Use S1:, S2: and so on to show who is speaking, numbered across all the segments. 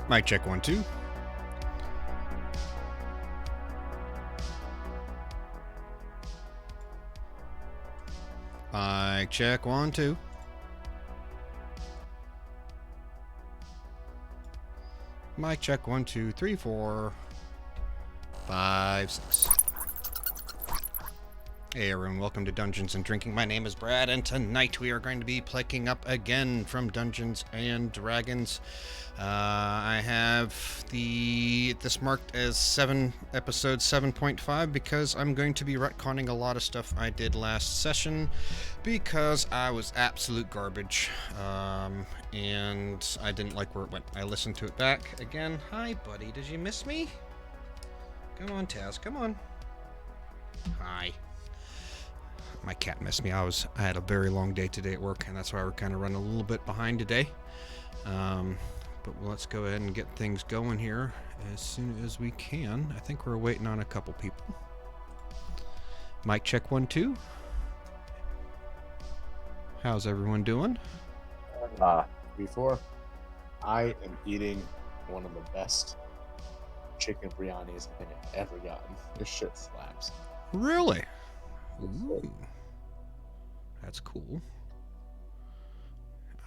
S1: Mic check 1 2. Mic check 1 2. Mic check 1 2 3 4 5 6. Hey everyone, welcome to Dungeons and Drinking. My name is Brad, and tonight we are going to be picking up again from Dungeons and Dragons. I have this marked as episode 7.5 because I'm going to be retconning a lot of stuff I did last session because I was absolute garbage, and I didn't like where it went. I listened to it back again. Hi, buddy. Did you miss me? Come on, Taz. Come on. Hi. My cat missed me. I had a very long day today at work, and that's why we're kind of running a little bit behind today. But let's go ahead and get things going here as soon as we can. I think we're waiting on a couple people. Mic check 1 2. How's everyone doing?
S2: Before, I am eating one of the best chicken biryanis I think I've ever gotten. This shit slaps.
S1: Really? Ooh. That's cool.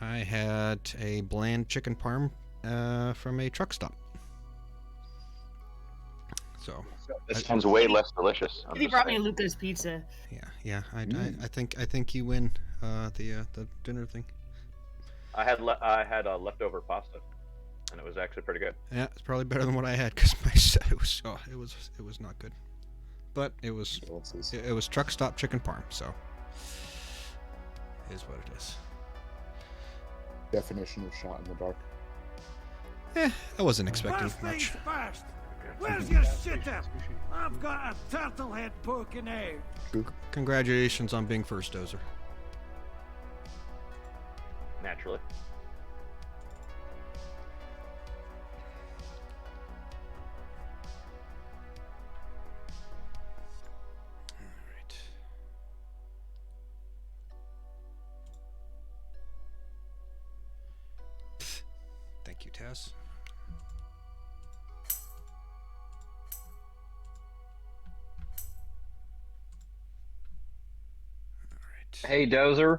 S1: I had a bland chicken parm from a truck stop. So
S3: this sounds way less delicious.
S4: He brought me Luca's pizza.
S1: Yeah. I think you win the dinner thing.
S3: I had leftover pasta, and it was actually pretty good.
S1: Yeah, it's probably better than what I had because it was not good. But it was truck stop chicken parm, so is what it is.
S2: Definition of shot in the dark.
S1: I wasn't expecting much.
S5: First. Where's your shitter? I've got a turtle head poking out.
S1: Congratulations on being first, Dozer.
S3: Naturally.
S1: Thank you, Taz. All right.
S6: Hey, Dozer.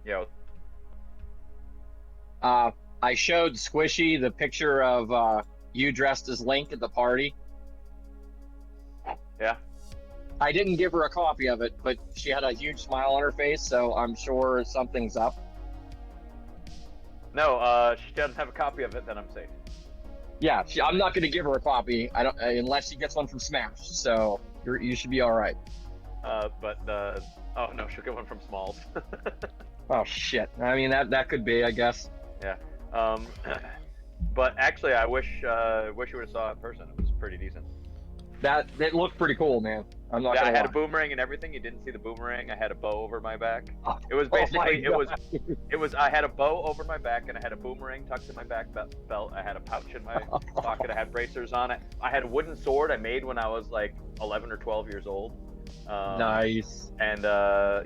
S3: Yo.
S6: I showed Squishy the picture of you dressed as Link at the party.
S3: Yeah.
S6: I didn't give her a copy of it, but she had a huge smile on her face, so I'm sure something's up.
S3: No, she doesn't have a copy of it, then I'm safe.
S6: Yeah, I'm not going to give her a copy. I don't unless she gets one from Smash. So you should be all right.
S3: Oh no, she'll get one from Smalls.
S6: Oh shit! I mean that could be, I guess.
S3: Yeah. But actually, I wish you would have saw it in person. It was pretty decent.
S6: That looked pretty cool, man. I'm not.
S3: Yeah,
S6: gonna
S3: I had
S6: lie.
S3: a boomerang and everything. You didn't see the boomerang. I had a bow over my back.
S6: Oh,
S3: It was basically
S6: oh
S3: it was I had a bow over my back and I had a boomerang tucked in my back belt. I had a pouch in my pocket. I had bracers on it. I had a wooden sword I made when I was like 11 or 12 years old.
S6: Nice.
S3: And the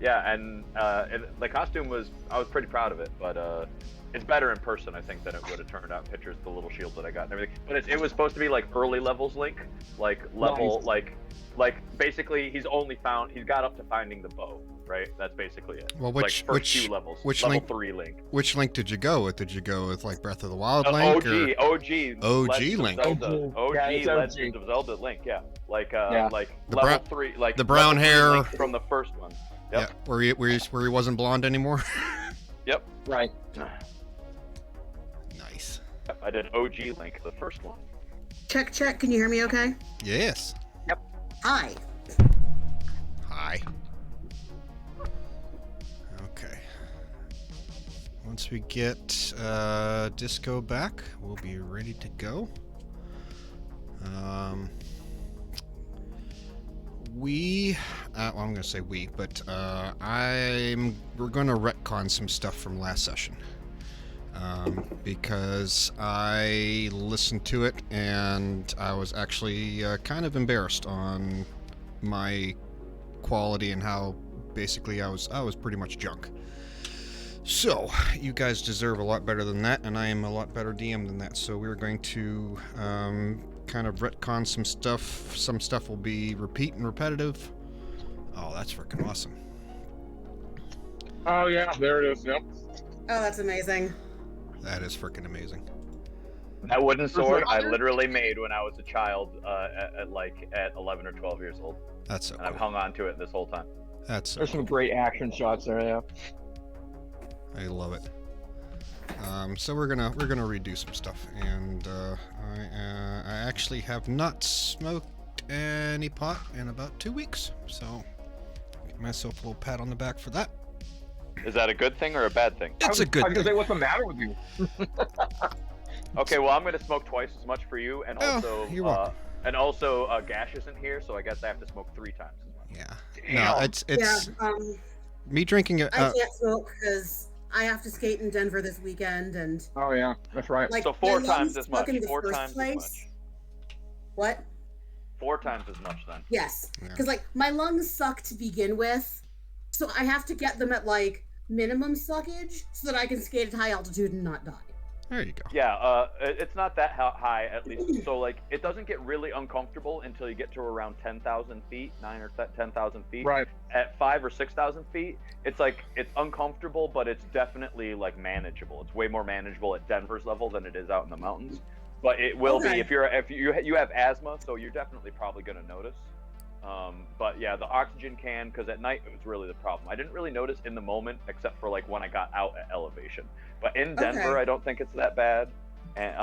S3: costume I was pretty proud of it, but it's better in person, I think, than it would have turned out in pictures. The little shield that I got and everything. But it was supposed to be like early levels Link, like level
S6: Nice.
S3: like basically he's got up to finding the bow, right? That's basically it.
S1: Well,
S3: Like first few levels.
S1: which
S3: level
S1: Link?
S3: 3 Link.
S1: Which Link did you go with? Did you go with like Breath of the Wild Link?
S3: OG
S1: OG Link.
S3: Zelda. OG
S6: Yeah, it's
S3: Legend
S6: OG.
S3: of Zelda Link, yeah. Like
S1: The
S3: level 3, like
S1: the brown
S3: level 3
S1: hair.
S3: Link from the first one. Yep.
S1: Yeah, where he wasn't blonde anymore.
S3: Yep.
S6: Right.
S1: Nice.
S3: I did OG Link, the first one.
S7: Check. Can you hear me okay?
S1: Yes.
S7: Hi.
S1: Hi. Okay. Once we get Disco back, we'll be ready to go. I'm going to say we, but we're going to retcon some stuff from last session. Because I listened to it and I was actually kind of embarrassed on my quality and how basically I was pretty much junk. So, you guys deserve a lot better than that, and I am a lot better DM than that. So we're going to kind of retcon some stuff. Some stuff will be repeat and repetitive. Oh, that's freaking awesome.
S6: Oh yeah, there it is. Yep.
S7: Oh, that's amazing.
S1: That is freaking amazing.
S3: That wooden sword I
S6: other-
S3: literally made when I was a child, at 11 or 12 years old,
S1: That's so
S3: and I've
S1: cool.
S3: hung on to it this whole time.
S1: That's so
S6: There's some
S1: cool.
S6: great action shots there. Yeah.
S1: I love it. So we're gonna redo some stuff, and I actually have not smoked any pot in about 2 weeks, so give myself a little pat on the back for that.
S3: Is that a good thing or a bad thing?
S1: That's a good
S6: I was gonna
S1: thing.
S6: say, what's the matter with you?
S3: Okay, well, I'm going to smoke twice as much for you, and
S1: Oh,
S3: also,
S1: you're welcome.
S3: Gash isn't here, so I guess I have to smoke 3 times as much.
S1: Yeah. No, it's
S7: Yeah,
S1: me drinking it.
S7: I can't smoke because I have to skate in Denver this weekend, and
S6: Oh yeah, that's right.
S7: like
S3: So 4
S7: my
S3: times
S7: lungs
S3: as
S7: suck
S3: much.
S7: in the
S3: 4
S7: first
S3: times as
S7: place.
S3: much.
S7: What?
S3: 4 times as much then.
S7: Yes,
S1: Yeah.
S7: because like my lungs suck to begin with, so I have to get them at like minimum suckage so that I can skate at high altitude and not die.
S1: There you go.
S3: Yeah, it's not that high, at least. So, like, it doesn't get really uncomfortable until you get to around 10,000 feet, 9 or 10,000 feet.
S6: Right.
S3: At 5 or 6,000 feet, it's like, it's uncomfortable, but it's definitely, like, manageable. It's way more manageable at Denver's level than it is out in the mountains. But it will be,
S7: Okay.
S3: if you have asthma, so you're definitely probably going to notice. But yeah, the oxygen can, because at night it was really the problem. I didn't really notice in the moment, except for like when I got out at elevation. But in Denver,
S7: Okay.
S3: I don't think it's that bad. And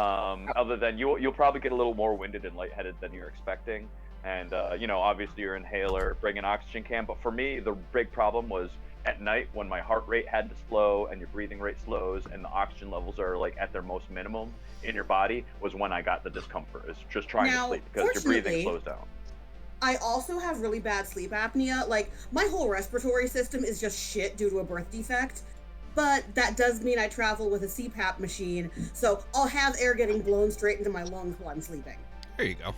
S3: other than you'll probably get a little more winded and lightheaded than you're expecting. And obviously your inhaler, bring an oxygen can. But for me, the big problem was at night when my heart rate had to slow and your breathing rate slows and the oxygen levels are like at their most minimum in your body, was when I got the discomfort. It's just trying
S7: Now,
S3: to sleep because your breathing
S7: fortunately,
S3: slows down.
S7: I also have really bad sleep apnea. Like, my whole respiratory system is just shit due to a birth defect. But that does mean I travel with a CPAP machine, so I'll have air getting blown straight into my lungs while I'm sleeping.
S1: There you go.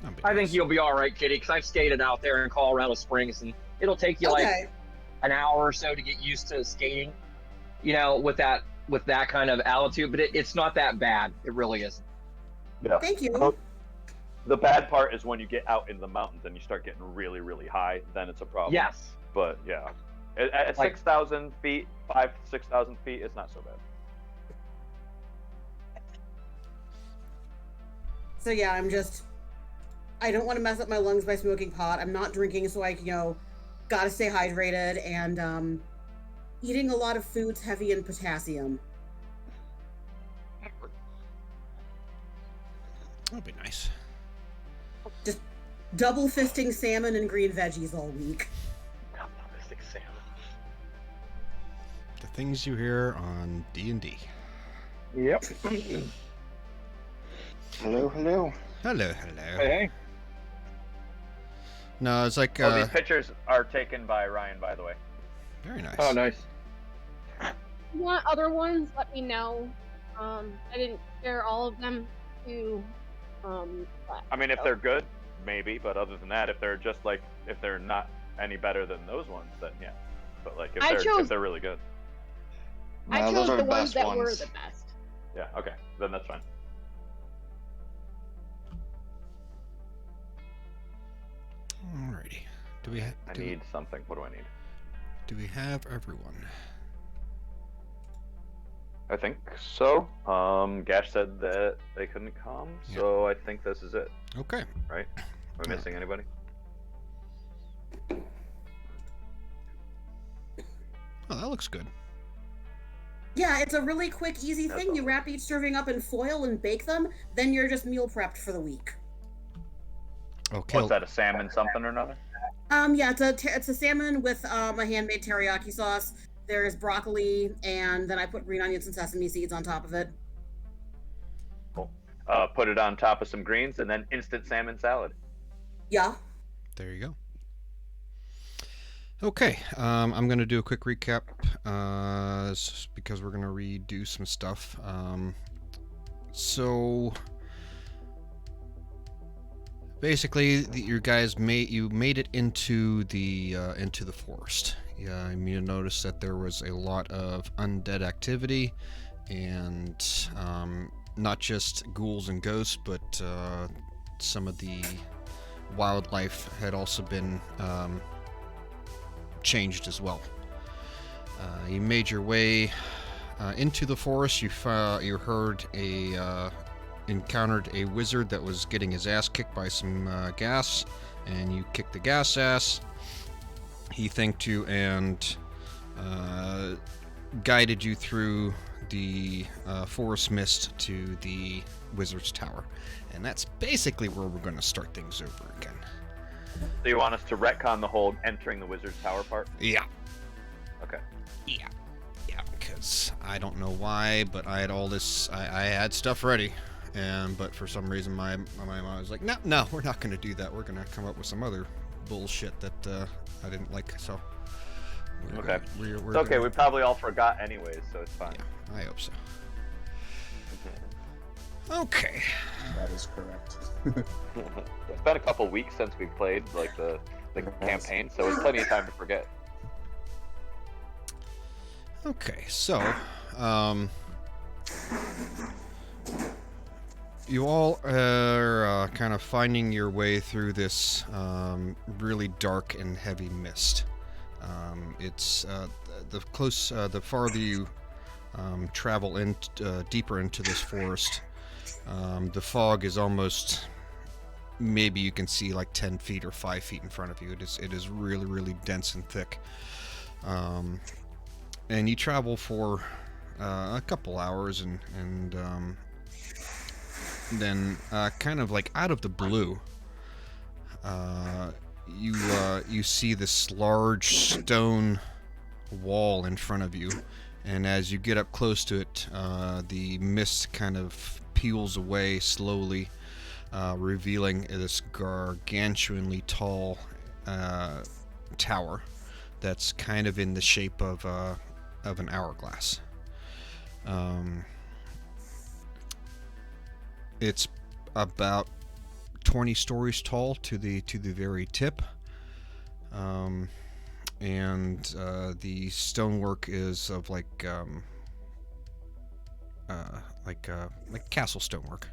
S1: That'd be
S6: I think
S1: nice.
S6: you'll be all right, Kitty, because I've skated out there in Colorado Springs, and it'll take you like
S7: Okay.
S6: an hour or so to get used to skating. With that kind of altitude, but it's not that bad. It really isn't.
S3: Yeah.
S7: Thank you.
S3: Oh. The bad part is when you get out in the mountains and you start getting really, really high, then it's a problem.
S6: Yes.
S3: But yeah, at
S6: Like-
S3: 6,000 feet, 6,000 feet, it's not so bad.
S7: So yeah, I don't want to mess up my lungs by smoking pot. I'm not drinking, so I, gotta stay hydrated, and eating a lot of foods heavy in potassium.
S1: That'd be nice.
S7: Just double fisting salmon and green veggies all week.
S1: The things you hear on D&D.
S6: Yep. Hello.
S1: Hello, hello.
S6: Hey.
S1: No, it's like
S3: These pictures are taken by Ryan, by the way.
S1: very nice.
S6: Oh, nice.
S4: If you want other ones, let me know. I didn't share all of them to but
S3: I mean, if they're good, maybe. But other than that, if they're just like, if they're not any better than those ones, then yeah. But like, if they're really good,
S4: I
S8: No,
S4: chose
S8: those are
S4: the
S8: the
S4: ones
S8: best
S4: that were
S8: ones.
S4: the best.
S3: yeah, okay, then that's fine.
S1: Alrighty. Do we
S3: I need something. What do I need?
S1: Do we have everyone?
S3: I think so. Gash said that they couldn't come, so I think this is it.
S1: Okay.
S3: Right? Am I
S1: Yeah.
S3: missing anybody?
S1: Oh, that looks good.
S7: Yeah, it's a really quick, easy
S3: That's
S7: thing. You
S3: awesome.
S7: wrap each serving up in foil and bake them, then you're just meal prepped for the week.
S1: Okay.
S3: What's that? A salmon something or another?
S7: Yeah, it's a salmon with a handmade teriyaki sauce. There's broccoli, and then I put green onions and sesame seeds on top of it.
S3: Put it on top of some greens, and then instant salmon salad.
S7: Yeah.
S1: There you go. Okay, I'm going to do a quick recap because we're going to redo some stuff. So basically, you guys made it into the forest. Yeah, you noticed that there was a lot of undead activity, and not just ghouls and ghosts, but some of the wildlife had also been changed as well. You made your way into the forest. You encountered a wizard that was getting his ass kicked by some gas, and you kicked the gas ass. He thanked you and guided you through the forest mist to the wizard's tower. And that's basically where we're going to start things over again.
S3: So you want us to retcon the whole entering the wizard's tower part?
S1: Yeah.
S3: Okay.
S1: Yeah, because I don't know why, but I had all this, I had stuff ready, but for some reason my mom was like, no, we're not going to do that. We're going to come up with some other bullshit that I didn't like, so.
S3: Okay. It's okay, we probably all forgot anyways, so it's fine.
S1: Yeah, I hope so. Okay.
S2: That is correct.
S3: It's been a couple weeks since we played, like, the campaign, so it's plenty of time to forget.
S1: Okay, so, you all are kind of finding your way through this really dark and heavy mist. It's the farther you travel in deeper into this forest, the fog is almost, maybe you can see like 10 feet or 5 feet in front of you. It is really, really dense and thick. And you travel for a couple hours, and then kind of like out of the blue, you see this large stone wall in front of you, and as you get up close to it, the mist kind of peels away slowly, revealing this gargantuanly tall tower that's kind of in the shape of an hourglass. It's about 20 stories tall to the very tip, and the stonework is of like castle stonework.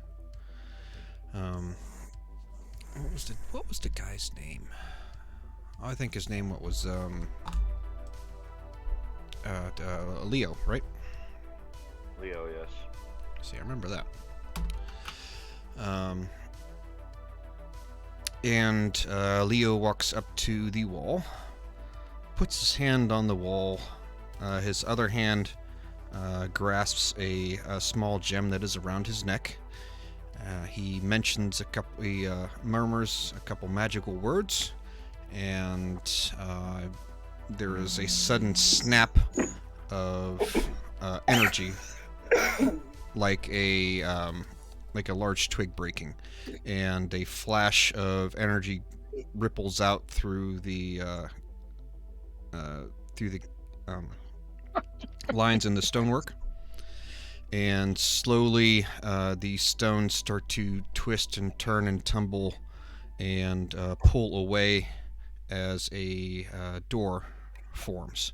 S1: What was the guy's name? I think his name was Leo, right?
S3: Leo, yes.
S1: See, I remember that. And Leo walks up to the wall, puts his hand on the wall. His other hand grasps a small gem that is around his neck. He mentions he murmurs a couple magical words, and there is a sudden snap of energy, like a large twig breaking, and a flash of energy ripples out through the lines in the stonework, and slowly the stones start to twist and turn and tumble and pull away as a door forms.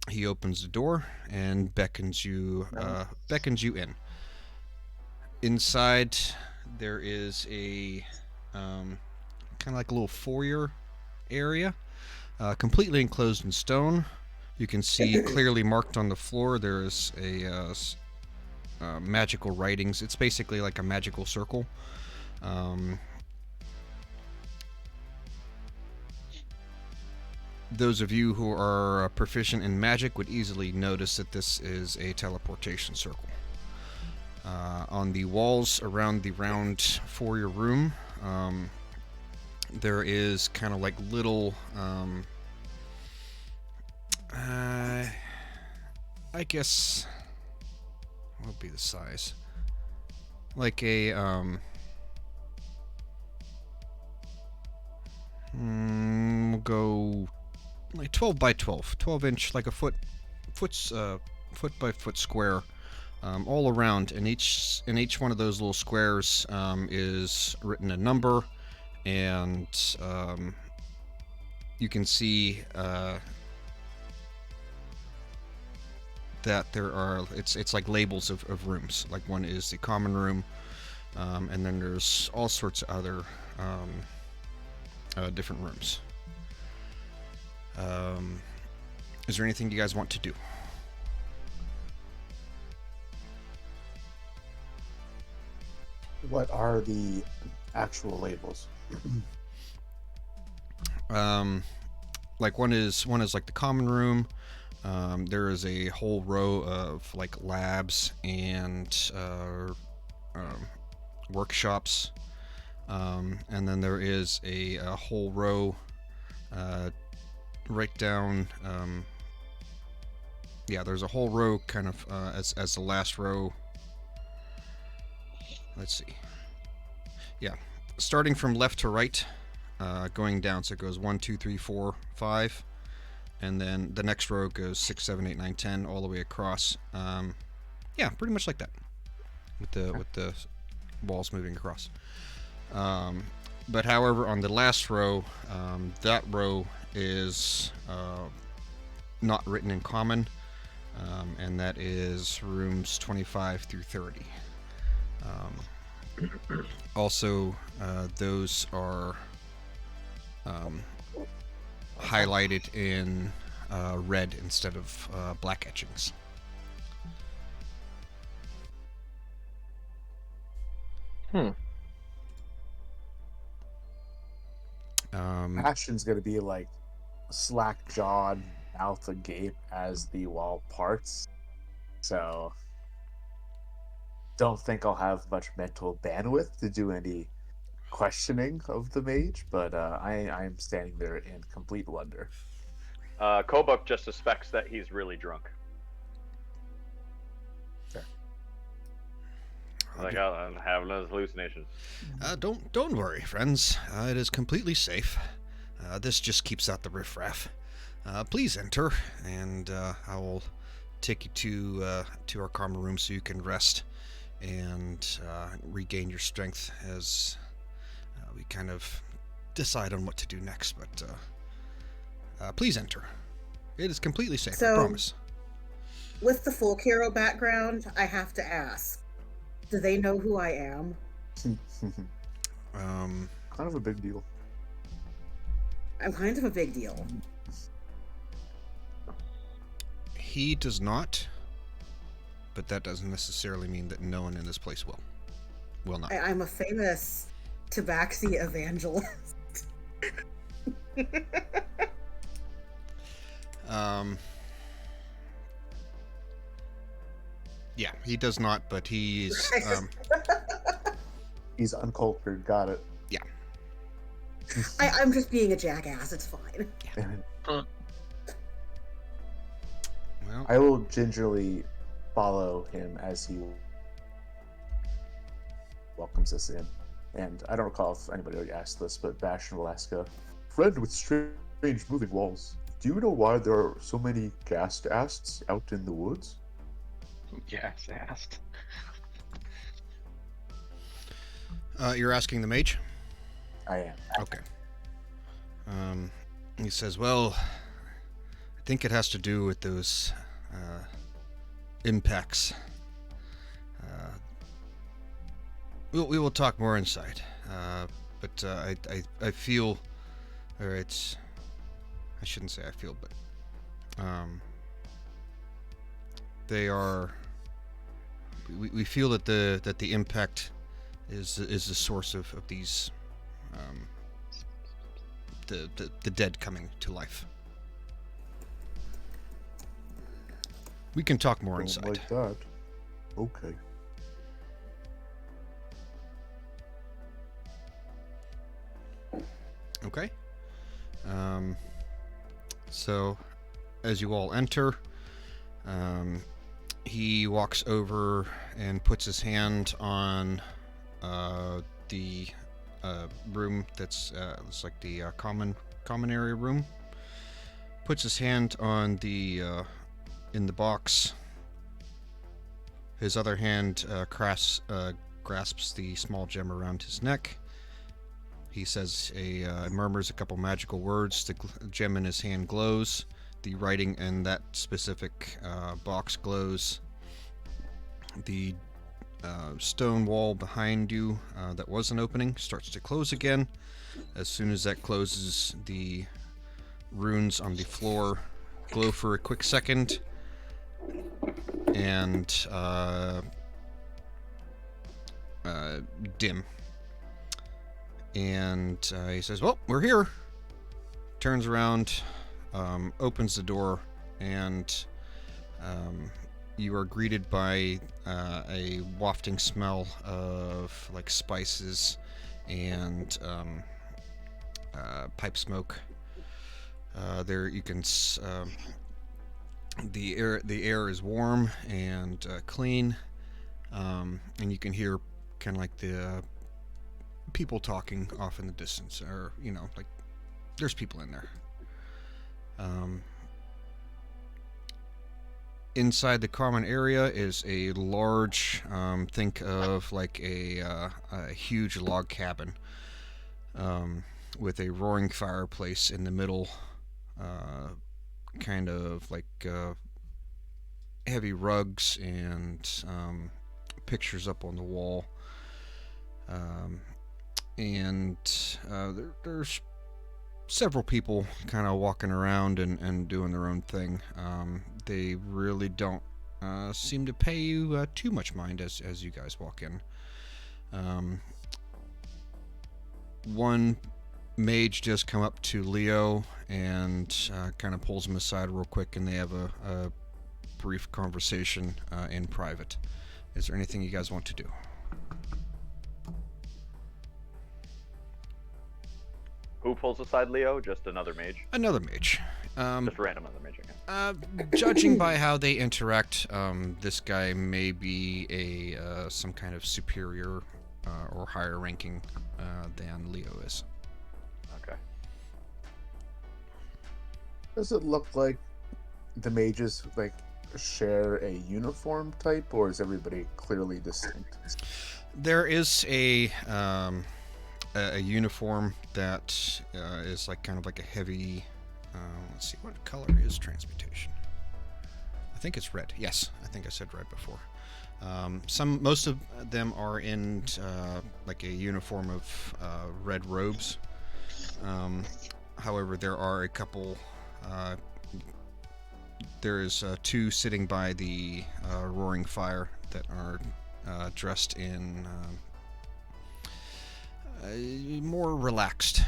S1: He opens the door and beckons you in. Inside, there is a kind of like a little foyer area, completely enclosed in stone. You can see clearly marked on the floor there is a magical writings. It's basically like a magical circle. Those of you who are proficient in magic would easily notice that this is a teleportation circle. On the walls around the round foyer room, there is kind of like little, I guess, what would be the size? Like a, we'll go like 12 by 12, 12 inch, like a foot by foot square all around. In each one of those little squares is written a number, and you can see that there are it's like labels of rooms. Like one is the common room, and then there's all sorts of other different rooms. Is there anything you guys want to do?
S2: What are the actual labels?
S1: Like one is like the common room. There is a whole row of like labs and workshops, and then there is a whole row right down. Yeah, there's a whole row kind of as the last row. Let's see. Yeah, starting from left to right, going down. So it goes 1, 2, 3, 4, 5, and then the next row goes 6, 7, 8, 9, 10, all the way across. Yeah, pretty much like that, with the walls moving across. But however, on the last row, that row is not written in common, and that is rooms 25 through 30. Also, those are highlighted in red instead of black etchings.
S2: Bastion's gonna be like slack-jawed, mouth agape as the wall parts. So don't think I'll have much mental bandwidth to do any questioning of the mage, but I am standing there in complete wonder.
S3: Kobuk just suspects that he's really drunk.
S2: Fair.
S3: Like, I'm having those hallucinations.
S1: Don't worry, friends. It is completely safe. This just keeps out the riffraff. Please enter, and I will take you to our common room so you can rest and regain your strength as we kind of decide on what to do next. But please enter. It is completely safe, I promise.
S7: With the full Kiro background, I have to ask, do they know who I am?
S2: Kind of a big deal.
S7: I'm kind of a big deal.
S1: He does not, but that doesn't necessarily mean that no one in this place will not.
S7: I'm a famous Tabaxi evangelist.
S1: Yeah, he does not, but he's
S2: He's uncultured, got it.
S1: Yeah.
S7: I'm just being a jackass, it's fine.
S1: Well,
S2: I will gingerly follow him as he welcomes us in. And I don't recall if anybody already asked this, but Bastion will ask friend with strange moving walls, do you know why there are so many ghast-asts out in the woods?
S6: Ghast-ast.
S1: You're asking the mage?
S2: I am.
S1: Okay. He says, well, I think it has to do with those impacts. We will talk more inside. But I feel, or it's, I shouldn't say I feel, but they are. We feel that the impact is the source of these the dead coming to life. We can talk more inside.
S2: Like that. Okay.
S1: Okay. So, as you all enter, he walks over and puts his hand on the room that's it's like the common area room. Puts his hand on the in the box. His other hand grasps the small gem around his neck. He says murmurs a couple magical words. The gem in his hand glows. The writing in that specific box glows. The stone wall behind you that was an opening starts to close again. As soon as that closes, the runes on the floor glow for a quick second and dim. And he says, well, we're here. Turns around, opens the door, and you are greeted by a wafting smell of like spices and pipe smoke. There you can the air is warm and clean, and you can hear kind of like the people talking off in the distance, or like there's people in there. Inside the common area is a large, think of like a huge log cabin with a roaring fireplace in the middle, kind of like heavy rugs and pictures up on the wall. And there's several people kind of walking around and doing their own thing. They really don't seem to pay you too much mind as you guys walk in. One mage just come up to Leo and kind of pulls him aside real quick, and they have a brief conversation in private. Is there anything you guys want to do?
S3: Who pulls aside Leo? Just another mage?
S1: Another mage.
S3: Just random other mage, okay.
S1: Judging by how they interact, this guy may be some kind of superior or higher ranking than Leo is.
S3: Okay.
S2: Does it look like the mages like share a uniform type, or is everybody clearly distinct?
S1: There is a uniform that is like kind of like a heavy. Let's see, what color is transmutation? I think it's red. Yes, I think I said red before. Most of them are in like a uniform of red robes. However, there are a couple. There is two sitting by the roaring fire that are dressed in more relaxed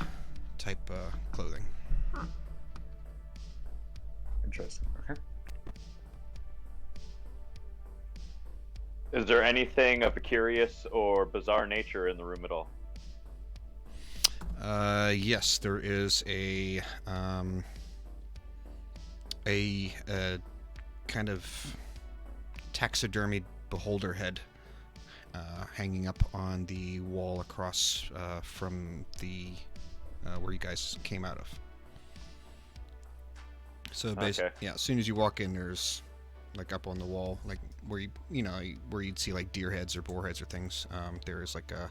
S1: type clothing.
S2: Interesting. Okay.
S3: Is there anything of a curious or bizarre nature in the room at all?
S1: Yes, there is a kind of taxidermied beholder head hanging up on the wall across from the where you guys came out of. So basically,
S3: Okay.
S1: yeah, as soon as you walk in, there's like up on the wall, like where where you'd see like deer heads or boar heads or things. There is like a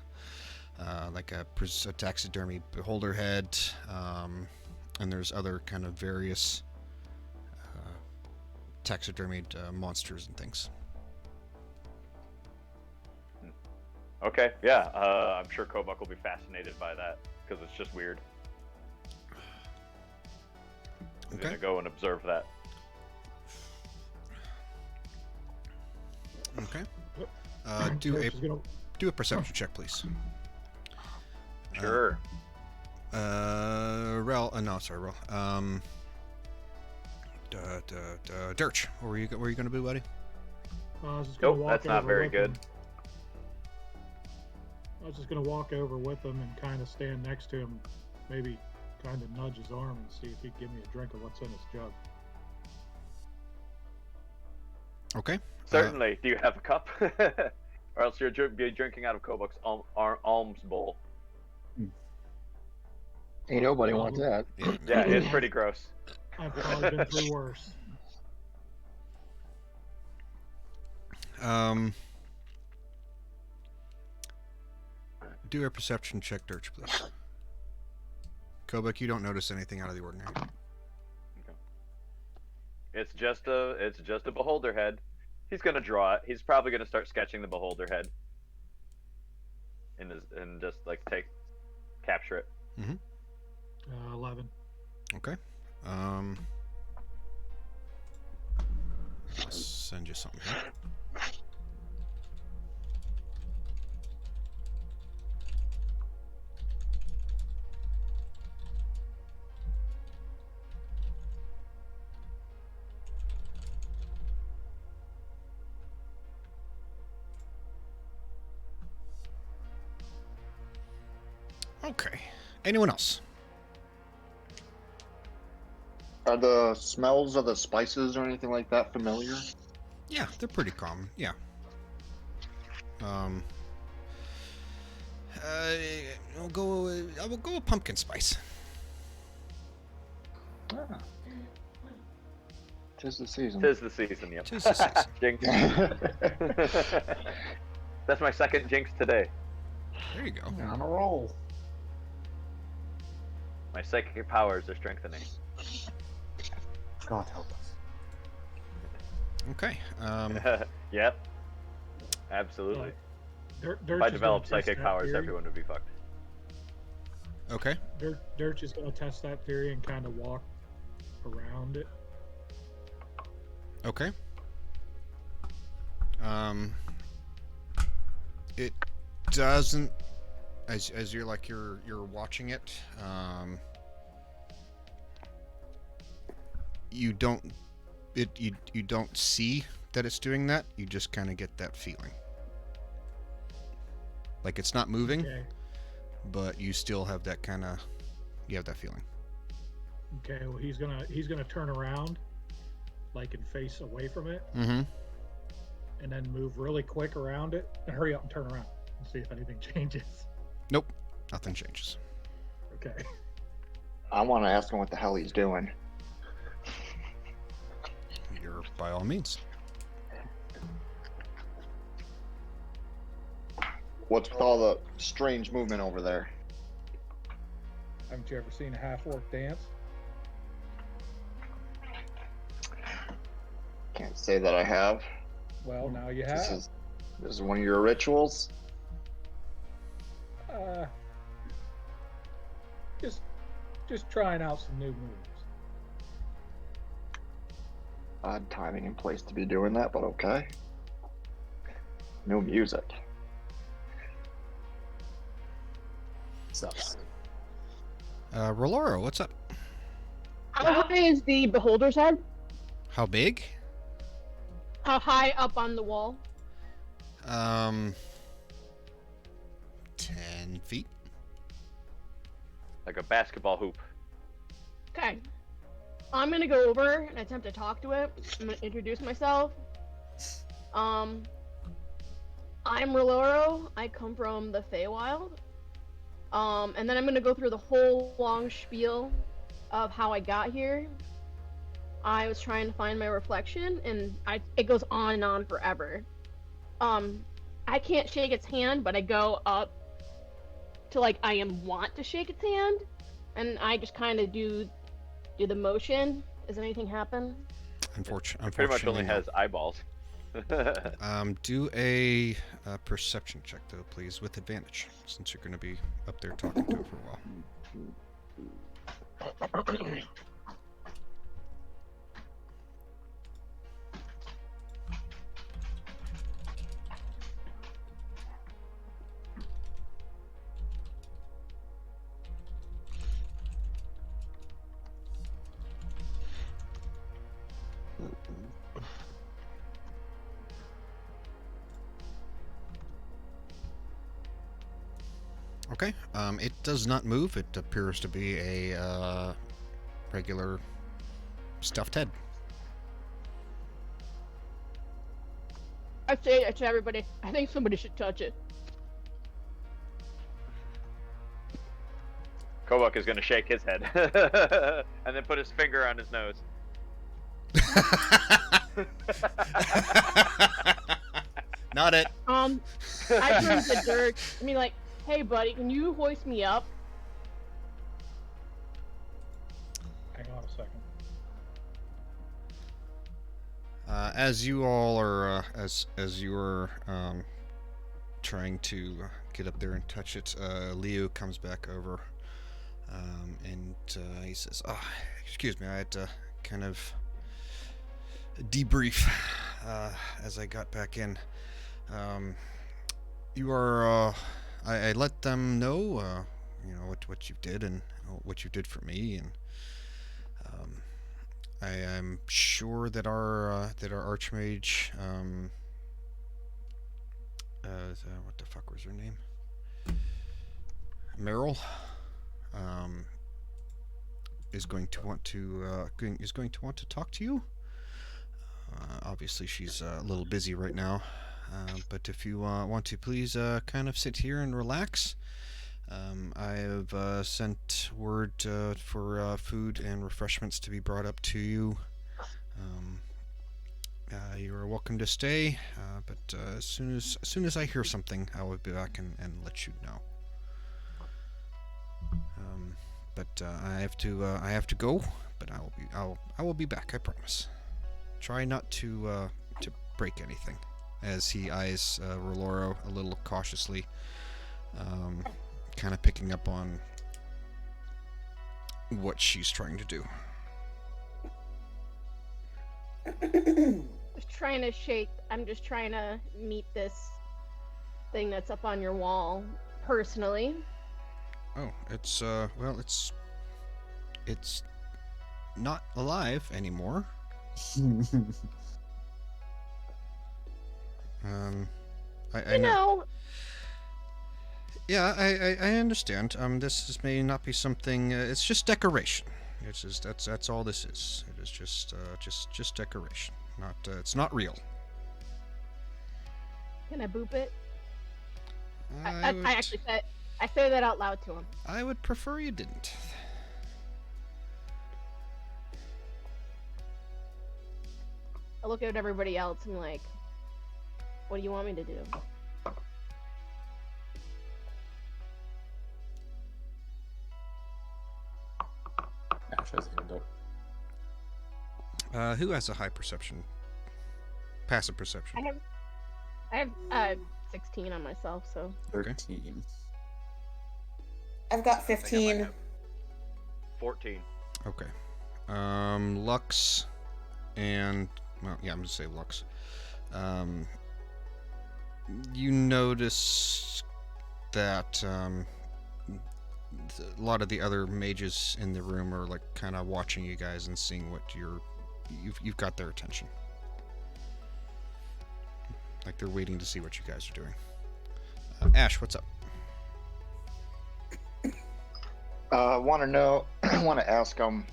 S1: taxidermy beholder head, and there's other kind of various taxidermied monsters and things.
S3: Okay, yeah, I'm sure Kobuk will be fascinated by that, because it's just weird. I'm
S1: Okay.
S3: gonna go and observe that.
S1: Okay.
S8: Nurse is gonna-
S1: Do a perception check, please.
S3: Sure.
S1: Rel. No, sorry, Rel. Dirch. Where were you going to be, buddy?
S8: I was just gonna
S3: Nope,
S8: walk
S3: that's not
S8: over
S3: very
S8: with
S3: good.
S8: him. I was just gonna walk over with him and kind of stand next to him, maybe kind of nudge his arm and see if he'd give me a drink of what's in his jug.
S1: Okay.
S3: Certainly. Do you have a cup? Or else you're be drinking out of Kobuk's alms bowl.
S6: Ain't nobody wants that.
S3: Yeah, it's pretty gross.
S8: I've probably been through worse.
S1: Do a perception check, Dirge, please. Kobuk, you don't notice anything out of the ordinary.
S3: Okay. It's just a beholder head. He's gonna draw it. He's probably gonna start sketching the beholder head. And just like capture it.
S8: 11.
S1: Okay. I'll send you something here. Okay. Anyone else?
S9: Are the smells of the spices or anything like that familiar?
S1: Yeah, they're pretty common. Yeah. I'll go with pumpkin spice.
S9: Ah. Tis the season.
S3: Tis the season, yep.
S1: Tis the season.
S3: Jinx. That's my second jinx today.
S1: There you go.
S2: On a roll.
S3: My psychic powers are strengthening.
S2: God help us.
S1: Okay.
S3: Yep. Absolutely.
S8: Dirch
S3: If I
S8: is
S3: developed
S8: gonna test
S3: psychic
S8: that
S3: powers,
S8: theory.
S3: everyone would be fucked.
S1: Okay.
S8: Dirch is going to test that theory and kind of walk around it.
S1: Okay. It doesn't, as you're watching it, you don't see that it's doing that. You just kind of get that feeling, like it's not moving,
S8: Okay.
S1: but you still have that you have that feeling.
S8: Okay. Well, he's gonna turn around, like, and face away from it,
S1: Mm-hmm.
S8: and then move really quick around it, and hurry up and turn around and see if anything changes.
S1: Nope. Nothing changes.
S8: Okay.
S9: I want to ask him what the hell he's doing.
S1: You're by all means.
S9: What's with all the strange movement over there?
S8: Haven't you ever seen a half-orc dance?
S9: Can't say that I have.
S8: Well, now you
S9: This
S8: have.
S9: is one of your rituals.
S8: Just trying out some new moves.
S9: Odd timing and place to be doing that, but okay. No music.
S2: Sucks.
S1: Roloro, what's up?
S4: How high is the beholder's head?
S1: How big?
S4: How high up on the wall?
S1: 10 feet.
S3: Like a basketball hoop.
S4: Okay. I'm gonna go over and attempt to talk to it. I'm gonna introduce myself. I'm Roloro. I come from the Feywild. And then I'm gonna go through the whole long spiel of how I got here. I was trying to find my reflection, and it goes on and on forever. I can't shake its hand, but I go up to, like, I want to shake its hand, and I just kind of do the motion. Does anything happen?
S1: Unfortunately,
S3: Pretty much only
S1: no.
S3: has eyeballs.
S1: Do a perception check, though, please, with advantage, since you're going to be up there talking to it for a while. Okay. It does not move. It appears to be a regular stuffed head.
S4: I say it to everybody. I think somebody should touch it.
S3: Kobuk is going to shake his head and then put his finger on his nose.
S1: Not it.
S4: I turn to Dirk. I mean, like, hey, buddy, can you hoist me up?
S8: Hang on a second.
S1: As you all are, as you are trying to get up there and touch it, Leo comes back over, and he says, "Oh, excuse me, I had to kind of debrief as I got back in. You are, I let them know, you know, what you did and what you did for me, and I am sure that our Archmage, what the fuck was her name? Meryl, is going to want to talk to you. Obviously, she's a little busy right now, but if you want to, please kind of sit here and relax. I have sent word for food and refreshments to be brought up to you. You are welcome to stay, but as soon as I hear something, I will be back and let you know. But I have to go. But I will be back. I promise. Try not to break anything. As he eyes Roloro a little cautiously, kind of picking up on what she's trying to do.
S4: I'm just trying to meet this thing that's up on your wall personally.
S1: Oh, it's well, it's not alive anymore. I
S4: know.
S1: Yeah, I understand. May not be something. It's just decoration. It's just that's all this is. It is just decoration. Not it's not real.
S4: Can I boop it?
S1: I
S4: actually I say that out loud to him.
S1: I would prefer you didn't.
S4: I look at everybody else and I'm like, what do you want me to do?
S2: Ash has hand up.
S1: Who has a high perception? Passive perception.
S4: I have 16 on myself, so
S2: 13.
S7: I've got
S3: I think I
S7: 15.
S3: might have 14.
S1: Okay. Lux and well, yeah, I'm gonna say Lux. You notice that a lot of the other mages in the room are like kind of watching you guys and seeing what you've got their attention. Like they're waiting to see what you guys are doing. Ash, what's up?
S9: Want to ask them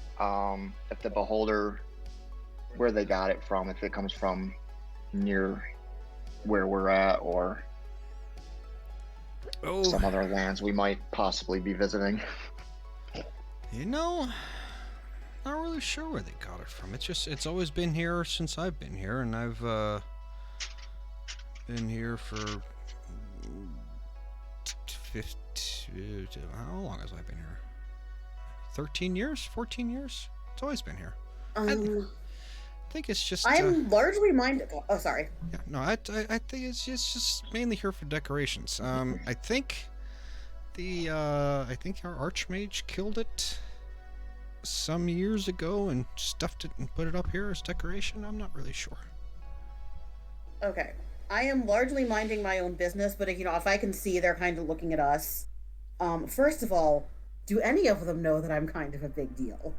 S9: if the beholder, where they got it from, if it comes from near where we're at or some other lands we might possibly be visiting.
S1: You know, not really sure where they got it from. It's always been here since I've been here, and I've been here for 50. How long has I been here? 13 years? 14 years? It's always been here. I think it's just.
S7: I'm largely minded. Oh, sorry.
S1: Yeah, no, I think it's just mainly here for decorations. I think our Archmage killed it some years ago and stuffed it and put it up here as decoration. I'm not really sure.
S7: Okay. I am largely minding my own business, but if I can see they're kind of looking at us. First of all, do any of them know that I'm kind of a big deal?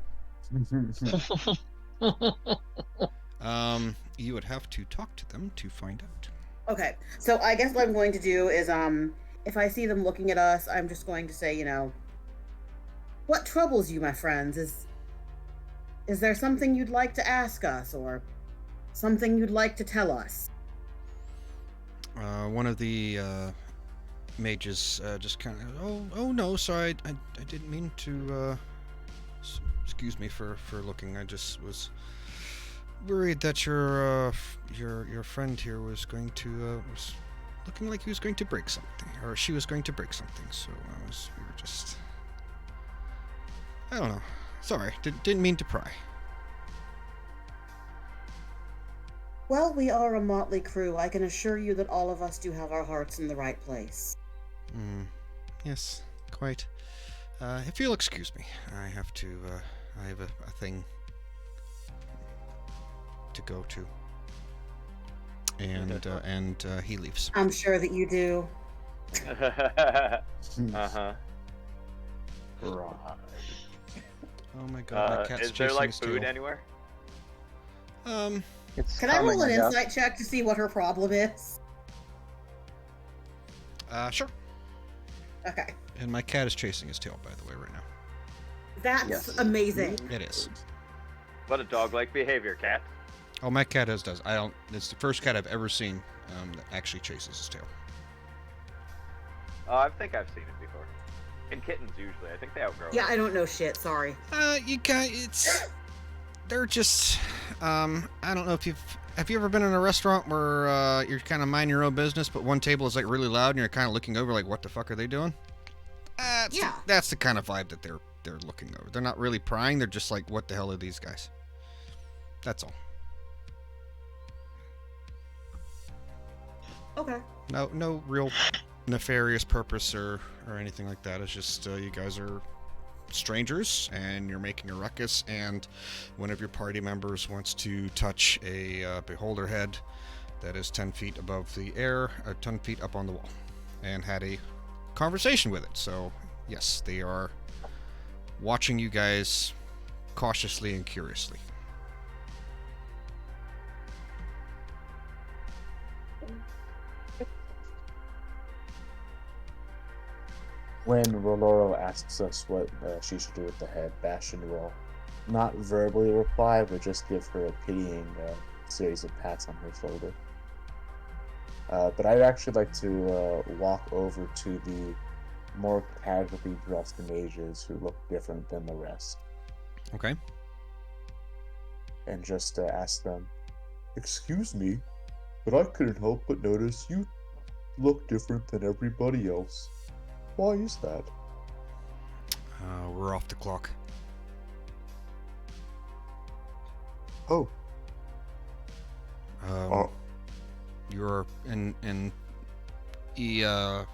S1: You would have to talk to them to find out.
S7: Okay, so I guess what I'm going to do is, if I see them looking at us, I'm just going to say, what troubles you, my friends? Is there something you'd like to ask us, or something you'd like to tell us?
S1: One of the mages just kind of, oh no, sorry, I didn't mean to. Excuse me for looking. I just was worried that your friend here was going to was looking like he was going to break something, or she was going to break something. So we were just, I don't know. Sorry, didn't mean to pry.
S7: Well, we are a motley crew. I can assure you that all of us do have our hearts in the right place.
S1: Yes, quite. If you'll excuse me, I have a thing to go to. And he leaves.
S7: I'm sure that you do.
S3: Uh-huh.
S2: Right.
S1: Oh my god, my cat's
S3: Is there
S1: chasing
S3: like
S1: his
S3: food
S1: tail.
S3: anywhere?
S6: It's
S7: Can I
S6: coming,
S7: roll an
S6: guess.
S7: insight check to see what her problem is?
S1: Sure.
S7: Okay.
S1: And my cat is chasing his tail, by the way, right now.
S7: That's
S9: Yes.
S7: amazing.
S1: It is.
S3: What a dog-like behavior, cat.
S1: Oh, my cat does. It's the first cat I've ever seen that actually chases his tail.
S3: I think I've seen it before. In kittens, usually. I think they outgrow
S7: Yeah,
S3: it.
S7: I don't know shit. Sorry.
S1: They're just, I don't know if have you ever been in a restaurant where you're kind of minding your own business, but one table is like really loud and you're kind of looking over like, what the fuck are they doing?
S7: Yeah.
S1: That's the kind of vibe that they're looking over. They're not really prying. They're just like, what the hell are these guys? That's all.
S7: Okay.
S1: No real nefarious purpose or anything like that. It's just you guys are strangers and you're making a ruckus, and one of your party members wants to touch a beholder head that is 10 feet above the air, 10 feet up on the wall, and had a conversation with it. So yes, they are watching you guys cautiously and curiously.
S2: When Roloro asks us what she should do with the head, Bastion will not verbally reply, but just give her a pitying series of pats on her shoulder. But I'd actually like to walk over to the more casually dressed mages who look different than the rest.
S1: Okay.
S2: And just ask them, "Excuse me, but I couldn't help but notice you look different than everybody else. Why is that?"
S1: We're off the clock.
S2: Oh.
S1: You're in yeah,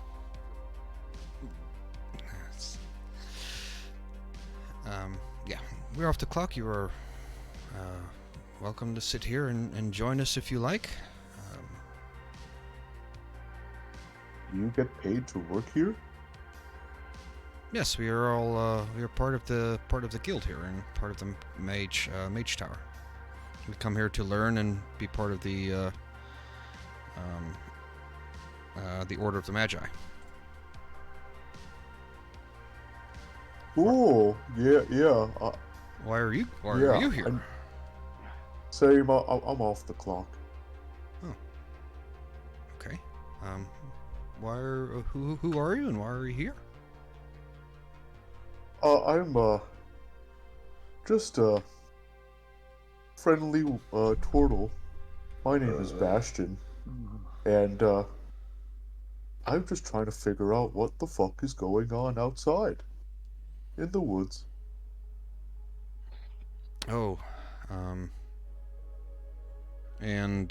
S1: we're off the clock. You are welcome to sit here and join us if you like.
S2: You get paid to work here?
S1: Yes, we are all we are part of the guild here and part of the mage tower. We come here to learn and be part of the Order of the Magi.
S2: Oh, yeah.
S1: Why are you here?
S2: Same, I'm off the clock.
S1: Okay. Who are you and why are you here?
S2: I'm just a friendly turtle. My name is Bastion, and I'm just trying to figure out what the fuck is going on outside in the woods.
S1: Oh, and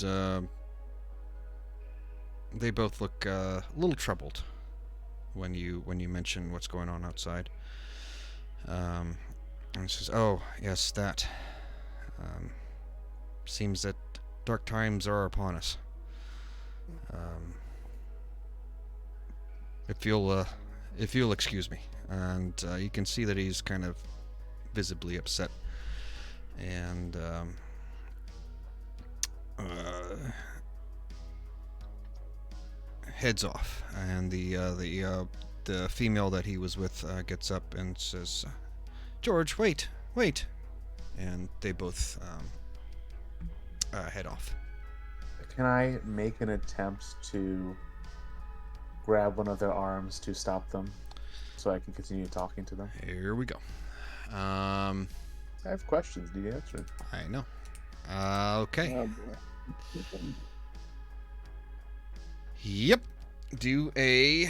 S1: they both look a little troubled when you mention what's going on outside. And he says, "Oh, yes, that. Seems that dark times are upon us. If you'll excuse me," and you can see that he's kind of visibly upset, and heads off, and the female that he was with gets up and says, "George, wait," and they both head off.
S2: Can I make an attempt to grab one of their arms to stop them so I can continue talking to them?
S1: Here we go.
S2: I have questions. Do you answer?
S1: I know. Okay.
S9: Oh, boy.
S1: Yep. Do a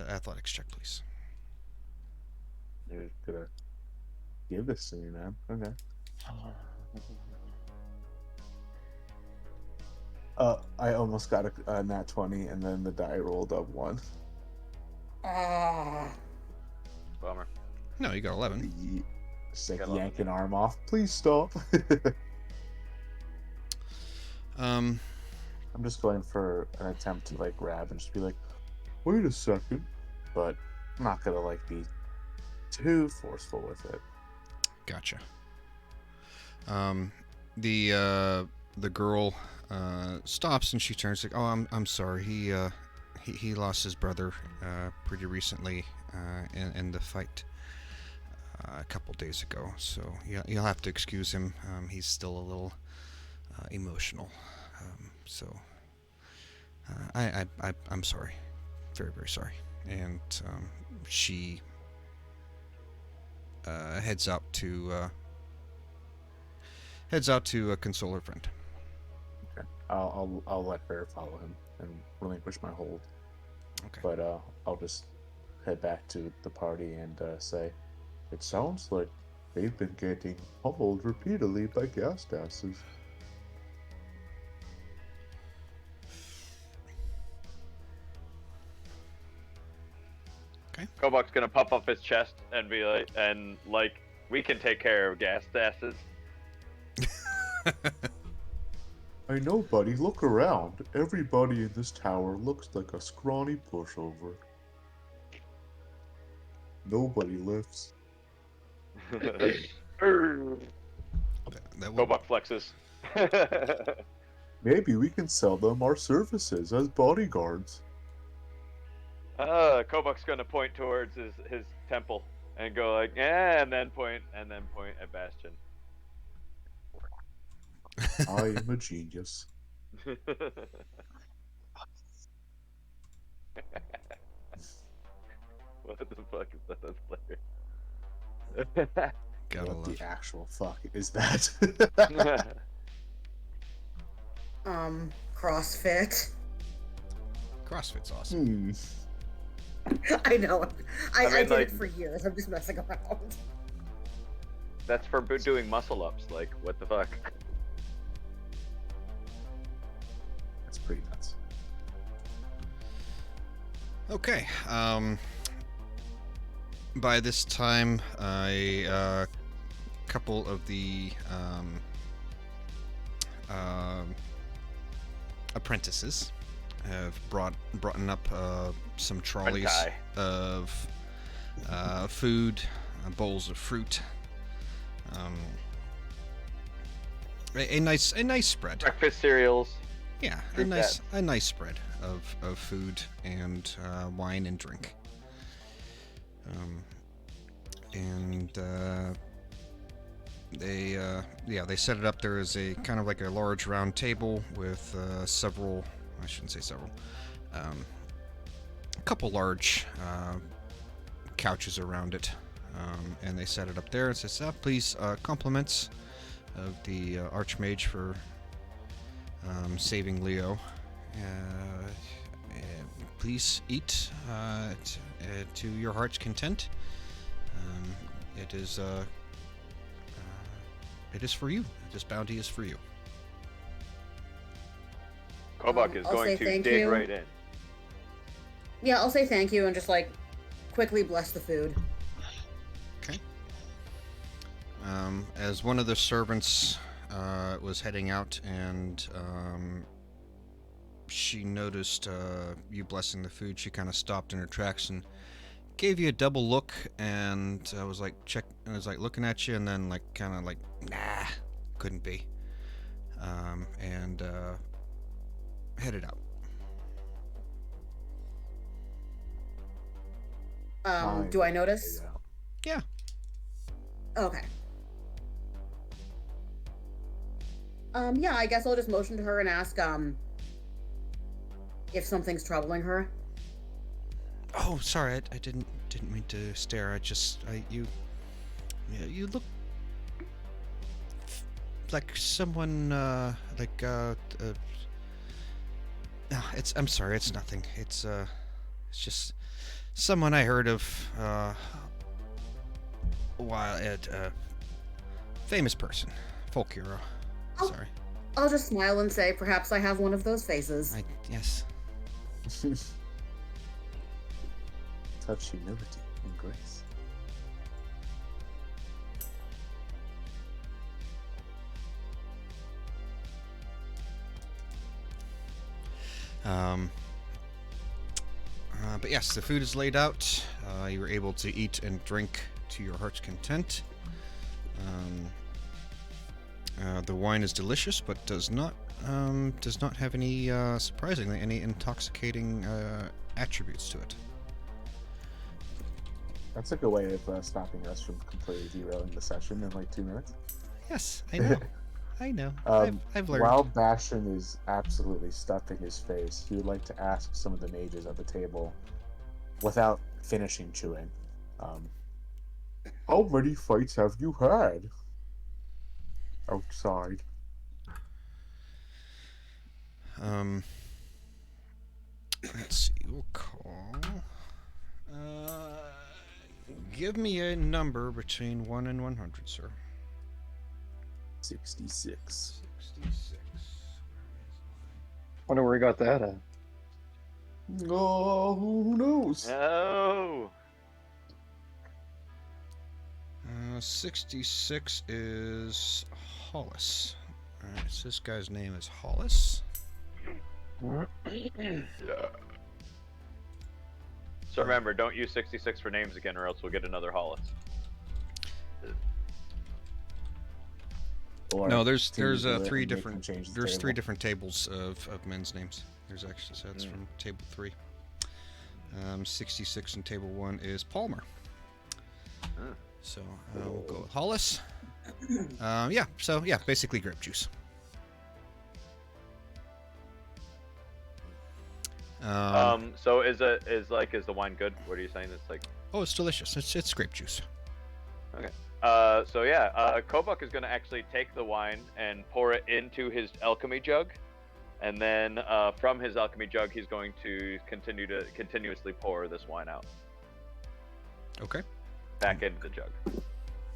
S1: athletics check, please.
S2: You're gonna give this to me, man. Okay. I almost got a nat 20, and then the die rolled up 1.
S7: Ah.
S3: Bummer.
S1: No, you got 11.
S2: Just like
S3: Got 11.
S2: yank an arm off. Please stop.
S1: Um,
S2: I'm just going for an attempt to like grab and just be like, wait a second, but I'm not gonna like be too forceful with it.
S1: Gotcha. The girl stops and she turns like, "Oh, I'm sorry. He lost his brother pretty recently in the fight a couple days ago. So you'll have to excuse him. He's still a little emotional. So I'm sorry, very very sorry." And she heads out to console her friend.
S2: Okay. I'll let her follow him and relinquish my hold.
S1: Okay.
S2: But I'll just head back to the party and say, it sounds like they've been getting pummeled repeatedly by gas dasses.
S1: Okay.
S3: Kobach's gonna puff up his chest and be like, we can take care of gas dasses.
S2: I know, buddy. Look around. Everybody in this tower looks like a scrawny pushover. Nobody lifts.
S1: That would,
S3: Kobach flexes.
S2: Maybe we can sell them our services as bodyguards.
S3: Kobach's gonna point towards his temple and go like, and then point at Bastion.
S2: I am a genius.
S3: What the fuck is that player?
S1: gotta
S2: What
S1: love.
S2: the actual fuck is that?
S7: CrossFit.
S1: CrossFit's awesome.
S7: I know. I
S3: mean,
S7: did
S3: like-
S7: it for years. I'm just messing around.
S3: That's for doing muscle ups. Like, what the fuck?
S2: That's pretty nuts.
S1: Okay. By this time, a couple of the apprentices have brought up some trolleys
S3: Hentai.
S1: of food, bowls of fruit, a nice spread.
S3: Breakfast cereals.
S1: Yeah,
S3: Fruit
S1: a nice spread of food and wine and drink. They set it up. There is a kind of like a large round table with several, I shouldn't say several, a couple large couches around it, and they set it up there and says, please, compliments of the Archmage for saving Leo. Please eat to your heart's content. It is for you. This bounty is for you.
S3: Kobach is
S7: I'll
S3: going
S7: say
S3: to
S7: thank
S3: dig
S7: you.
S3: right in.
S7: Yeah, I'll say thank you and just like quickly bless the food.
S1: Okay. As one of the servants was heading out and she noticed you blessing the food, she kind of stopped in her tracks and gave you a double look, and I was like looking at you, and then like kind of like, nah, couldn't be, and headed out.
S7: Do I notice?
S1: Yeah.
S7: Okay. Yeah, I guess I'll just motion to her and ask, if something's troubling her.
S1: Oh, sorry, I didn't mean to stare. You look like someone, no, I'm sorry, it's nothing. It's just someone I heard of, while at, famous person, folk hero. Sorry.
S7: I'll just smile and say, perhaps I have one of those faces.
S1: Yes.
S2: Such humility and grace.
S1: But yes, the food is laid out. You were able to eat and drink to your heart's content. The wine is delicious, but does not have any, surprisingly, any intoxicating attributes to it.
S2: That's a good way of stopping us from completely derailing the session in like 2 minutes.
S1: Yes, I know. I know. I've learned.
S2: While Bastion is absolutely stuffing his face, he would like to ask some of the mages at the table, without finishing chewing, how many fights have you had outside?
S1: Let's see. We'll call. Give me a number between 1 and 100, sir.
S2: 66.
S1: 66.
S6: Wonder where he got that at.
S2: Oh, who knows?
S3: No.
S1: 66 is Hollis. Alright, so this guy's name is Hollis.
S3: Yeah. So remember, don't use 66 for names again, or else we'll get another Hollis.
S2: Or
S1: No, there's
S2: to do it
S1: three
S2: and make
S1: different
S2: them change the
S1: there's
S2: table.
S1: 3 different tables of men's names. There's actually, so that's from table 3. 66 in table 1 is Palmer. So we'll go with Hollis. Yeah, so yeah, basically grape juice.
S3: So is the wine good? What are you saying? It's like.
S1: Oh, it's delicious. It's grape juice.
S3: Okay. So yeah, Kobuk is going to actually take the wine and pour it into his alchemy jug, and then from his alchemy jug, he's going to continuously pour this wine out.
S1: Okay.
S3: Back into the jug.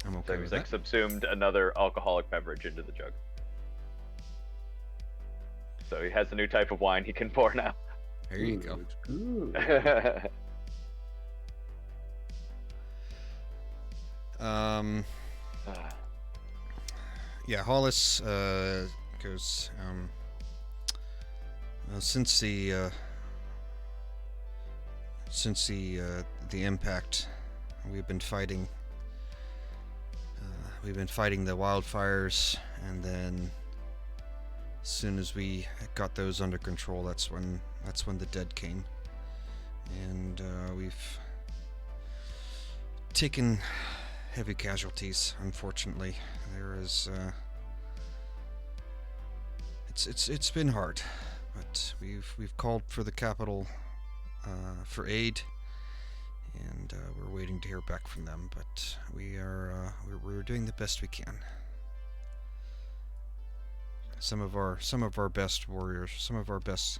S1: I'm okay
S3: So
S1: with
S3: he's
S1: that.
S3: like subsumed another alcoholic beverage into the jug. So he has a new type of wine he can pour now.
S1: There you go.
S2: Good.
S1: Yeah, Hollis goes. Since the impact, we've been fighting. We've been fighting the wildfires, and then as soon as we got those under control, that's when the dead came, and we've taken heavy casualties. Unfortunately, there is. It's been hard, but we've called for the capital for aid, and we're waiting to hear back from them. But we're doing the best we can. Some of our best warriors, some of our best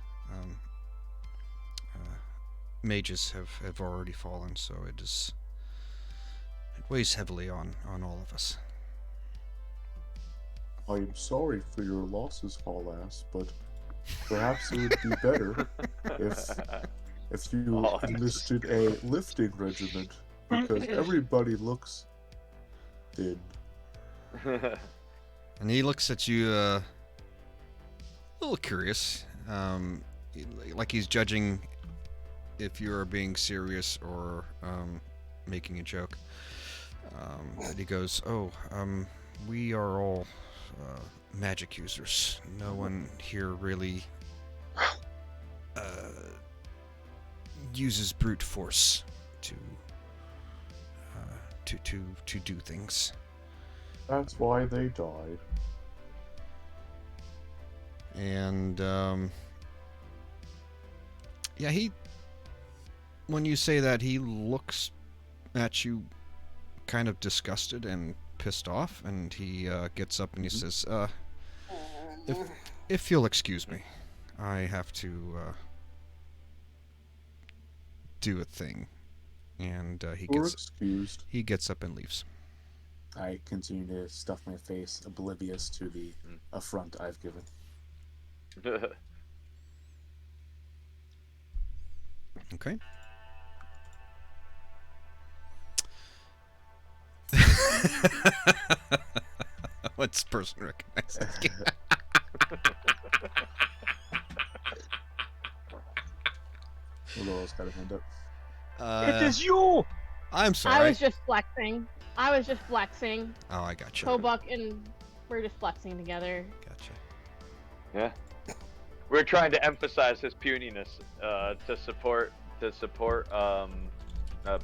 S1: mages have already fallen, so it weighs heavily on all of us.
S2: I am sorry for your losses, Fallass, but perhaps it would be better if you enlisted a lifting regiment, because everybody looks thin.
S1: And he looks at you a little curious, like he's judging if you are being serious or making a joke. And he goes, "Oh, we are all magic users. No one here really uses brute force to do things."
S2: That's why they died.
S1: And yeah, when you say that, he looks at you kind of disgusted and pissed off, and he gets up and he says, if you'll excuse me, I have to do a thing. And he gets up and leaves.
S2: I continue to stuff my face, oblivious to the affront I've given.
S1: Okay. What's person recognizes?
S2: Laurel's got her hand up.
S6: It is you!
S1: I'm sorry.
S4: I was just flexing.
S1: Oh, I gotcha.
S4: Tobuck and we're just flexing together.
S1: Gotcha.
S3: Yeah. We're trying to emphasize his puniness to support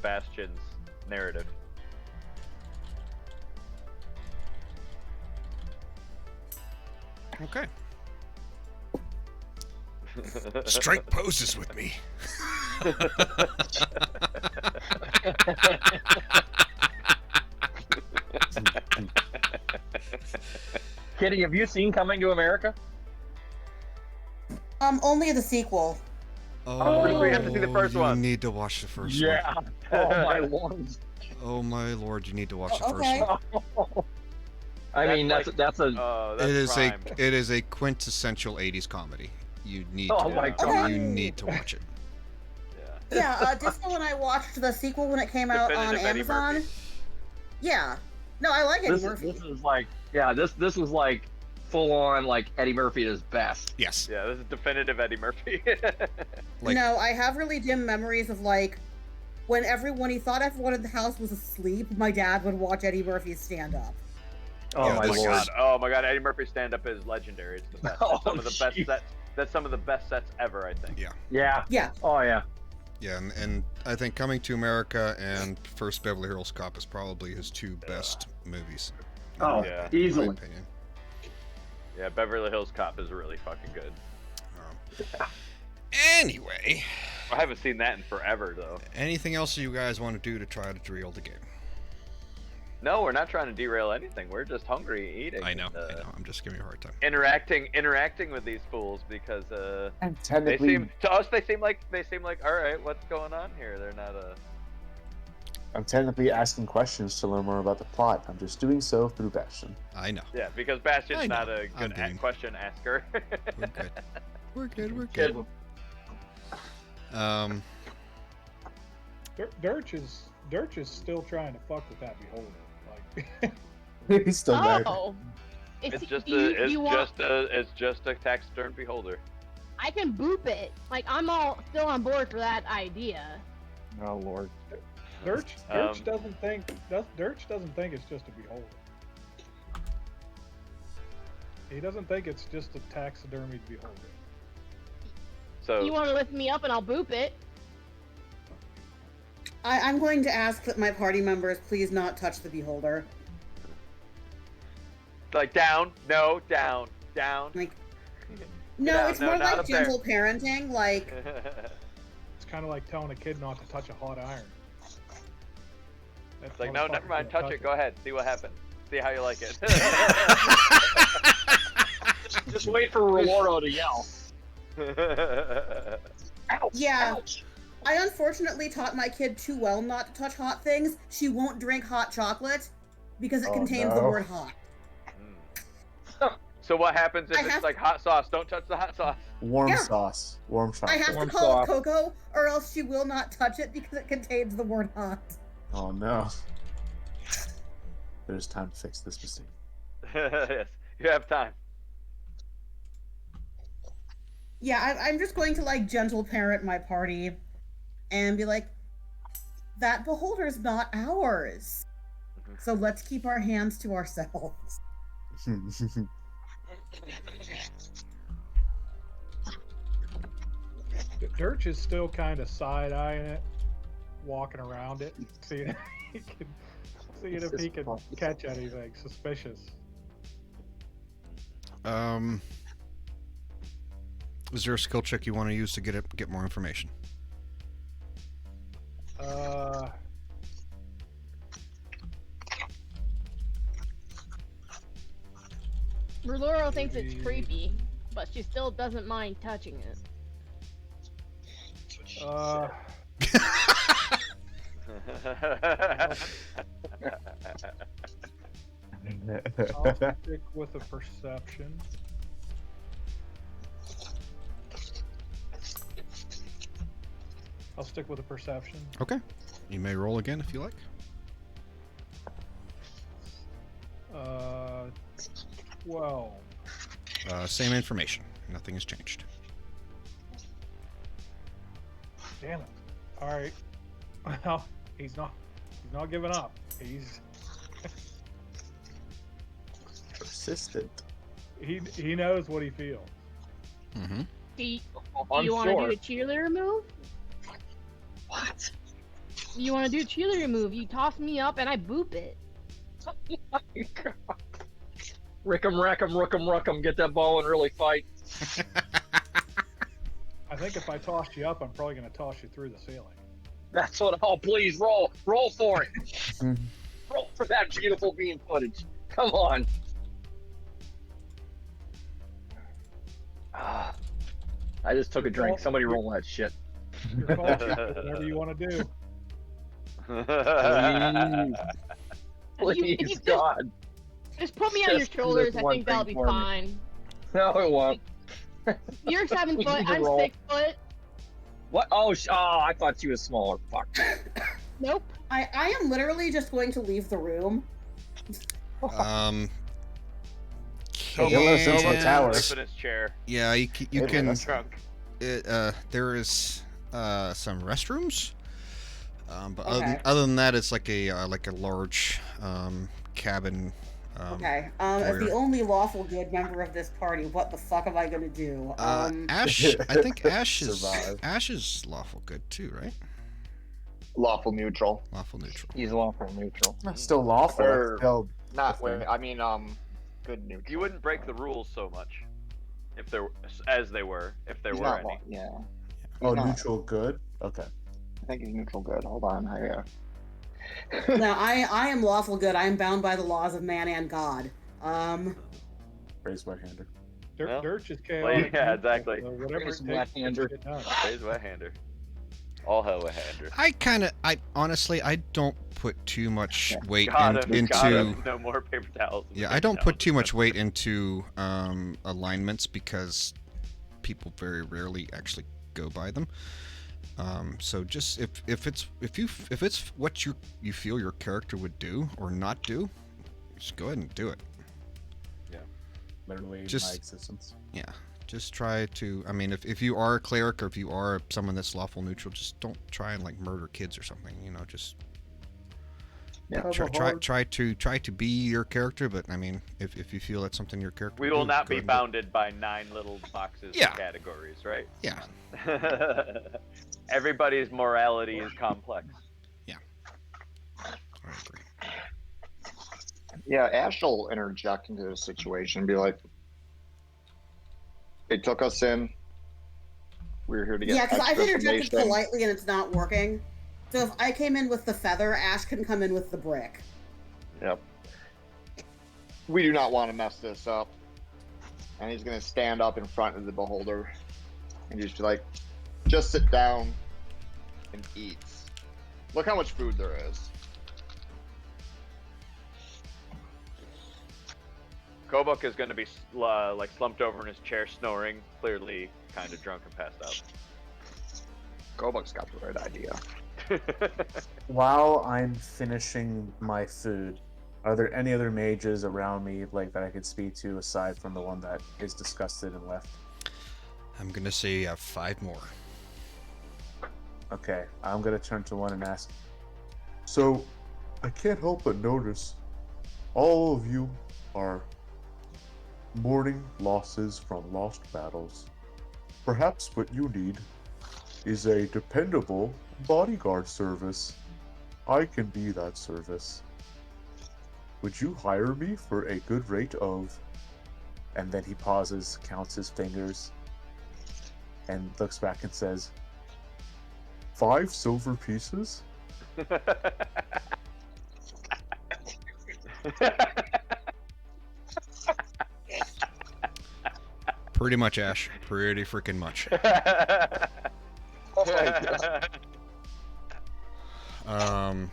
S3: Bastion's narrative.
S1: Okay. Strike poses with me.
S6: Kitty, have you seen Coming to America?
S7: Only the sequel.
S1: Oh,
S3: we have to see the first one.
S1: You need to watch the first
S6: Yeah.
S1: one.
S6: Oh my lord.
S1: Oh my lord, you need to watch the first
S7: Okay.
S1: one.
S6: I mean, that's a.
S1: It is a quintessential 80s comedy. You need
S6: Oh
S1: to
S6: my
S1: watch
S6: God.
S1: You need to watch it.
S7: Yeah, Disco and I watched the sequel when it came out on
S3: Definitive Eddie
S7: Amazon.
S3: Murphy.
S7: Yeah. No, I like Eddie Murphy.
S6: This is like, this was like full on like Eddie Murphy at his best.
S1: Yes.
S3: Yeah, this is definitive Eddie Murphy.
S7: No, I have really dim memories of like when he thought everyone in the house was asleep, my dad would watch Eddie Murphy's stand up.
S6: Oh my lord.
S3: God. Oh my god, Eddie Murphy's stand up is legendary. It's the best.
S6: Oh,
S3: Some of the best
S6: jeez.
S3: sets. That's some of the best sets ever, I think.
S1: Yeah.
S6: Yeah.
S7: Yeah.
S6: Oh yeah.
S1: Yeah, and I think Coming to America and First Beverly Hills Cop is probably his two best movies.
S6: Oh,
S3: Yeah.
S6: easily.
S1: In my opinion.
S3: Yeah, Beverly Hills Cop is really fucking good.
S1: Anyway.
S3: I haven't seen that in forever, though.
S1: Anything else you guys want to do to try to derail the game?
S3: No, we're not trying to derail anything. We're just hungry eating.
S1: I know.
S3: and,
S1: I'm just giving you a hard time.
S3: interacting with these fools because
S2: And
S3: they
S2: technically,
S3: seem to us they seem like all right, what's going on here? They're not
S2: I'm technically asking questions to learn more about the plot. I'm just doing so through Bastion.
S1: I know.
S3: yeah, because Bastion's
S1: I know.
S3: not a
S1: I'm
S3: good
S1: doing-
S3: question asker.
S1: We're good. We're good.
S8: Dirch is still trying to fuck with that beholder. Like,
S2: He's still there.
S4: Oh.
S3: It's just
S4: you
S3: just a taxiderm beholder.
S4: I can boop it. Like I'm all still on board for that idea.
S6: Oh lord.
S8: Dirch doesn't think it's just a beholder. He doesn't think it's just a taxidermied beholder.
S3: So
S4: You want to lift me up and I'll boop it.
S7: I'm going to ask that my party members please not touch the beholder.
S3: like down, no, down.
S7: Like, no,
S3: No,
S7: it's
S3: no,
S7: more
S3: not
S7: like
S3: up there.
S7: gentle parenting. Like,
S8: It's kind of like telling a kid not to touch a hot iron.
S3: It's like, no, never mind, touch it. Go ahead, see what happens. See how you like it.
S6: Just wait for Roloro to yell. Ouch,
S7: Yeah.
S6: ouch.
S7: I unfortunately taught my kid too well not to touch hot things. She won't drink hot chocolate because it
S2: Oh,
S7: contains the
S2: no.
S7: word hot.
S3: So what happens if
S7: I
S3: it's
S7: have-
S3: like hot sauce? Don't touch the hot sauce.
S2: Warm
S7: Yeah.
S2: sauce. Warm
S7: I
S2: chocolate.
S7: have to
S6: Warm
S7: call it
S6: sauce.
S7: cocoa, or else she will not touch it because it contains the word hot.
S2: Oh no. There's time to fix this mistake.
S3: Yes, you have time.
S7: Yeah, I'm just going to like gentle parent my party and be like, that beholder's not ours. So let's keep our hands to ourselves.
S8: Dirch is still kind of side-eyeing it, walking around it, seeing if he can catch anything suspicious.
S1: Is there a skill check you want to use to get more information?
S4: Murluro thinks it's creepy, but she still doesn't mind touching it.
S8: I'll stick with a perception. I'll stick with a perception.
S1: Okay. You may roll again if you like.
S8: 12.
S1: Same information. Nothing has changed.
S8: Damn it. Alright. Well, he's not giving up. He's
S2: persistent.
S8: He knows what he feels.
S1: Mm-hmm.
S4: Do you
S6: I'm
S4: want to
S6: sure.
S4: do a cheerleader move?
S6: What?
S4: You want to do a cheerleader move? You toss me up and I boop it.
S6: Oh my God. Rick'em, rack'em, rook'em, ruck'em. Get that ball and really fight.
S8: I think if I toss you up, I'm probably going to toss you through the ceiling.
S6: That's what. Oh, please roll for it. Roll for that beautiful bean footage. Come on. I just took a drink. Somebody roll that shit.
S8: Your call, Chief, whatever you want to do.
S6: Please, God.
S4: Just put me on your
S6: Just do
S4: shoulders.
S6: this
S4: I
S6: one
S4: think that'll
S6: thing
S4: be
S6: for me.
S4: fine.
S6: No, it won't.
S4: You're 7
S6: We
S4: foot.
S6: need to
S4: I'm
S6: roll.
S4: 6 foot.
S6: What? Oh, I thought she was smaller. Fuck.
S4: Nope.
S7: I am literally just going to leave the room.
S1: Can...
S2: You'll let us into the tower.
S3: Sleep in his chair.
S1: Yeah, you
S2: Hey,
S1: can.
S2: that's
S3: Drunk.
S1: There is some restrooms, but
S7: Okay.
S1: other than that, it's like a large cabin.
S7: Okay. As
S1: foyer.
S7: the only lawful good member of this party, what the fuck am I gonna do?
S1: Ash, I think Ash is
S2: Survive.
S1: lawful good too, right?
S9: Lawful neutral.
S1: Lawful neutral.
S6: He's lawful neutral.
S2: Still lawful.
S9: Or
S2: Still
S9: not.
S2: different.
S9: Wait, I mean, good neutral.
S3: You wouldn't break the rules so much if there, if there were
S9: He's
S3: any.
S9: not yeah.
S2: Oh,
S9: He's not.
S2: neutral good. Okay.
S9: I think he's neutral good. Hold on.
S7: Now I am lawful good. I am bound by the laws of man and God.
S2: Raise my hander.
S3: Well,
S8: Dirt's just
S3: well,
S8: chaotic.
S3: yeah, exactly.
S8: So whatever it
S6: Raise
S8: takes
S6: my
S8: to get
S6: hander.
S8: shit done.
S3: Raise my hander. All hell a hander.
S1: I honestly, I don't put too much weight
S3: Got him,
S1: into.
S3: got him. No more paper towels.
S1: Yeah, I don't put too much weight into alignments because people very rarely actually go by them. So just if it's what you feel your character would do or not do, just go ahead and do it.
S2: Literally
S1: Just-
S2: my existence.
S1: Yeah, just try to. I mean, if you are a cleric or if you are someone that's lawful neutral, just don't try and like murder kids or something. You know, just
S9: Yeah.
S1: try to be your character. But I mean, if you feel that's something your character,
S3: We
S1: would
S3: will
S1: do,
S3: not
S1: go
S3: be
S1: ahead and do it.
S3: bounded by 9 little boxes
S1: Yeah.
S3: of categories, right?
S1: Yeah.
S3: Everybody's morality is complex.
S1: I agree.
S9: Yeah, Ash will interject into the situation and be like, "They took us in. We were here to get
S7: Yeah, because I've
S9: extra
S7: interjected
S9: information."
S7: politely and it's not working. So if I came in with the feather, Ash can come in with the brick.
S9: Yep. We do not want to mess this up. And he's going to stand up in front of the beholder and just be like, "Just sit down and eat. Look how much food there is."
S3: Kobuk is going to be like slumped over in his chair, snoring, clearly kind of drunk and passed out.
S9: Kobuk's got the right idea.
S2: While I'm finishing my food, are there any other mages around me like that I could speak to aside from the one that is disgusted and left?
S1: I'm gonna say you have 5 more.
S2: Okay, I'm gonna turn to one and ask. So, I can't help but notice all of you are mourning losses from lost battles. Perhaps what you need is a dependable bodyguard service. I can be that service. Would you hire me for a good rate of... And then he pauses, counts his fingers, and looks back and says, 5 silver pieces?
S1: Pretty much, Ash. Pretty freaking much.
S9: Oh my god.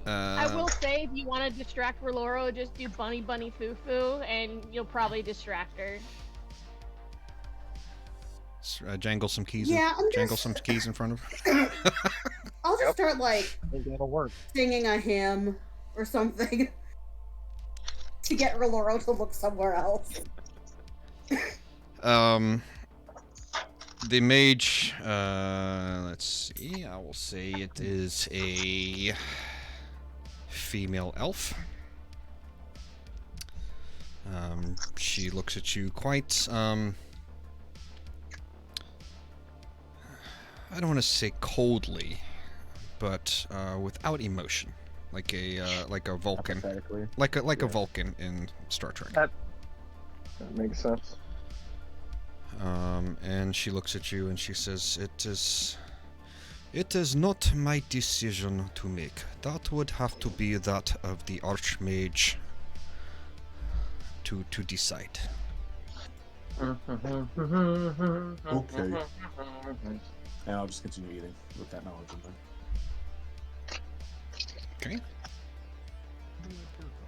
S4: I will say, if you want to distract Roloro, just do bunny bunny foo foo, and you'll probably distract her.
S1: Jangle some keys.
S7: Yeah, I'm
S1: jangle
S7: just-
S1: some keys in front of her.
S7: I'll just start like
S8: I think that'll work.
S7: singing a hymn or something to get Roloro to look somewhere else.
S1: The mage, let's see, I will say it is a female elf. She looks at you quite, I don't want to say coldly, but without emotion, like a Vulcan,
S2: Hypothetically.
S1: like a Vulcan in Star Trek.
S6: That makes sense.
S1: And she looks at you and she says, It is not my decision to make. That would have to be that of the Archmage to decide.
S2: Okay. And I'll just continue eating with that knowledge in mind.
S1: Okay.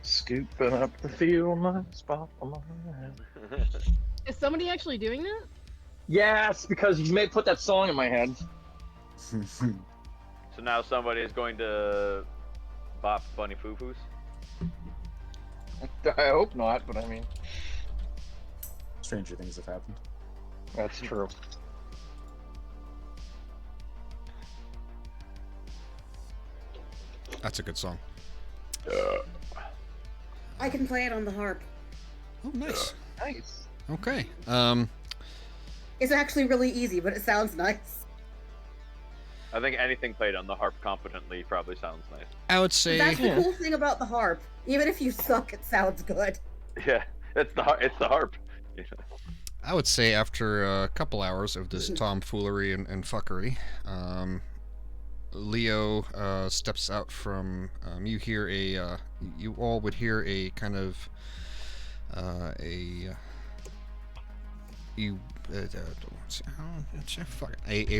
S6: Scooping up the field, my spot on my head.
S4: Is somebody actually doing that?
S6: Yes, because you may put that song in my head.
S3: So now somebody is going to bop bunny foo-foos?
S6: I hope not, but I mean,
S2: Stranger things have happened.
S6: that's true.
S1: That's a good song.
S7: I can play it on the harp.
S1: Oh, nice.
S6: Nice.
S1: Okay.
S7: It's actually really easy, but it sounds nice.
S3: I think anything played on the harp competently probably sounds nice.
S1: I would say
S7: That's the cool thing about the harp. Even if you suck, it sounds good.
S3: Yeah, it's the harp.
S1: I would say after a couple hours of this tomfoolery and fuckery, Leo steps out from. You hear a. You all would hear a kind of a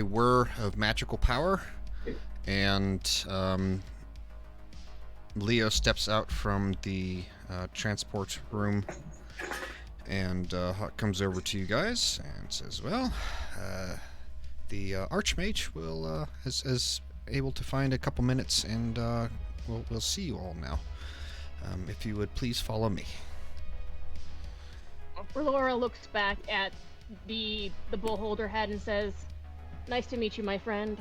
S1: whir of magical power, and Leo steps out from the transport room and comes over to you guys and says, "Well, the Archmage will is able to find a couple minutes, and we'll see you all now. If you would please follow me."
S4: Laura looks back at the bullholder head and says, "Nice to meet you, my friend."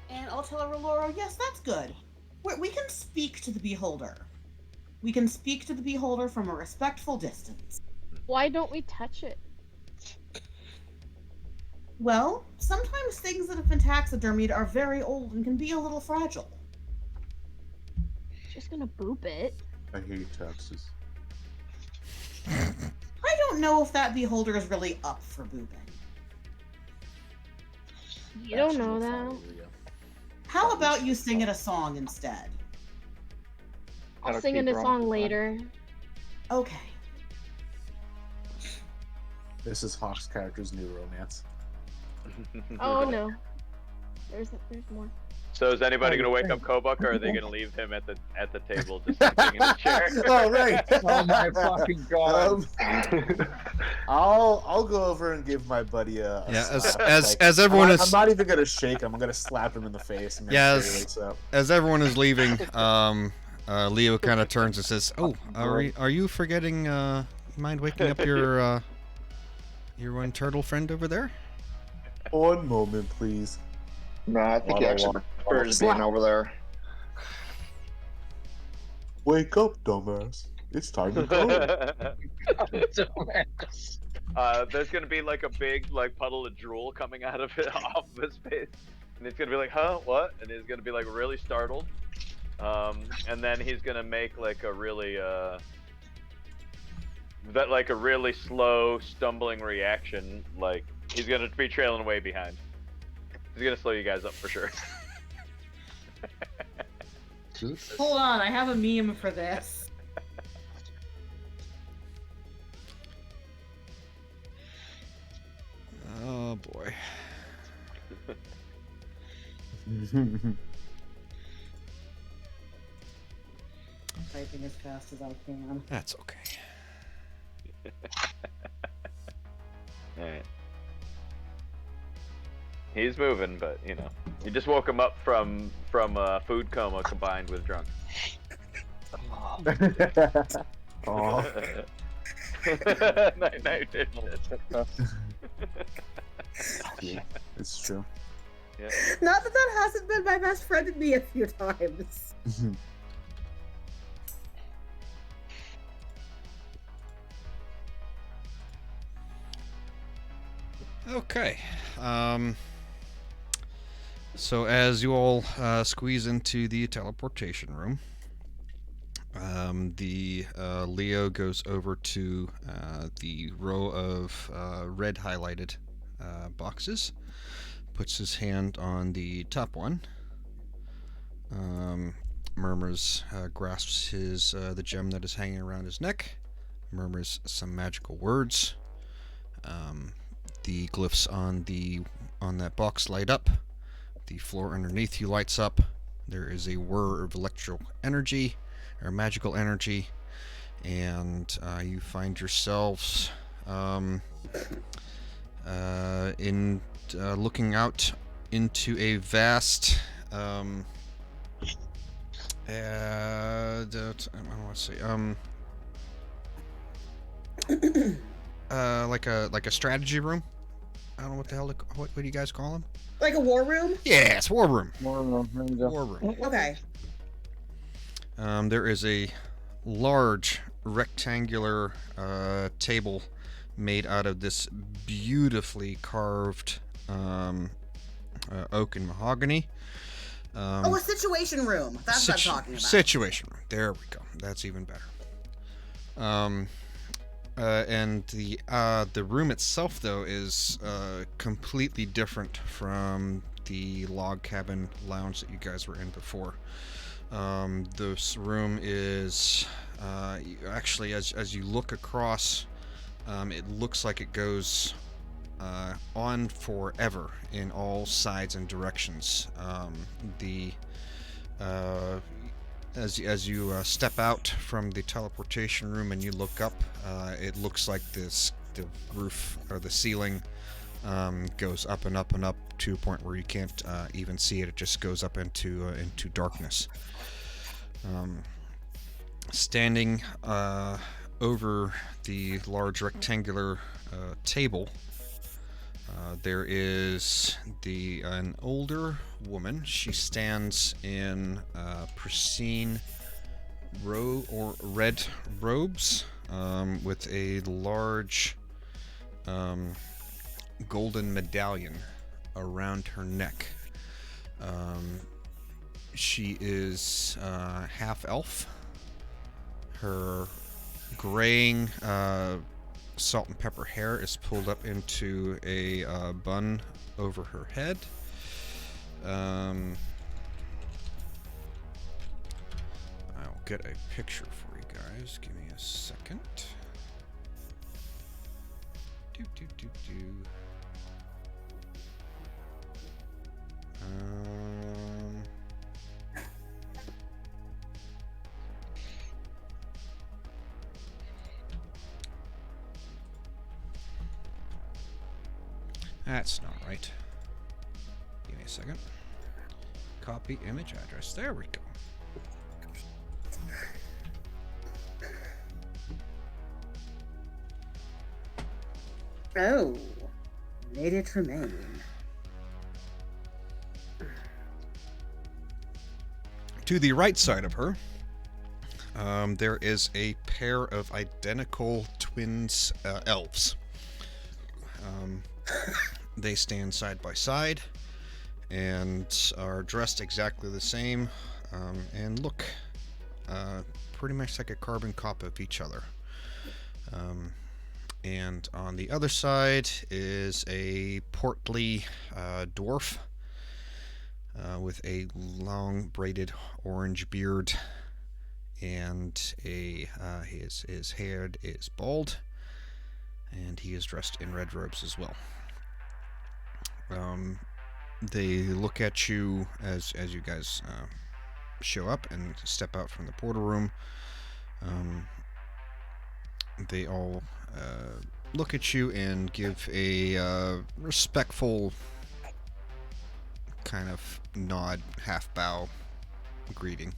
S7: And I'll tell Roloro, yes, that's good. We can speak to the beholder. We can speak to the beholder from a respectful distance.
S4: Why don't we touch it?
S7: Well, sometimes things that have been taxidermied are very old and can be a little fragile.
S4: Just gonna boop it.
S2: I hate taxes.
S7: I don't know if that beholder is really up for booping.
S4: You don't know that.
S7: How about you sing it a song instead?
S4: I'll sing in a song later.
S7: Okay.
S2: This is Hawk's character's new romance.
S4: Oh no. There's more.
S3: So is anybody going to wake up Kobuk, or are they going to leave him at the table just sitting in the chair?
S2: Oh right.
S6: Oh my fucking god.
S2: I'll go over and give my buddy a
S1: Yeah,
S2: slap.
S1: as everyone
S2: I'm
S1: is
S2: not even gonna shake him. I'm gonna slap him in the face. And make
S1: Yeah,
S2: sure he wakes up.
S1: as everyone is leaving, Leo kind of turns and says, "Oh, are you forgetting? Mind waking up your one turtle friend over there?"
S2: One moment, please.
S9: No, I think he actually prefers being over there.
S2: Wake up, dumbass. It's time to go.
S3: There's gonna be like a big puddle of drool coming out of it off of his face, and he's gonna be like, "Huh? What?" And he's gonna be like really startled, and then he's gonna make like a really that like a really slow, stumbling reaction. Like he's gonna be trailing way behind. He's gonna slow you guys up for sure.
S7: Hold on, I have a meme for this.
S1: Oh boy.
S7: Typing as fast as I can.
S1: That's okay.
S3: Alright. He's moving, but you know, you just woke him up from food coma combined with drunk.
S2: Oh.
S3: Night.
S2: Yeah, it's true.
S3: Yeah.
S7: Not that hasn't been my best friend in me a few times.
S1: Okay. So as you all squeeze into the teleportation room, the Leo goes over to the row of red highlighted boxes, puts his hand on the top one, murmurs, grasps the gem that is hanging around his neck, murmurs some magical words. The glyphs on that box light up. The floor underneath you lights up. There is a whir of electrical energy, or magical energy, and you find yourselves in looking out into a vast I don't want to say like a strategy room. I don't know what the hell what do you guys call them?
S7: Like a war room?
S1: Yeah, it's war room.
S2: War room. There you go.
S1: War room.
S7: Okay.
S1: There is a large rectangular table made out of this beautifully carved oak and mahogany.
S7: A situation room. That's what I'm talking about.
S1: Situation room. There we go. That's even better. And the room itself, though, is completely different from the log cabin lounge that you guys were in before. This room is actually, as you look across, it looks like it goes on forever in all sides and directions. As you step out from the teleportation room and you look up, it looks like the roof or the ceiling goes up and up and up to a point where you can't even see it. It just goes up into darkness. Standing over the large rectangular table, there is an older woman. She stands in pristine red robes with a large golden medallion around her neck. She is half elf. Her graying salt and pepper hair is pulled up into a bun over her head. I'll get a picture for you guys. Give me a second. That's not right. Give me a second. Copy image address. There we go.
S7: Oh, Lady Tremaine.
S1: To the right side of her, there is a pair of identical twins elves. They stand side by side and are dressed exactly the same and look pretty much like a carbon copy of each other. And on the other side is a portly dwarf with a long braided orange beard, and his hair is bald, and he is dressed in red robes as well. They look at you as you guys show up and step out from the portal room. They all look at you and give a respectful kind of nod, half bow greeting.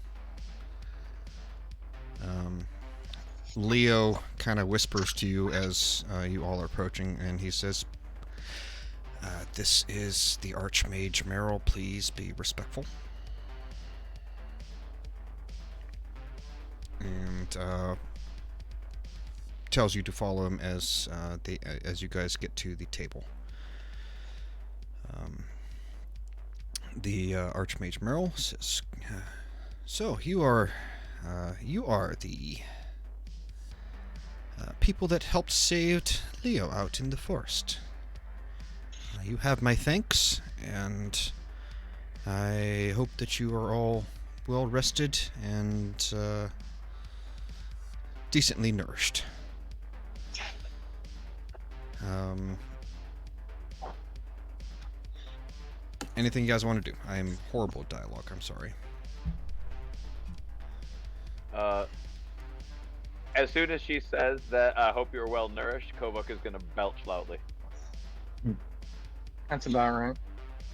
S1: Leo kind of whispers to you as you all are approaching, and he says, "This is the Archmage Merrill. Please be respectful." And tells you to follow him as you guys get to the table. The Archmage Merrill says, "So you are the people that helped save Leo out in the forest. You have my thanks, and I hope that you are all well rested and decently nourished. Anything you guys want to do? I'm horrible at dialogue, I'm sorry."
S3: As soon as she says that, I hope you're well nourished, Kovak is gonna belch loudly.
S6: That's about right.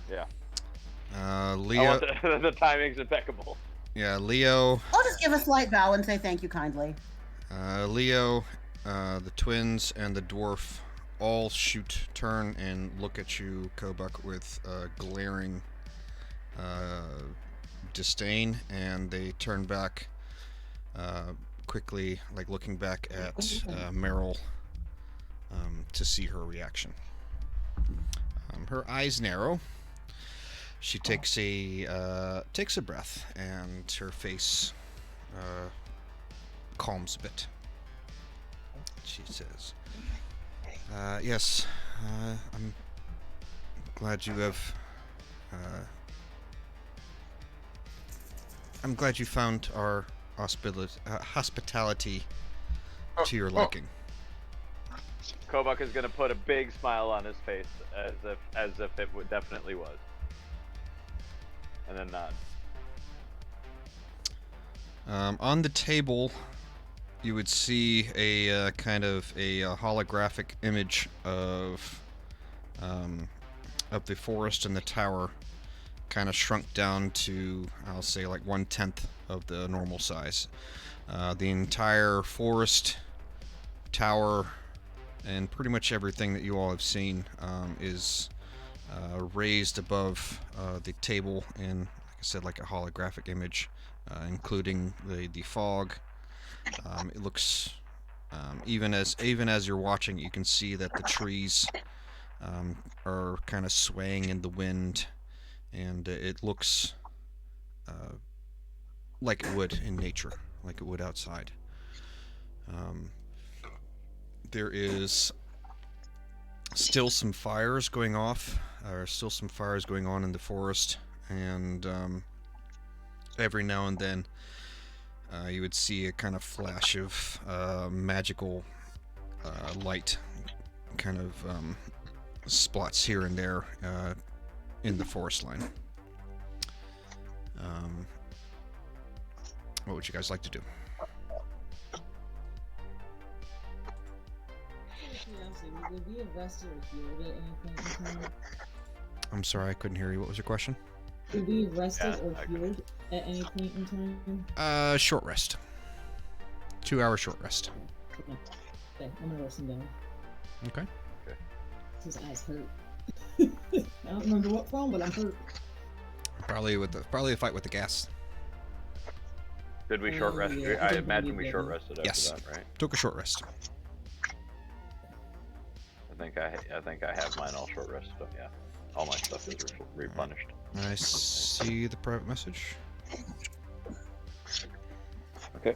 S3: Yeah.
S1: Leo.
S3: The timing's impeccable.
S1: Yeah, Leo.
S7: I'll just give a slight bow and say thank you kindly.
S1: Leo, the twins, and the dwarf all turn and look at you, Kobuk, with glaring disdain, and they turn back quickly, like looking back at Merrill to see her reaction. Her eyes narrow. She takes a breath, and her face calms a bit. She says, "Yes, I'm glad you have. I'm glad you found our hospitality to your liking."
S3: Kovak is gonna put a big smile on his face, as if it definitely was, and then nod.
S1: On the table, you would see a kind of a holographic image of the forest and the tower, kind of shrunk down to, I'll say, like 1/10 of the normal size. The entire forest, tower, and pretty much everything that you all have seen is raised above the table in, like I said, like a holographic image, including the fog. It looks, even as you're watching, you can see that the trees are kind of swaying in the wind, and it looks like it would in nature, like it would outside. There is still some fires going off, or still some fires going on in the forest, and every now and then you would see a kind of flash of magical light, kind of spots here and there in the forest line. What would you guys like to do?
S10: Would we arrested or healed at any point in time?
S1: I'm sorry, I couldn't hear you. What was your question?
S10: Would we arrested or healed at any point in time?
S1: Short rest. 2-hour short rest.
S10: Okay, I'm gonna rest him down.
S1: Okay.
S10: His eyes hurt. I don't remember what from, but I'm hurt.
S1: Probably a fight with the gas.
S3: Did we short rest?
S10: Yeah,
S3: I imagine we short rested after
S1: Yes.
S3: that, right?
S1: Took a short rest.
S3: I think I have mine all short rest, so yeah. All my stuff is replenished.
S1: I see the private message.
S3: Okay.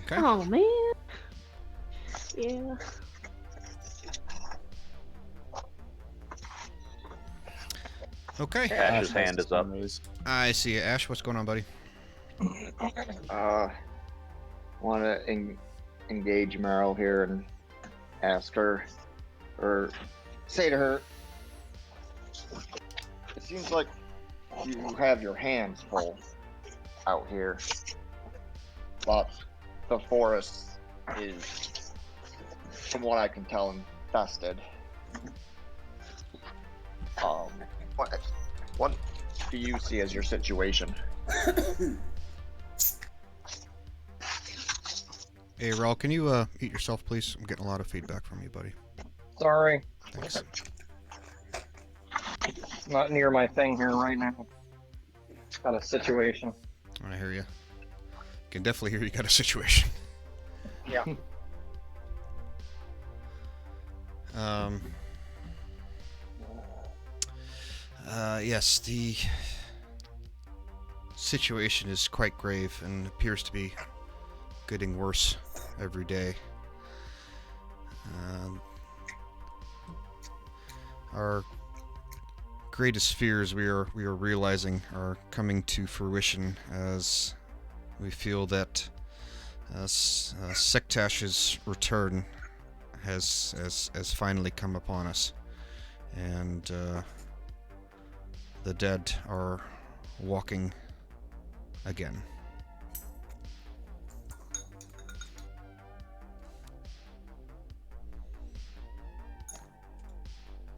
S1: Okay.
S4: Oh man. Yeah.
S1: Okay.
S3: Ash's hand is up.
S1: I see it. Ash, what's going on, buddy?
S9: Want to engage Meryl here and ask her, or say to her, it seems like you have your hands full out here, but the forest is, from what I can tell, infested. What do you see as your situation?
S1: Hey, Raul, can you eat yourself, please? I'm getting a lot of feedback from you, buddy.
S6: Sorry,
S1: Thanks.
S6: not near my thing here right now. Got a situation.
S1: I hear you. Can definitely hear you got a situation.
S6: Yeah.
S1: Yes, the situation is quite grave and appears to be getting worse every day. Our greatest fears we are realizing are coming to fruition as we feel that Sektash's return has finally come upon us, and the dead are walking again.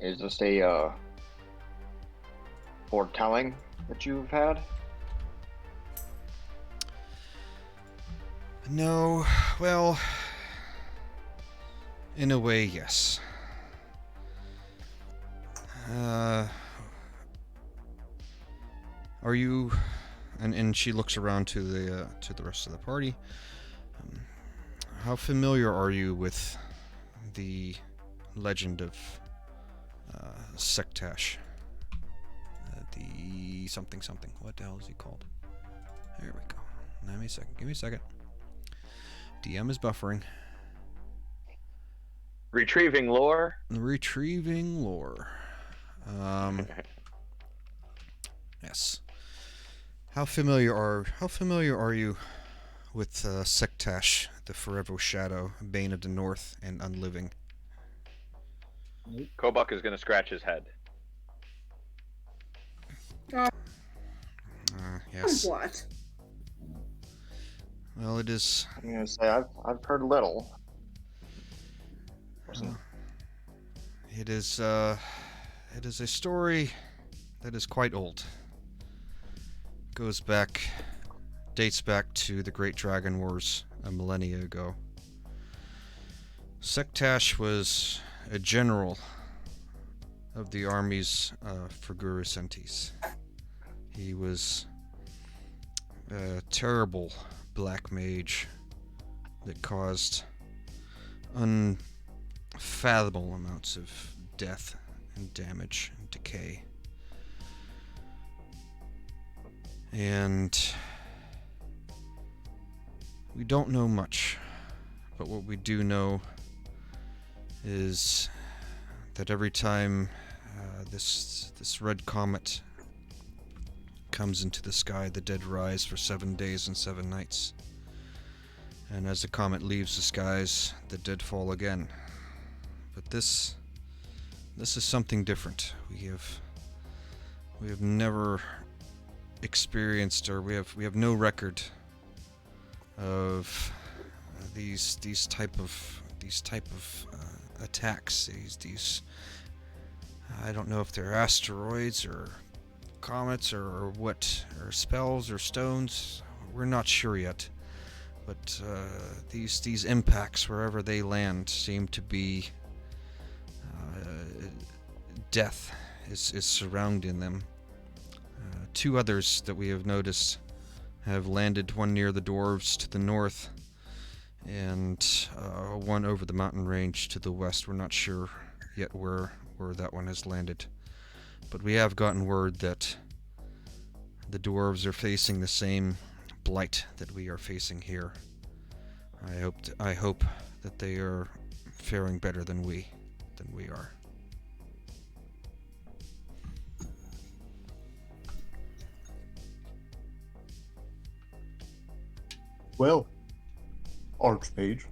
S9: Is this a foretelling that you've had?
S1: No, well, in a way, yes. Are you? And she looks around to the rest of the party. How familiar are you with the legend of Sektash? The something. What the hell is he called? There we go. Give me a second. DM is buffering.
S3: Retrieving lore.
S1: Yes. How familiar are you with Sektash, the Forever Shadow, Bane of the North, and Unliving?
S3: Kobuk is going to scratch his head.
S1: Yes.
S7: What?
S1: Well, it is.
S9: I'm gonna say I've heard little.
S1: It is a story that is quite old. Dates back to the Great Dragon Wars a millennia ago. Sektash was a general of the armies for Grursenties. He was a terrible black mage that caused unfathomable amounts of death and damage and decay. And we don't know much, but what we do know is that every time this red comet comes into the sky, the dead rise for 7 days and 7 nights. And as the comet leaves the skies, the dead fall again. But this is something different. We have never experienced, or we have no record of these type of attacks. These I don't know if they're asteroids or comets or what, or spells or stones. We're not sure yet. But these impacts, wherever they land, seem to be death is surrounding them. 2 others that we have noticed have landed, one near the dwarves to the north, and one over the mountain range to the west. We're not sure yet where that one has landed. But we have gotten word that the dwarves are facing the same blight that we are facing here. I hope that they are faring better than we are.
S2: Well, Archmage,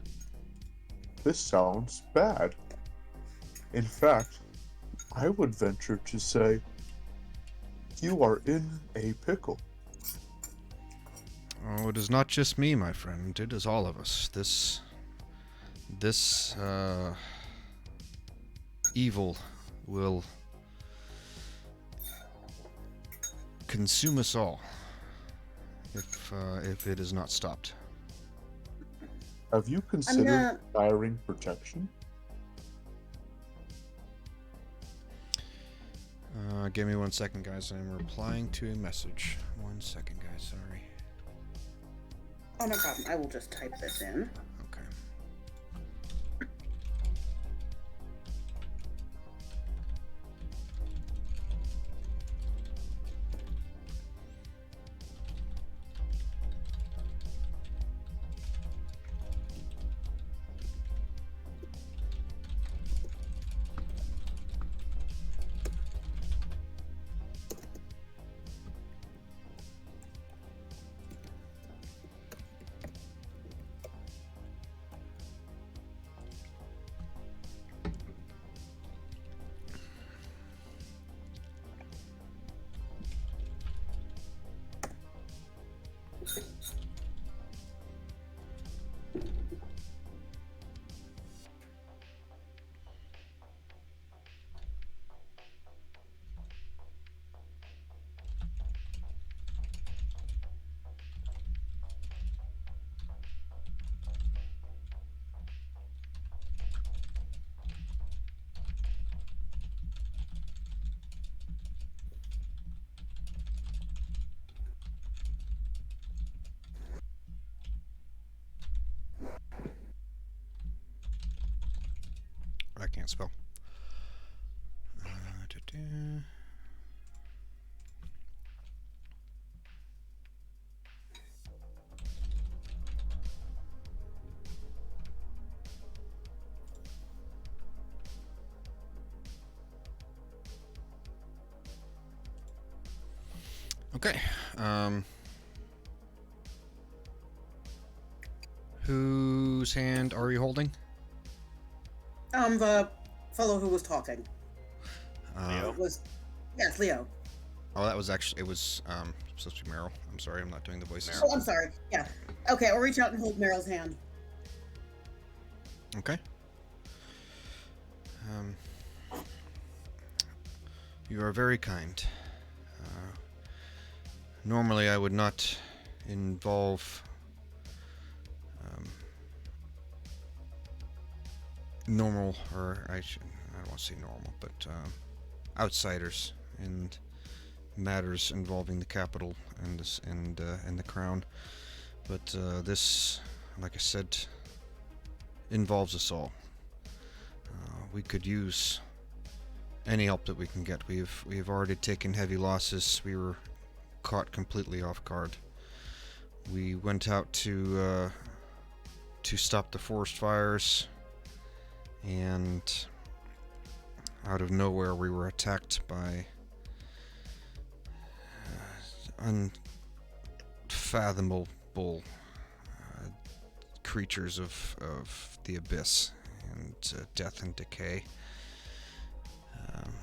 S2: this sounds bad. In fact, I would venture to say you are in a pickle.
S1: Oh, it is not just me, my friend. It is all of us. This evil will consume us all if it is not stopped.
S2: Have you considered hiring protection?
S1: Give me 1 second, guys. I'm replying to a message. 1 second, guys. Sorry.
S7: Oh, no problem. I will just type this in.
S1: Okay. I can't spell. Okay. Whose hand are you holding?
S7: The fellow who was talking.
S3: Leo?
S7: Yes, Leo.
S1: Oh, that was actually, it was supposed to be Meryl. I'm sorry, I'm not doing the voices.
S7: Oh, I'm sorry. Yeah. Okay, I'll reach out and hold Meryl's hand.
S1: Okay. You are very kind. Normally I would not involve normal, or I don't want to say normal, but outsiders in matters involving the capital and the crown. But this, like I said, involves us all. We could use any help that we can get. We've already taken heavy losses. We were caught completely off guard. We went out to stop the forest fires, and out of nowhere we were attacked by unfathomable creatures of the abyss and death and decay.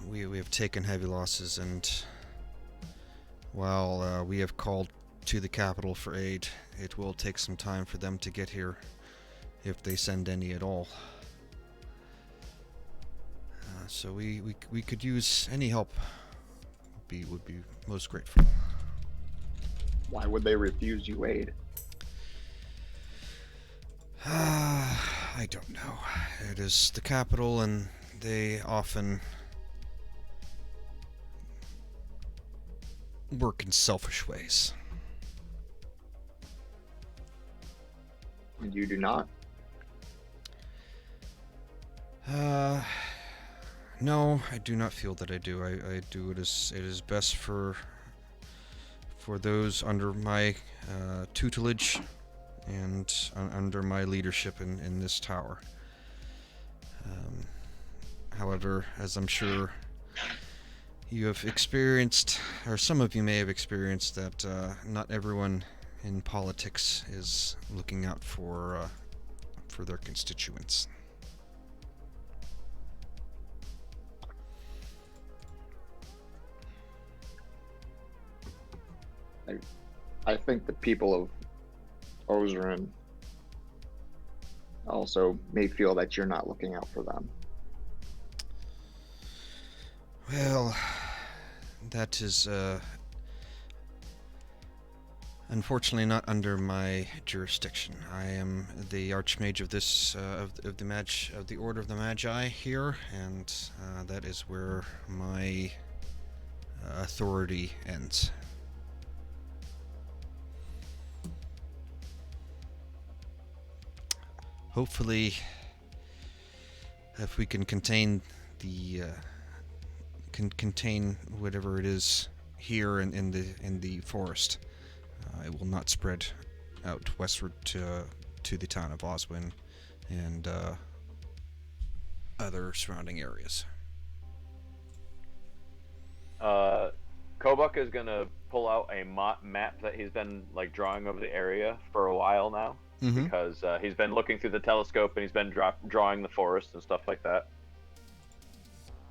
S1: We have taken heavy losses, and while we have called to the capital for aid, it will take some time for them to get here, if they send any at all. So we could use any help. Would be most grateful.
S9: Why would they refuse you aid?
S1: I don't know. It is the capital, and they often work in selfish ways.
S9: And you do not?
S1: No, I do not feel that I do. I do it is best for those under my tutelage, and under my leadership in this tower. However, as I'm sure you have experienced, or some of you may have experienced, that not everyone in politics is looking out for their constituents.
S9: I think the people of Ozerin also may feel that you're not looking out for them.
S1: Well, that is unfortunately not under my jurisdiction. I am the Archmage of this of the Order of the Magi here, and that is where my authority ends. Hopefully, if we can contain the contain whatever it is here in the forest, it will not spread out westward to the town of Oswin and other surrounding areas.
S3: Kobuk is gonna pull out a map that he's been like drawing of the area for a while now, because he's been looking through the telescope and he's been drawing the forest and stuff like that.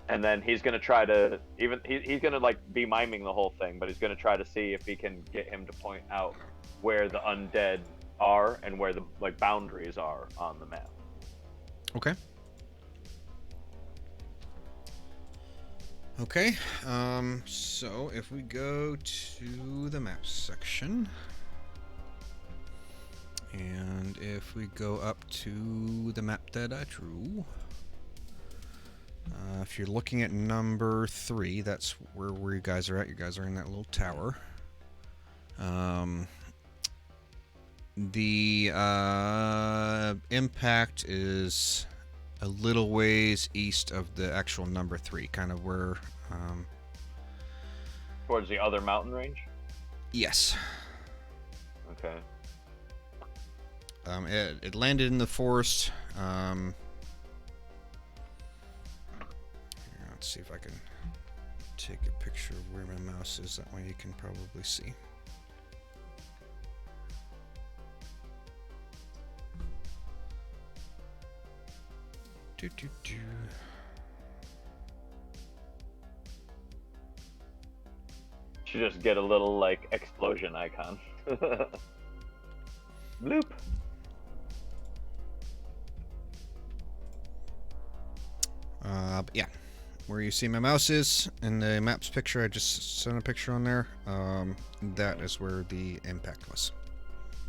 S3: And then he's gonna try to he's gonna like be miming the whole thing, but he's gonna try to see if he can get him to point out where the undead are and where the like boundaries are on the map.
S1: Okay. Okay. So if we go to the map section, and if we go up to the map that I drew. If you're looking at number 3, that's where you guys are at. You guys are in that little tower. The impact is a little ways east of the actual number 3, kind of where...
S3: Towards the other mountain range?
S1: Yes.
S3: Okay.
S1: It landed in the forest. Let's see if I can take a picture of where my mouse is. That way you can probably see.
S3: Should just get a little like explosion icon. Bloop.
S1: But yeah, where you see my mouse is in the maps picture, I just sent a picture on there. That is where the impact was.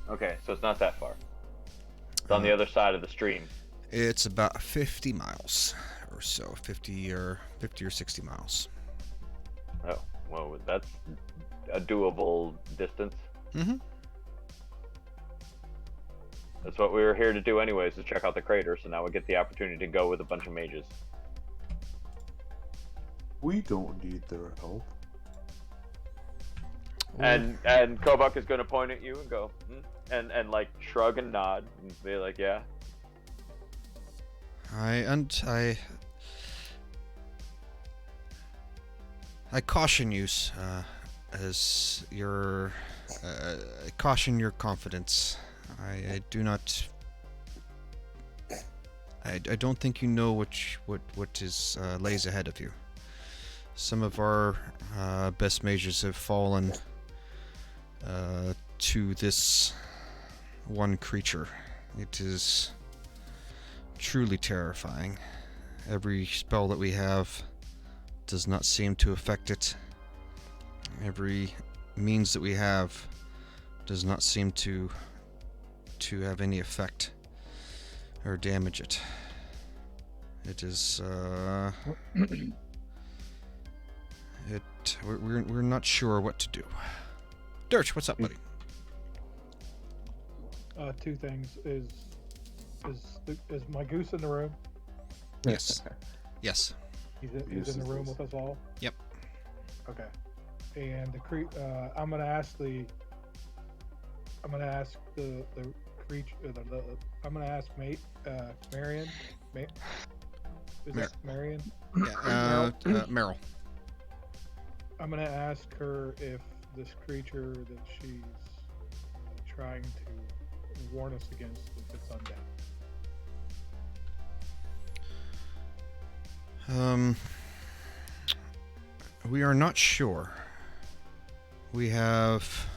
S3: Okay, so it's not that far. It's on the other side of the stream.
S1: It's about 50 miles or so, 50 or 60 miles.
S3: Oh, well, that's a doable distance.
S1: Mm-hmm.
S3: That's what we were here to do anyways, is check out the crater, so now we get the opportunity to go with a bunch of mages.
S2: We don't need their help.
S3: And Kobuk is going to point at you and go, and like shrug and nod and be like, yeah.
S1: I caution you, as your I caution your confidence. I do not. I don't think you know what is lays ahead of you. Some of our best mages have fallen to this one creature. It is truly terrifying. Every spell that we have does not seem to affect it. Every means that we have does not seem to have any effect or damage it. It is we're not sure what to do. Dirch, what's up, buddy?
S8: Two things. Is my goose in the room?
S1: Yes. Yes.
S8: He's in the room with us all?
S1: Yep.
S8: Okay. And I'm gonna ask the creature. I'm gonna ask Marion. Is that Marion?
S1: Yeah, Meryl.
S8: I'm gonna ask her if this creature that she's trying to warn us against, if it's undead.
S1: We are not sure. We have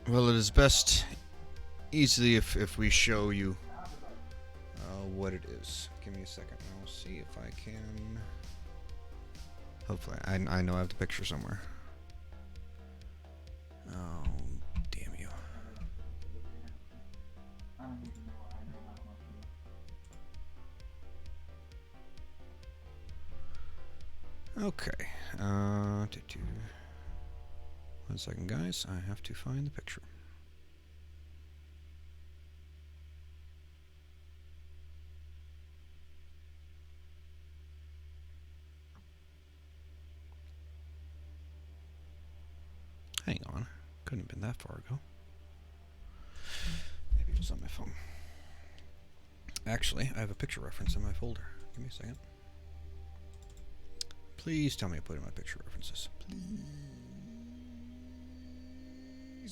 S1: well, it is best easily if we show you what it is. Give me a second. I'll see if I can. Hopefully, I know I have the picture somewhere. Oh, damn you. Okay. 1 second, guys. I have to find the picture. Hang on. Couldn't have been that far ago. Maybe it was on my phone. Actually, I have a picture reference in my folder. Give me a second. Please tell me I put in my picture references. Please.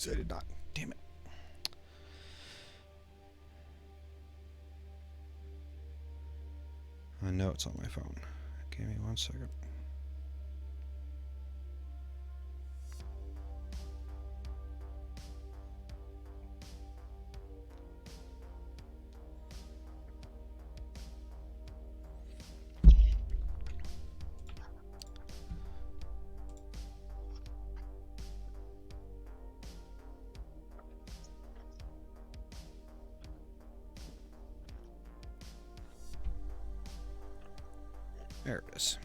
S1: I did not. Damn it. I know it's on my phone. Give me 1 second. There it is.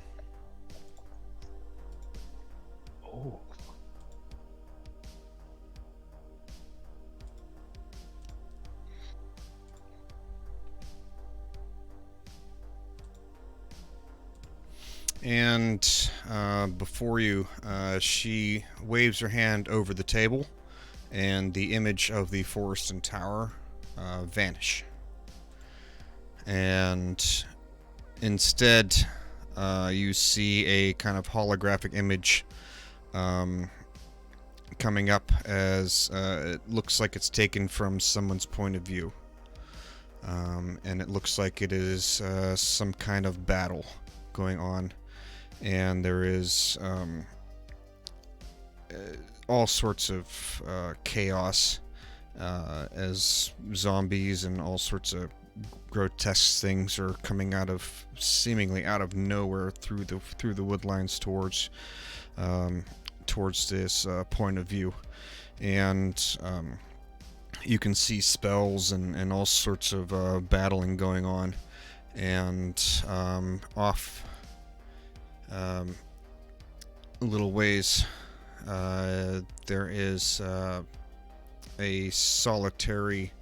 S2: Oh.
S1: And before you, she waves her hand over the table, and the image of the forest and tower vanish. And instead, you see a kind of holographic image coming up as it looks like it's taken from someone's point of view. And it looks like it is some kind of battle going on. And there is all sorts of chaos as zombies and all sorts of grotesque things are coming out of seemingly out of nowhere through the woodlines towards this point of view. And you can see spells and all sorts of battling going on. And off a little ways there is a solitary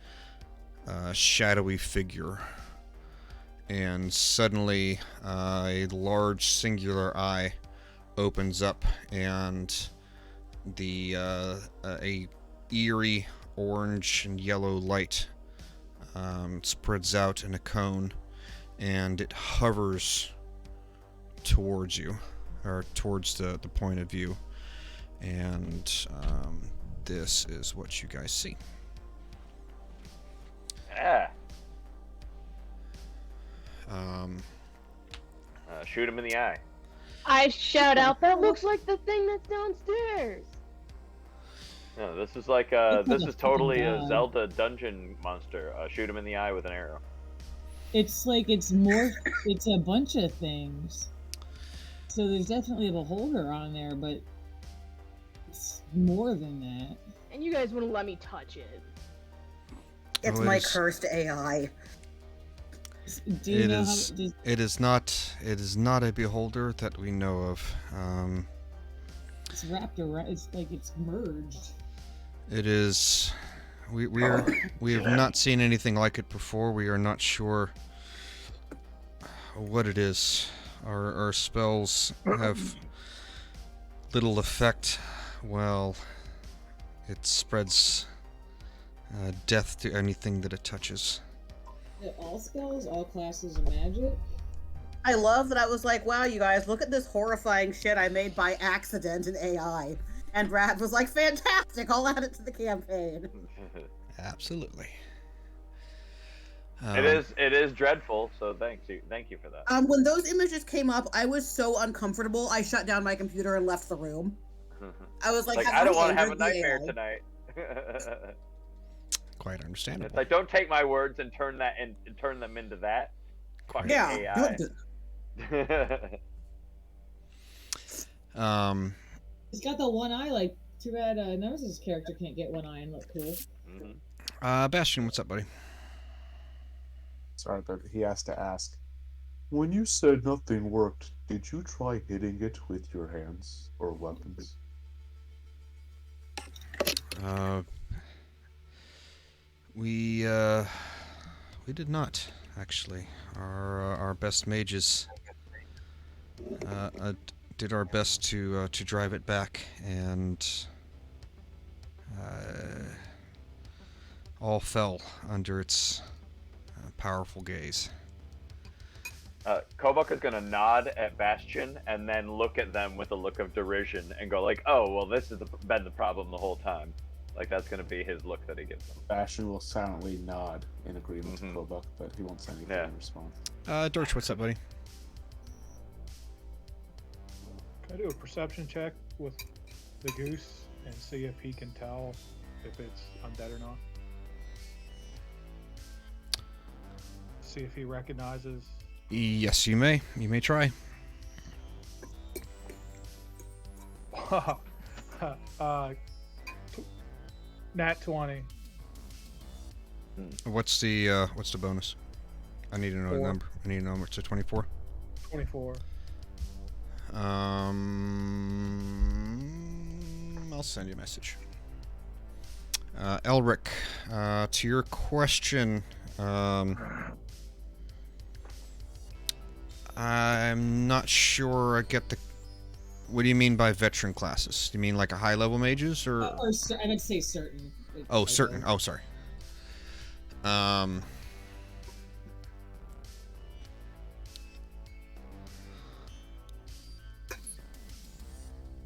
S1: shadowy figure, and suddenly a large singular eye opens up, and a eerie orange and yellow light spreads out in a cone, and it hovers towards you, or towards the point of view. And this is what you guys see.
S3: Yeah. Shoot him in the eye.
S4: I shout out, that looks like the thing that's downstairs.
S3: No, this is like this is totally a Zelda dungeon monster. Shoot him in the eye with an arrow.
S10: It's like it's a bunch of things. So there's definitely a beholder on there, but it's more than that.
S4: And you guys wouldn't let me touch it.
S7: It's my cursed AI.
S10: Do
S1: it is not a beholder that we know of.
S10: It's wrapped around. It's like it's merged.
S1: It is. We have not seen anything like it before. We are not sure what it is. Our spells have little effect, well, it spreads death to anything that it touches.
S10: All spells, all classes of magic.
S7: I love that I was like, wow, you guys, look at this horrifying shit I made by accident in AI. And Brad was like, fantastic, I'll add it to the campaign.
S1: Absolutely.
S3: It is dreadful, so thank you for that.
S7: When those images came up, I was so uncomfortable, I shut down my computer and left the room. I was like,
S3: I don't want to have a nightmare tonight.
S1: Quite understandable.
S3: It's like, don't take my words and turn them into that. Fucking AI.
S10: He's got the one eye. Like, too bad Nemesis' character can't get one eye and look cool.
S1: Bastion, what's up, buddy?
S2: Sorry, but he has to ask. When you said nothing worked, did you try hitting it with your hands or weapons?
S1: We did not, actually. Our best mages did our best to drive it back, and all fell under its powerful gaze.
S3: Kobuk is gonna nod at Bastion and then look at them with a look of derision and go like, "Oh, well, this has been the problem the whole time." Like, that's gonna be his look that he gives them.
S2: Bastion will silently nod in agreement to Kobuk, but he won't say anything in response.
S1: Dorch, what's up, buddy?
S8: Can I do a perception check with the goose and see if he can tell if it's undead or not? See if he recognizes.
S1: Yes, you may. You may try.
S8: Nat 20.
S1: What's the bonus? I need to know the number. I need to know it's a 24.
S8: 24.
S1: I'll send you a message. Elric, to your question, I'm not sure I get the... What do you mean by veteran classes? Do you mean like a high-level mages, or
S10: I would say certain.
S1: Oh, certain. Oh, sorry.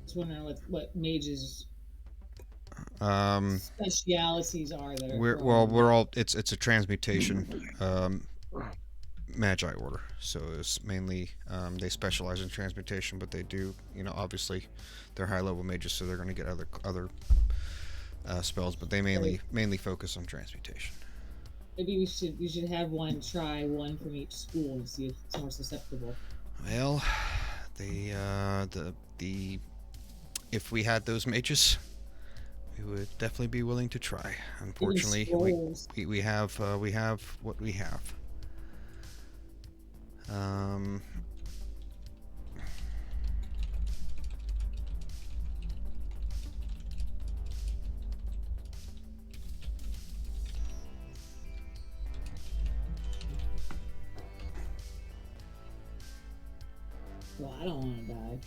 S10: Just wondering what mages specialities are that are.
S1: We're all. It's a transmutation magi order, so it's mainly they specialize in transmutation, but they do, obviously they're high level mages, so they're going to get other spells, but they mainly focus on transmutation.
S10: Maybe we should have try one from each school and see if it's more susceptible.
S1: Well, if we had those mages, we would definitely be willing to try. Unfortunately, we have what we have.
S10: Well, I don't want to die.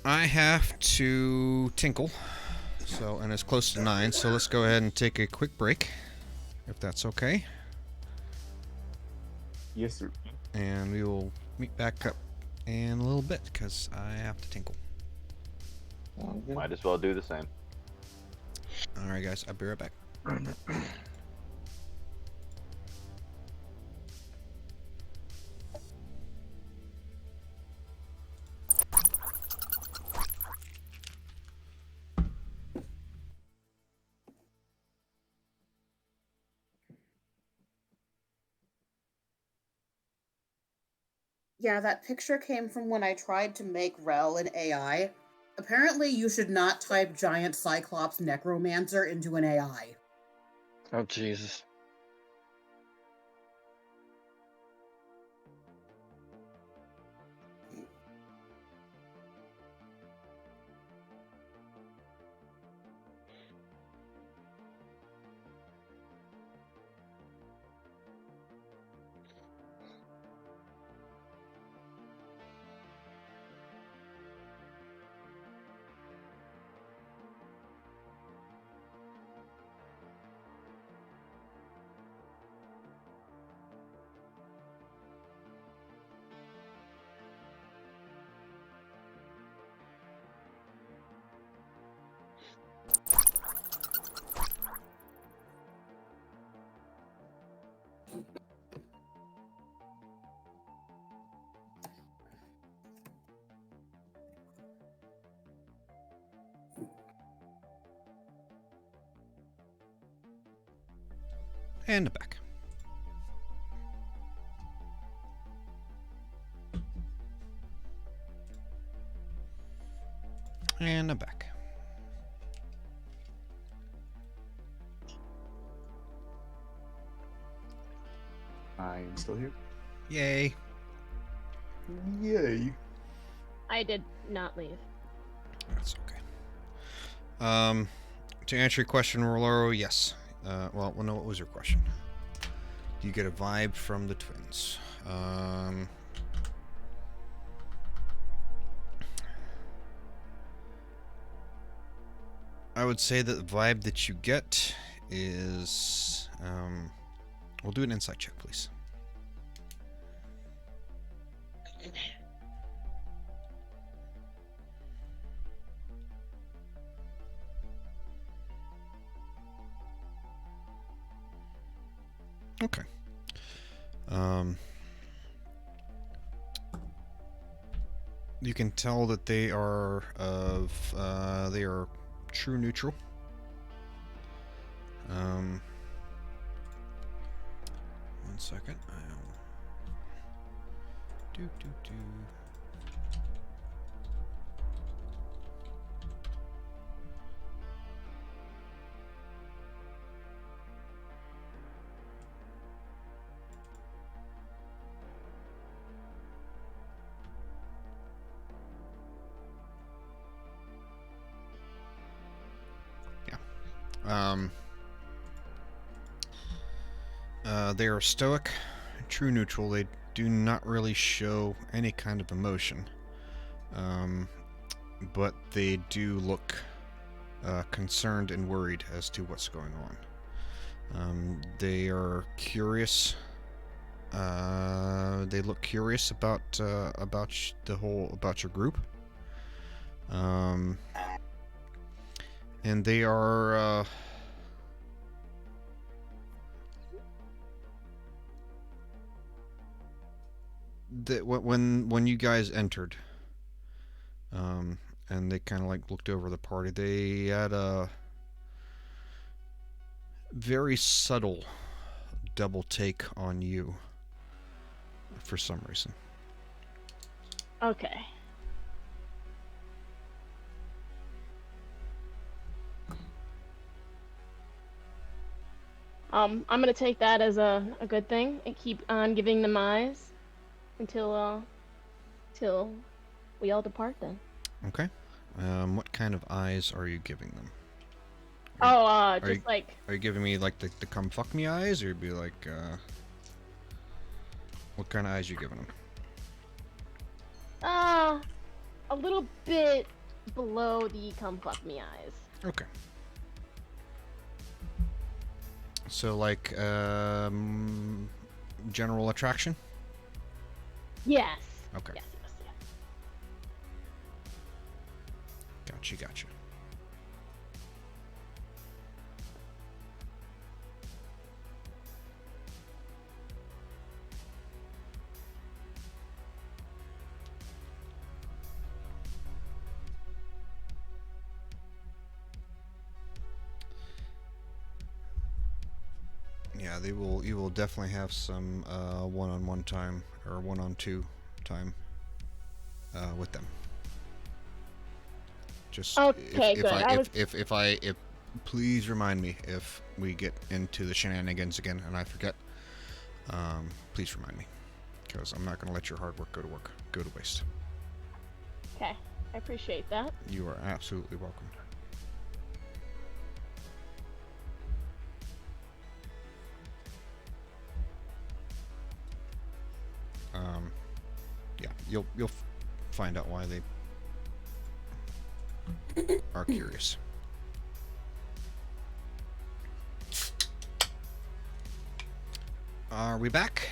S1: I have to tinkle, and it's close to 9, so let's go ahead and take a quick break, if that's okay.
S2: Yes, sir.
S1: And we will meet back up in a little bit, because I have to tinkle.
S3: Might as well do the same.
S1: Alright guys, I'll be right back.
S7: Yeah, that picture came from when I tried to make Rel an AI. Apparently, you should not type giant Cyclops necromancer into an AI.
S9: Oh, Jesus.
S1: And back. And back.
S2: I'm still here.
S1: Yay.
S2: Yay.
S4: I did not leave.
S1: That's okay. To answer your question, Roloro, yes. Well, no, what was your question? Do you get a vibe from the twins? I would say that the vibe that you get is... we'll do an insight check, please. Okay. You can tell that they are true neutral. One second. Do. They are stoic, true neutral. They do not really show any kind of emotion, but they do look concerned and worried as to what's going on. They are curious. They look curious about your group. And they are when you guys entered, and they kind of like looked over the party, they had a very subtle double take on you for some reason.
S4: Okay. I'm gonna take that as a good thing and keep on giving them eyes until we all depart then.
S1: Okay. What kind of eyes are you giving them?
S4: Are
S1: you giving me like the come fuck me eyes, or you'd be like, what kind of eyes are you giving them?
S4: A little bit below the come fuck me eyes.
S1: Okay. So like, general attraction?
S4: Yes.
S1: Okay.
S4: Yes.
S1: Gotcha. Yeah, you will definitely have some one-on-one time or one-on-two time with them. Just
S4: okay,
S1: if please remind me if we get into the shenanigans again and I forget. Please remind me, because I'm not going to let your hard work go to waste.
S4: Okay, I appreciate that.
S1: You are absolutely welcome. Yeah, you'll find out why they are curious. Are we back?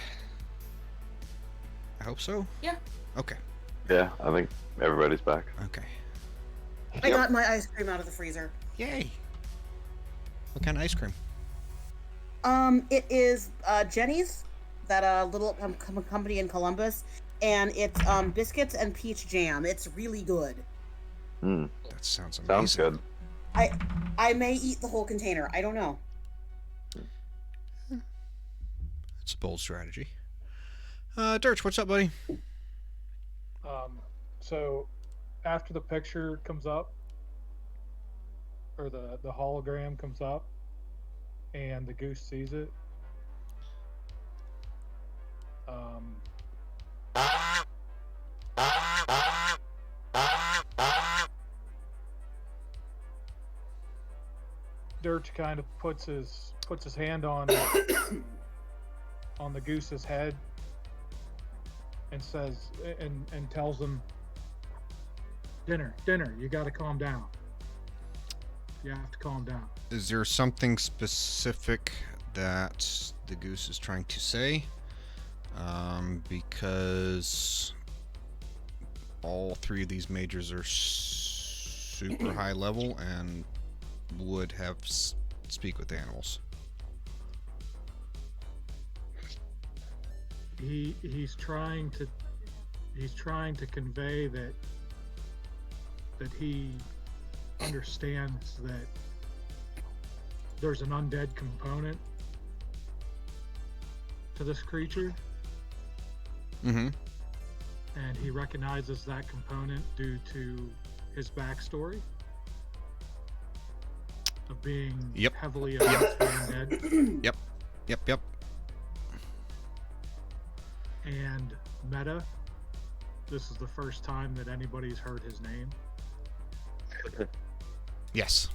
S1: I hope so.
S7: Yeah.
S1: Okay.
S11: Yeah, I think everybody's back.
S1: Okay.
S7: I got my ice cream out of the freezer.
S1: Yay. What kind of ice cream?
S7: It is Jenny's, that little company in Columbus, and it's biscuits and peach jam. It's really good.
S11: Mm.
S1: That sounds amazing.
S11: Sounds good.
S7: I may eat the whole container. I don't know.
S1: It's a bold strategy. Dirch, what's up, buddy?
S8: So after the picture comes up, or the hologram comes up, and the goose sees it, Dirch kind of puts his hand on the goose's head and says and tells him, dinner, you got to calm down. You have to calm down.
S1: Is there something specific that the goose is trying to say? Because all three of these majors are super high level and would have speak with animals.
S8: He's trying to convey that he understands that there's an undead component to this creature.
S1: Mm-hmm.
S8: And he recognizes that component due to his backstory of being heavily against the undead.
S1: Yep.
S8: And Meta, this is the first time that anybody's heard his name.
S1: Yes.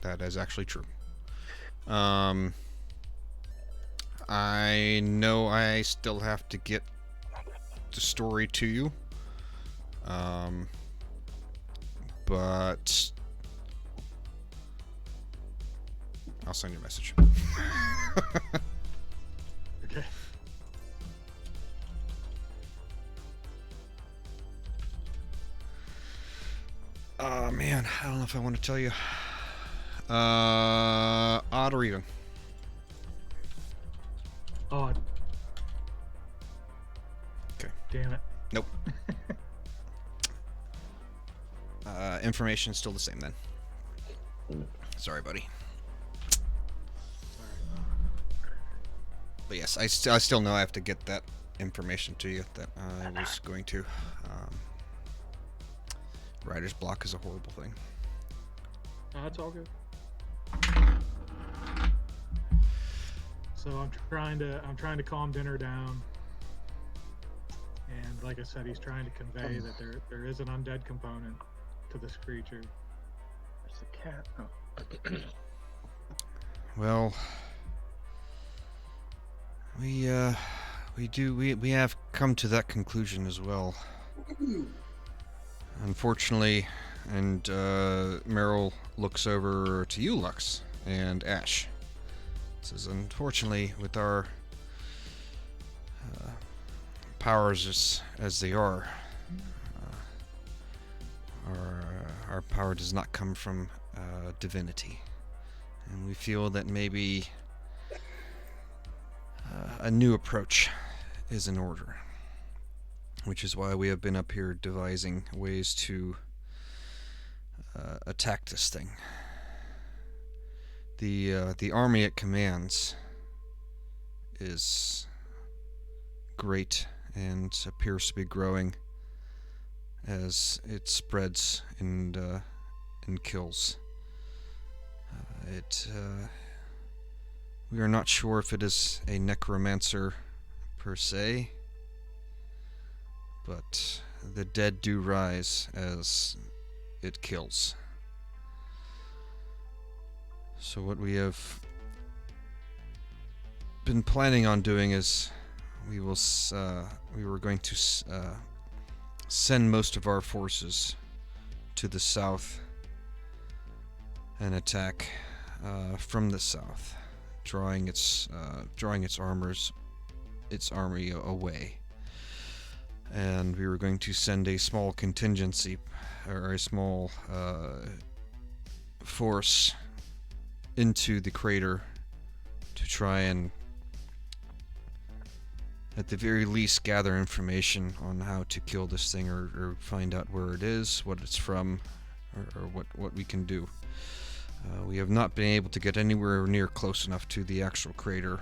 S1: That is actually true. I know I still have to get the story to you. But I'll send you a message.
S8: Okay.
S1: Oh man, I don't know if I want to tell you. Odd or even?
S8: Odd.
S1: Okay.
S8: Damn it.
S1: Nope. Information's still the same then. Sorry, buddy. But yes, I still know I have to get that information to you that I was going to. Writer's block is a horrible thing.
S8: That's all good. So I'm trying to calm dinner down, and like I said, he's trying to convey that there is an undead component to this creature.
S9: There's a cat. Oh.
S1: Well, we have come to that conclusion as well. Unfortunately, and Meryl looks over to you, Lux, and Ash. Says, unfortunately, with our powers as they are, our power does not come from divinity, and we feel that maybe a new approach is in order. Which is why we have been up here devising ways to attack this thing. The army it commands is great and appears to be growing as it spreads and kills. We are not sure if it is a necromancer per se, but the dead do rise as it kills. So what we have been planning on doing is we were going to send most of our forces to the south and attack from the south, drawing its army away. And we were going to send a small contingency, or a small force into the crater to try and, at the very least, gather information on how to kill this thing, or find out where it is, what it's from, or what we can do. We have not been able to get anywhere near close enough to the actual crater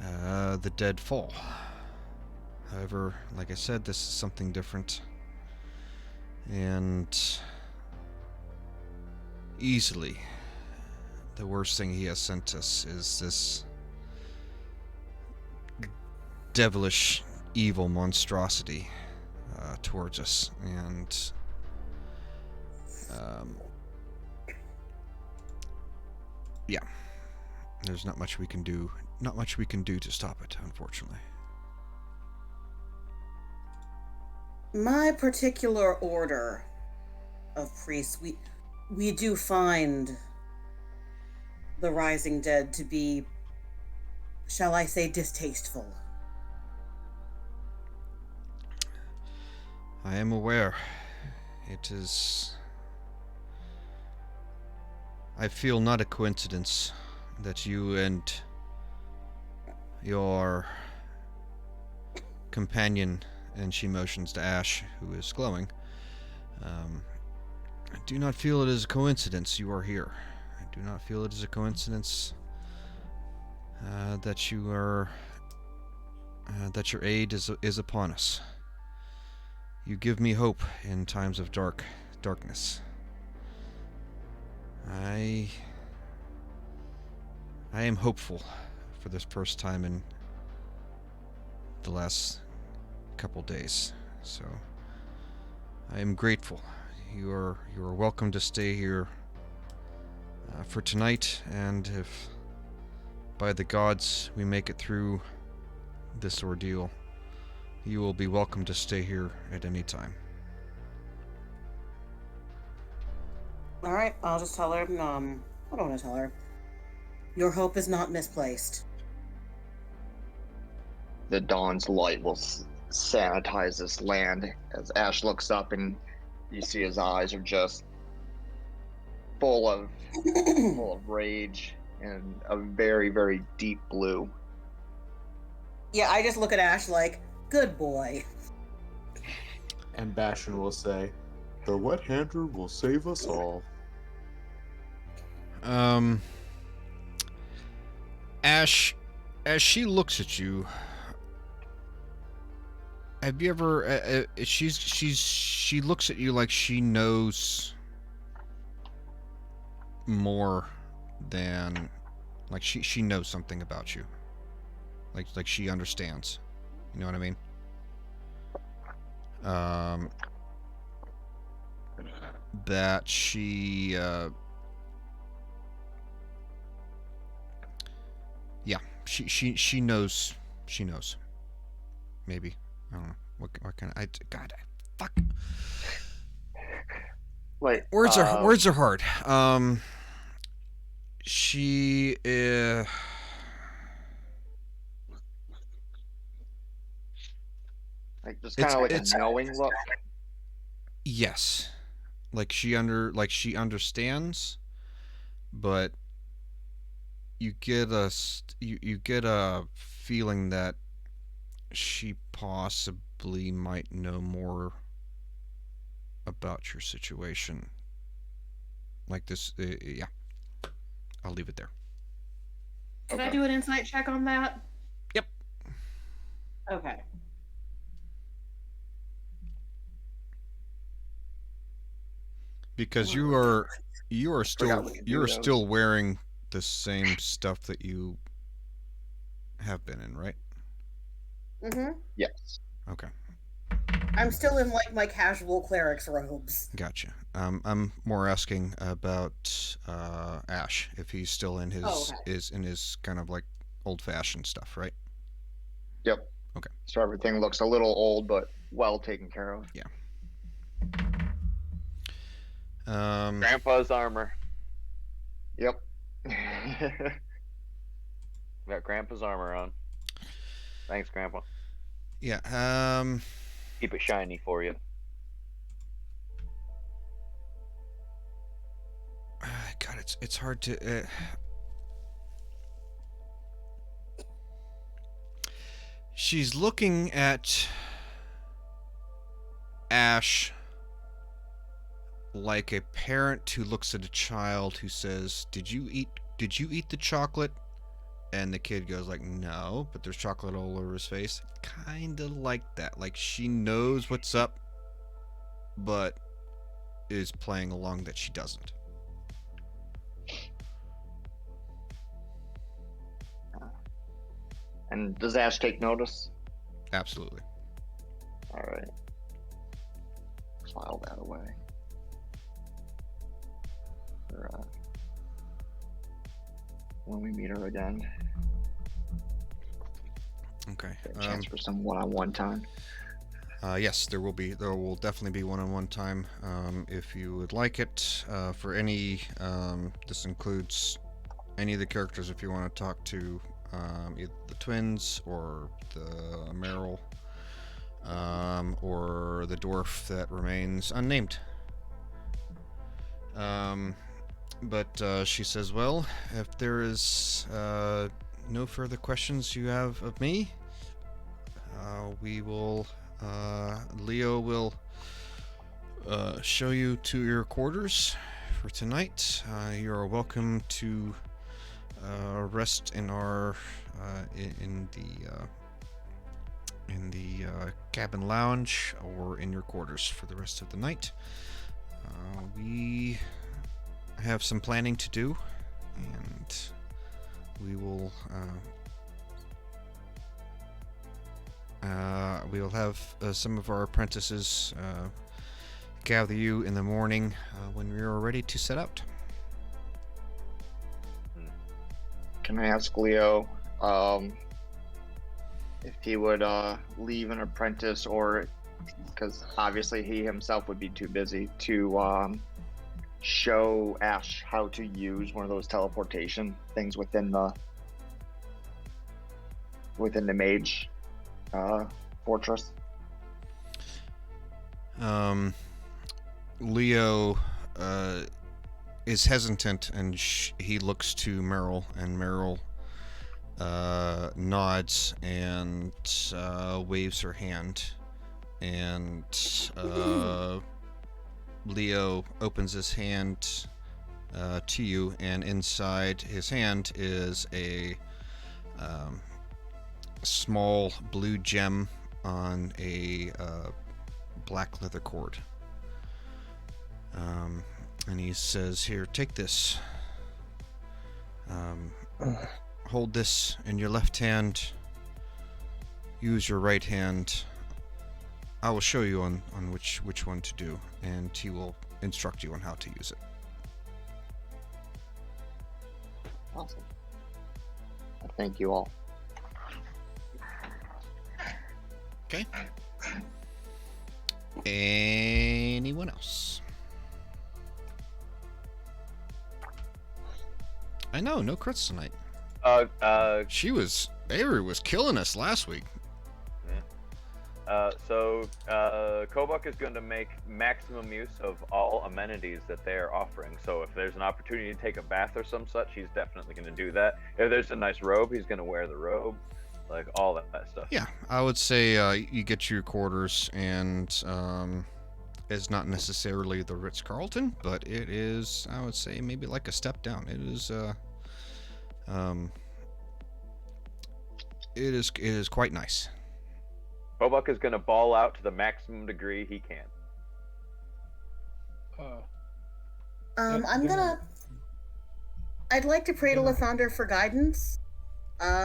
S1: the dead fall. However, like I said, this is something different. And easily, the worst thing he has sent us is this devilish, evil monstrosity towards us. And yeah, there's not much we can do. Not much we can do to stop it, unfortunately.
S7: My particular order of priests, we do find the rising dead to be, shall I say, distasteful.
S1: I am aware. It is... I feel not a coincidence that you and your companion, and she motions to Ash, who is glowing, I do not feel it is a coincidence you are here. I do not feel it is a coincidence that you are... that your aid is upon us. You give me hope in times of darkness. I am hopeful for this first time in the last couple days, so I am grateful. You are welcome to stay here for tonight, and if by the gods we make it through this ordeal, you will be welcome to stay here at any time.
S7: All right, I'll just tell her. What do I want to tell her? Your hope is not misplaced.
S9: The dawn's light will sanitize this land. As Ash looks up, and you see his eyes are just full of rage and a very, very deep blue.
S7: Yeah, I just look at Ash like, good boy.
S2: And Bastion will say, "The wet hander will save us all."
S1: Ash, as she looks at you, have you ever? She looks at you like she knows more than, like she knows something about you. Like she understands. You know what I mean? That she, yeah, she knows. She knows. Maybe. I don't know. What kind of... fuck.
S9: Wait.
S1: Words are hard. She,
S9: like just kind of like a knowing look.
S1: Yes. Like she understands, but you get a feeling that she possibly might know more about your situation. Like this, yeah. I'll leave it there.
S7: Can I do an insight check on that?
S1: Yep.
S7: Okay.
S1: Because you are still wearing the same stuff that you have been in, right?
S7: Mm-hmm.
S9: Yes.
S1: Okay.
S7: I'm still in like my casual cleric's robes.
S1: Gotcha. I'm more asking about Ash, if he's still in his kind of like old-fashioned stuff, right?
S9: Yep.
S1: Okay.
S9: So everything looks a little old, but well taken care of.
S1: Yeah.
S3: Grandpa's armor.
S9: Yep.
S3: Got Grandpa's armor on. Thanks, Grandpa.
S1: Yeah.
S3: Keep it shiny for you.
S1: God, it's hard to. She's looking at Ash like a parent who looks at a child who says, "Did you eat the chocolate?" And the kid goes like, no, but there's chocolate all over his face. Kind of like that. Like she knows what's up, but is playing along that she doesn't.
S9: And does Ash take notice?
S1: Absolutely.
S9: All right. File that away. For, when we meet her again.
S1: Okay.
S9: A chance for some one-on-one time.
S1: Yes, there will definitely be one-on-one time if you would like it. For any, this includes any of the characters if you want to talk to either the twins or the Meryl or the dwarf that remains unnamed. But she says, well, if there is no further questions you have of me, we will, Leo will show you to your quarters for tonight. You are welcome to rest in our in the cabin lounge or in your quarters for the rest of the night. We have some planning to do, and we will have some of our apprentices gather you in the morning when we are ready to set out.
S9: Can I ask Leo if he would leave an apprentice, or because obviously he himself would be too busy to show Ash how to use one of those teleportation things within the mage fortress?
S1: Leo is hesitant, and he looks to Meryl, and Meryl nods and waves her hand, and Leo opens his hand to you, and inside his hand is a small blue gem on a black leather cord. And he says, here, take this. Hold this in your left hand. Use your right hand. I will show you on which one to do, and he will instruct you on how to use it.
S9: Awesome. Thank you all.
S1: Okay. Anyone else? I know, no crits tonight. Avery was killing us last week.
S3: So Kobuk is going to make maximum use of all amenities that they are offering. So if there's an opportunity to take a bath or some such, he's definitely going to do that. If there's a nice robe, he's going to wear the robe. Like all that stuff.
S1: Yeah, I would say you get to your quarters, and it's not necessarily the Ritz-Carlton, but it is, I would say, maybe like a step down. It is quite nice.
S3: Kobuk is going to ball out to the maximum degree he can.
S7: I'd like to pray to Lathander for guidance.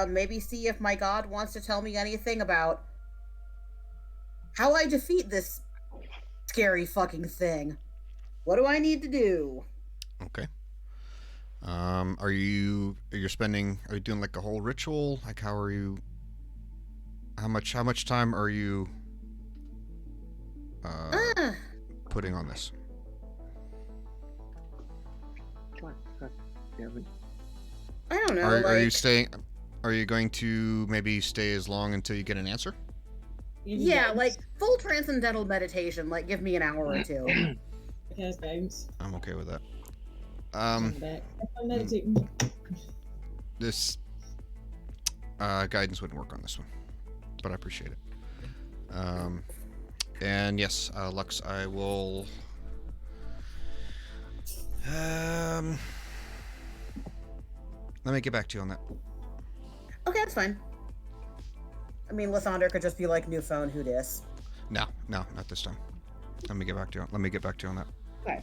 S7: Maybe see if my god wants to tell me anything about how I defeat this scary fucking thing. What do I need to do?
S1: Okay. Are you doing like a whole ritual? Like how much time are you putting on this?
S7: I don't know.
S1: Are you going to maybe stay as long until you get an answer?
S7: Yeah, like full transcendental meditation. Like, give me an hour or two.
S1: I'm okay with that. This guidance wouldn't work on this one, but I appreciate it. And yes, Lux, I will. Let me get back to you on that.
S7: Okay, that's fine. I mean, Lathander could just be like, new phone, who dis?
S1: No, not this time. Let me get back to you. Let me get back to you on that.
S7: Okay.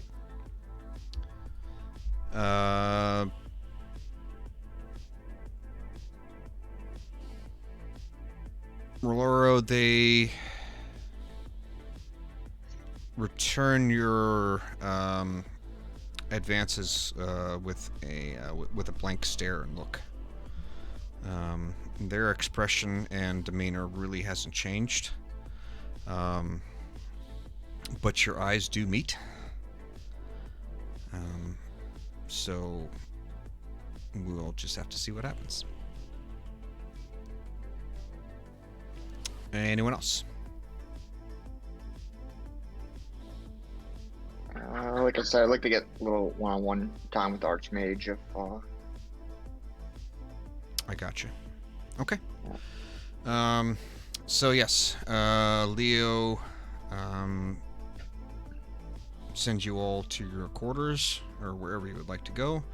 S1: Roloro, they return your advances with a blank stare and look. Their expression and demeanor really hasn't changed, but your eyes do meet. So we'll just have to see what happens. Anyone else?
S9: Like I said, I'd like to get a little one-on-one time with Archmage if
S1: I got you. Okay. So yes, Leo sends you all to your quarters or wherever you would like to go.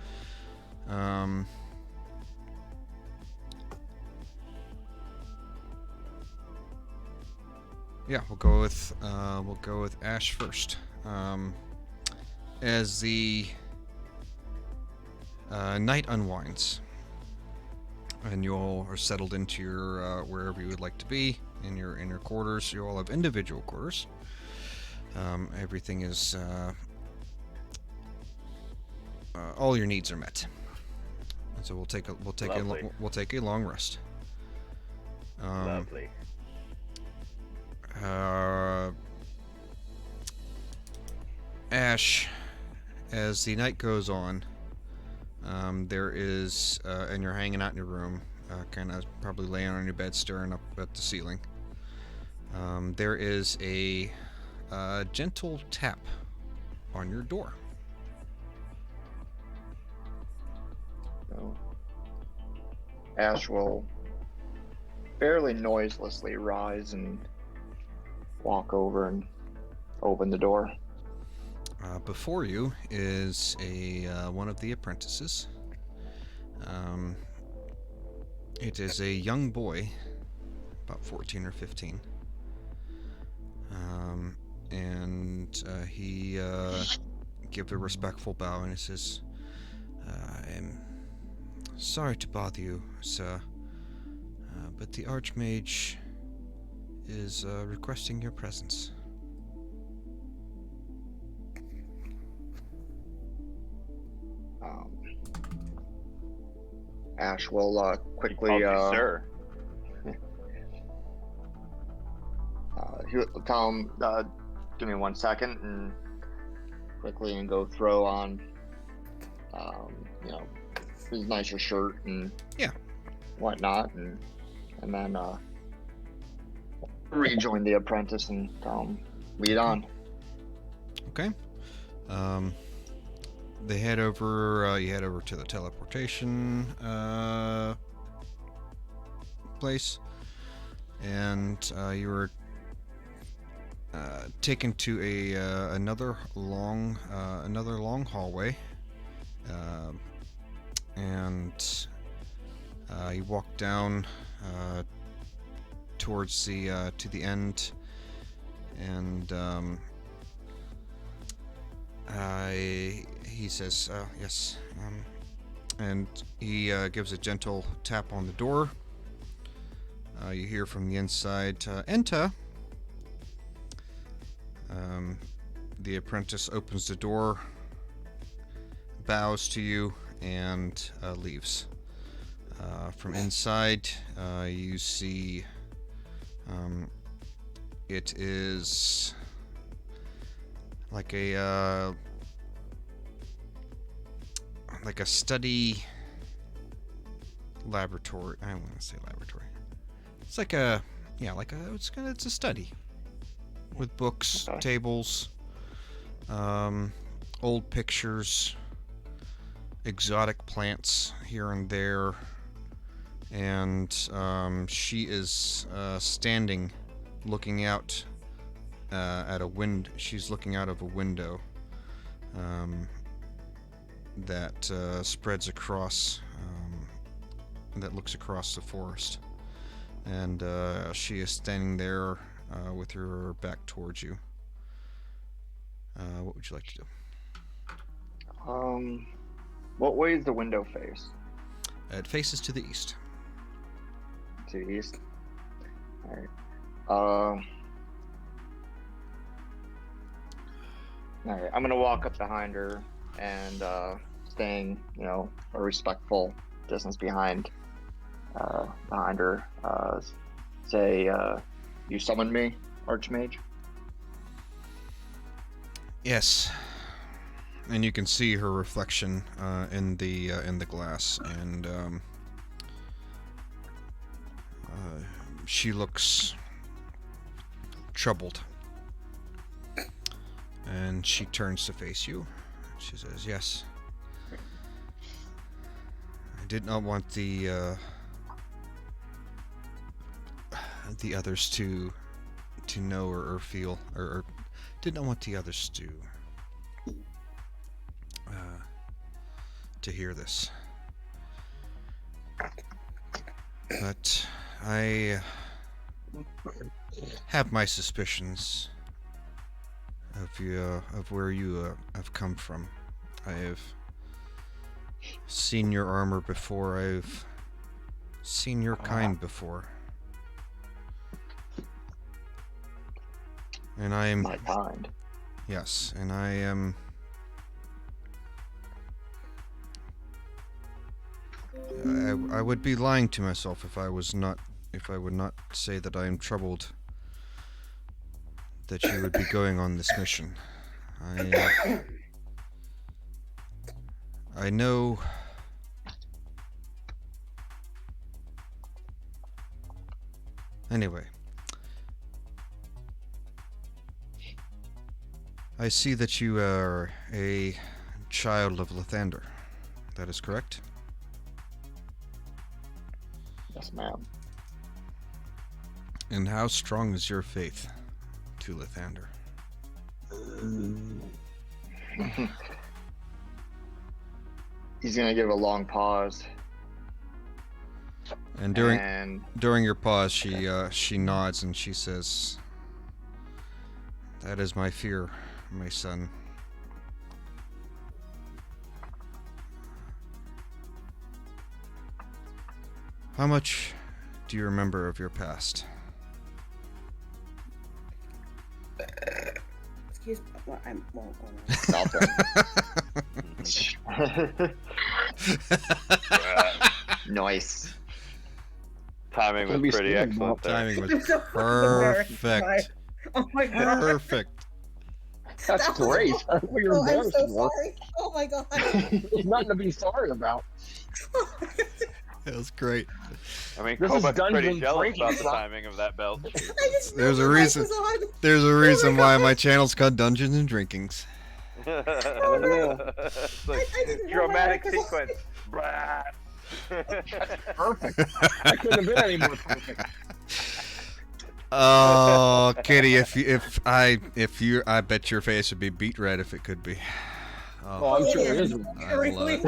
S1: Yeah, we'll go with Ash first. As the night unwinds, and you all are settled into your wherever you would like to be in your quarters. You all have individual quarters. Everything is all your needs are met. And so we'll take a long rest.
S3: Lovely.
S1: Ash, as the night goes on, there is, and you're hanging out in your room, kind of probably laying on your bed, staring up at the ceiling. There is a gentle tap on your door.
S9: So Ash will fairly noiselessly rise and walk over and open the door.
S1: Before you is one of the apprentices. It is a young boy, about 14 or 15. And he gives a respectful bow and he says, I'm sorry to bother you, sir, but the Archmage is requesting your presence.
S9: Ash will quickly
S3: sir.
S9: He'll tell him, give me 1 second, and quickly and go throw on, his nicer shirt and whatnot, and then rejoin the apprentice and tell him lead on.
S1: Okay. They head over. You head over to the teleportation place, and you were taken to another long hallway, and you walk down towards to the end, and he says, yes, and he gives a gentle tap on the door. You hear from the inside, enter. The apprentice opens the door, bows to you, and leaves. From inside, you see it is like a study laboratory. I don't want to say laboratory. It's like it's a study with books, tables, old pictures, exotic plants here and there, and she is standing, looking out at a window. She's looking out of a window that spreads across that looks across the forest, and she is standing there with her back towards you. What would you like to do?
S9: What way is the window face?
S1: It faces to the east.
S9: To the east. All right. All right. I'm gonna walk up behind her and staying, a respectful distance behind her. Say, you summoned me, Archmage.
S1: Yes. And you can see her reflection in the glass, and she looks troubled. And she turns to face you. She says, "Yes. I did not want the others to know or feel, or did not want the others to hear this. But I have my suspicions of where you have come from. I have seen your armor before. I've seen your kind before. And I am
S9: my kind.
S1: Yes, and I am I would be lying to myself if I would not say that I am troubled that you would be going on this mission. I know anyway. I see that you are a child of Lathander. That is correct?
S9: Yes, ma'am.
S1: And how strong is your faith to Lathander?
S9: He's gonna give a long pause.
S1: And during your pause, she nods and she says, "That is my fear, my son. How much do you remember of your past?"
S7: Excuse me. Well, I'm. Well,
S9: Nice.
S3: Timing was pretty excellent.
S1: Timing was
S7: I'm so fucking
S1: perfect.
S7: Oh my god.
S1: Perfect.
S6: That's great. That's what you're
S7: Oh, I'm
S6: embarrassed
S7: so
S6: for.
S7: sorry. Oh my god.
S6: There's nothing to be sorry about.
S1: It was great.
S3: I mean,
S6: This is
S3: Kobach's pretty
S6: Dungeons
S3: jealous
S6: Drinking
S3: about the
S6: Club.
S3: timing of that belt.
S1: There's a reason. There's a reason why my channel's called Dungeons and Drinkings.
S3: It's like
S7: I didn't know
S3: dramatic
S7: my mic was
S3: sequence. Blah.
S6: Perfect. I couldn't have been any more perfect.
S1: Oh, Kitty, I bet your face would be beet red if it could be.
S6: Oh, I'm sure it is.
S1: I love it.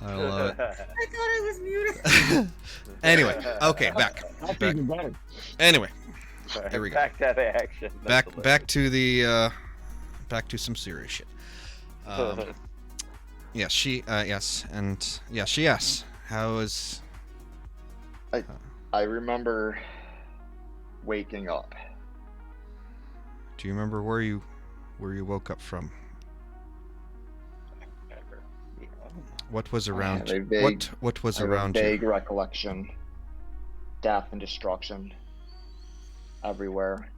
S1: I love it.
S7: I thought I was muted.
S1: Anyway, okay, back.
S6: That's
S1: Back.
S6: even better.
S1: Anyway, here we go.
S3: Back to the action.
S1: Back to the back to some serious shit. Yes, she she asks, "How is?"
S9: I remember waking up.
S1: Do you remember where you woke up from? What was around? What was around you?
S9: Vague recollection. Death and destruction. Everywhere.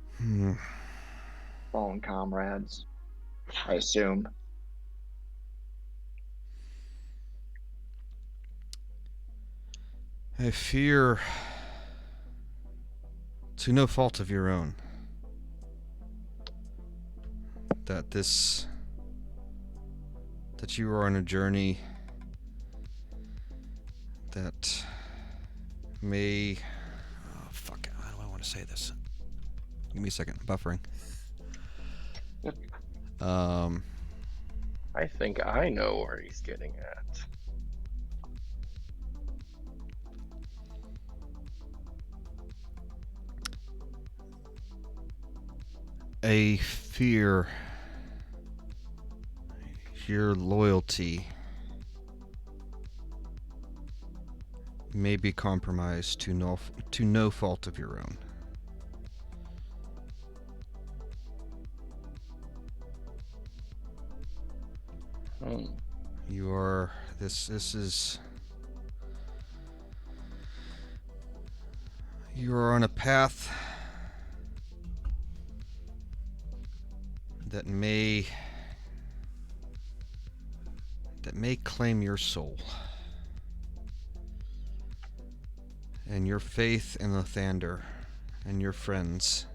S9: Fallen comrades. I assume.
S1: I fear, to no fault of your own, that you are on a journey that may... Oh, fuck. How do I want to say this? Give me a second. Buffering.
S12: I think I know where he's getting at.
S1: a fear, your loyalty may be compromised to no fault of your own. You are this is you are on a path that may claim your soul. And your faith in the Thunder and your friends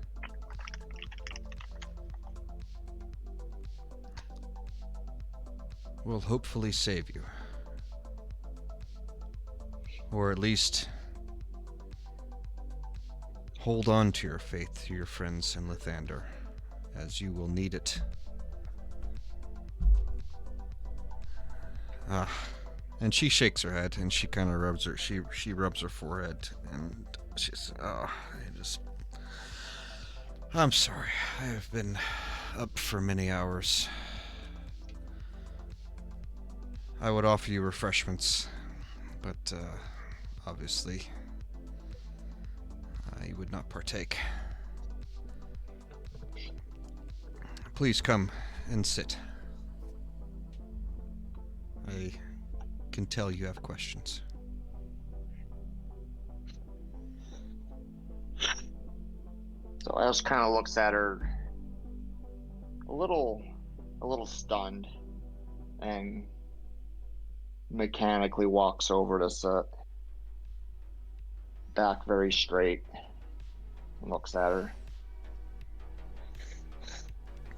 S1: will hopefully save you. Or at least hold on to your faith to your friends in Lathander, as you will need it. And she shakes her head, and she kind of rubs her. She rubs her forehead, and she's I'm sorry. I have been up for many hours. I would offer you refreshments, but obviously, you would not partake. Please come and sit. I can tell you have questions.
S9: So Ash kind of looks at her, a little stunned, and mechanically walks over to sit, back very straight, and looks at her.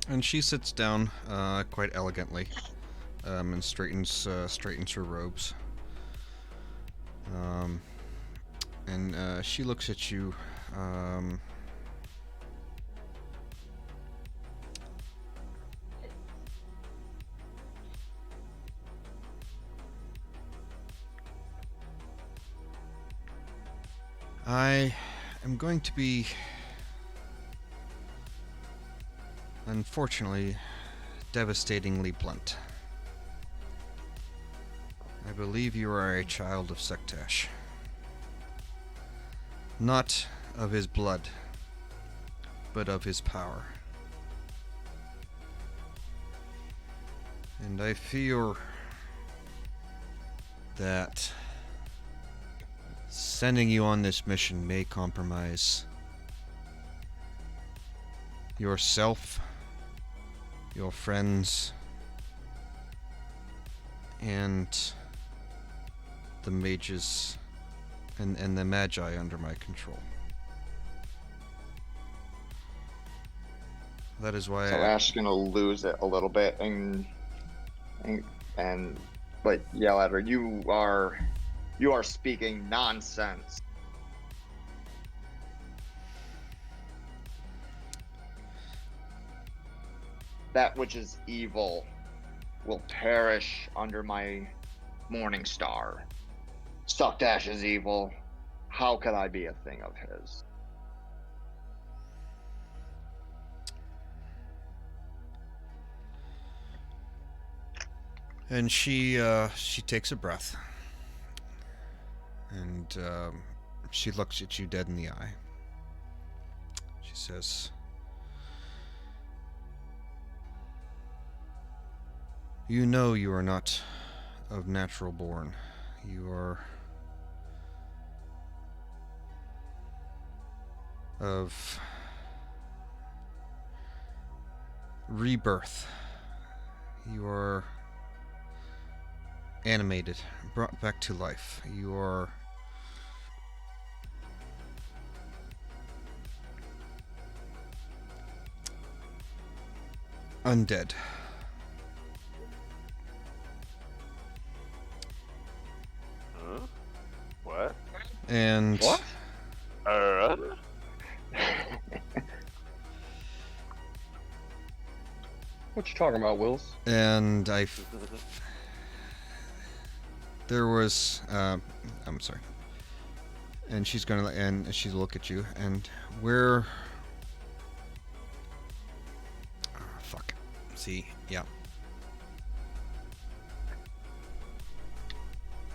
S1: And she sits down quite elegantly, and straightens her robes. And she looks at you. I am going to be, unfortunately, devastatingly blunt. I believe you are a child of Sektash. Not of his blood, but of his power. And I fear that sending you on this mission may compromise yourself, your friends, and the mages and the magi under my control. That is why
S9: So Ash's gonna lose it a little bit and like yell at her, you are speaking nonsense. That which is evil will perish under my morning star. Suckdash is evil. How could I be a thing of his?
S1: And she takes a breath, and she looks at you dead in the eye. She says, "You know you are not of natural born. You are of rebirth. You are animated, brought back to life. You are undead.
S3: Huh? What?
S1: And
S3: what?
S12: What you talking about, Wills?
S1: And there was I'm sorry. And she's gonna, and she'll look at you, and where See, yeah.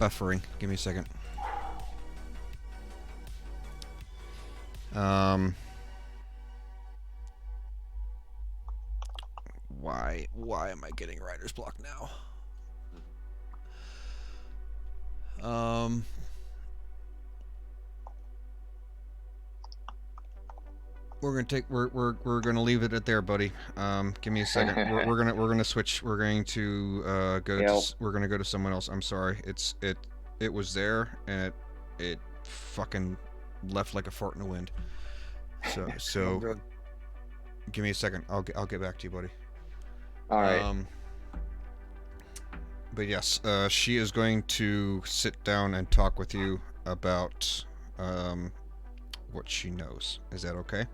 S1: Buffering. Give me a second. Why am I getting writer's block now? We're gonna leave it at there, buddy. Give me a second. We're gonna switch. We're going to we're gonna go to someone else. I'm sorry. It was there and it fucking left like a fart in the wind. So give me a second. I'll get back to you, buddy.
S9: All right.
S1: But yes, she is going to sit down and talk with you about what she knows. Is that okay?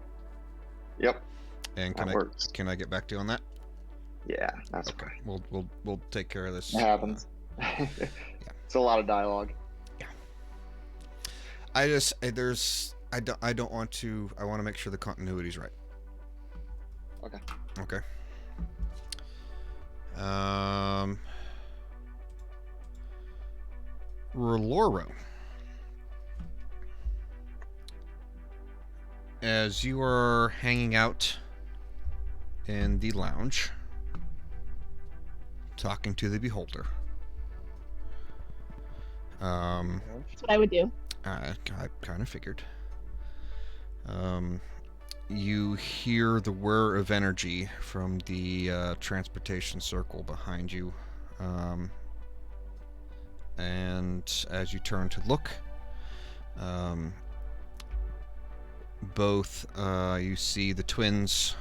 S9: Yep.
S1: And can I get back to you on that?
S9: Yeah, that's
S1: okay. We'll take care of this.
S9: It happens.
S1: Yeah.
S9: It's a lot of dialogue.
S1: Yeah. I don't want to. I want to make sure the continuity's right.
S9: Okay.
S1: Okay. Roloro. As you are hanging out in the lounge, talking to the beholder.
S4: That's what I would do.
S1: I kind of figured. You hear the whir of energy from the transportation circle behind you. And as you turn to look, both you see the twins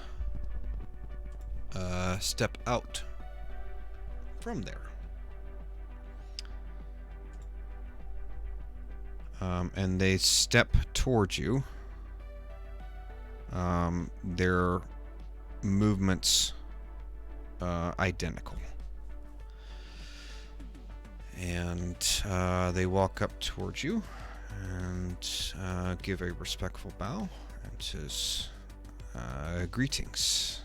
S1: step out from there. And they step towards you. Their movements identical. And they walk up towards you and give a respectful bow and says, greetings.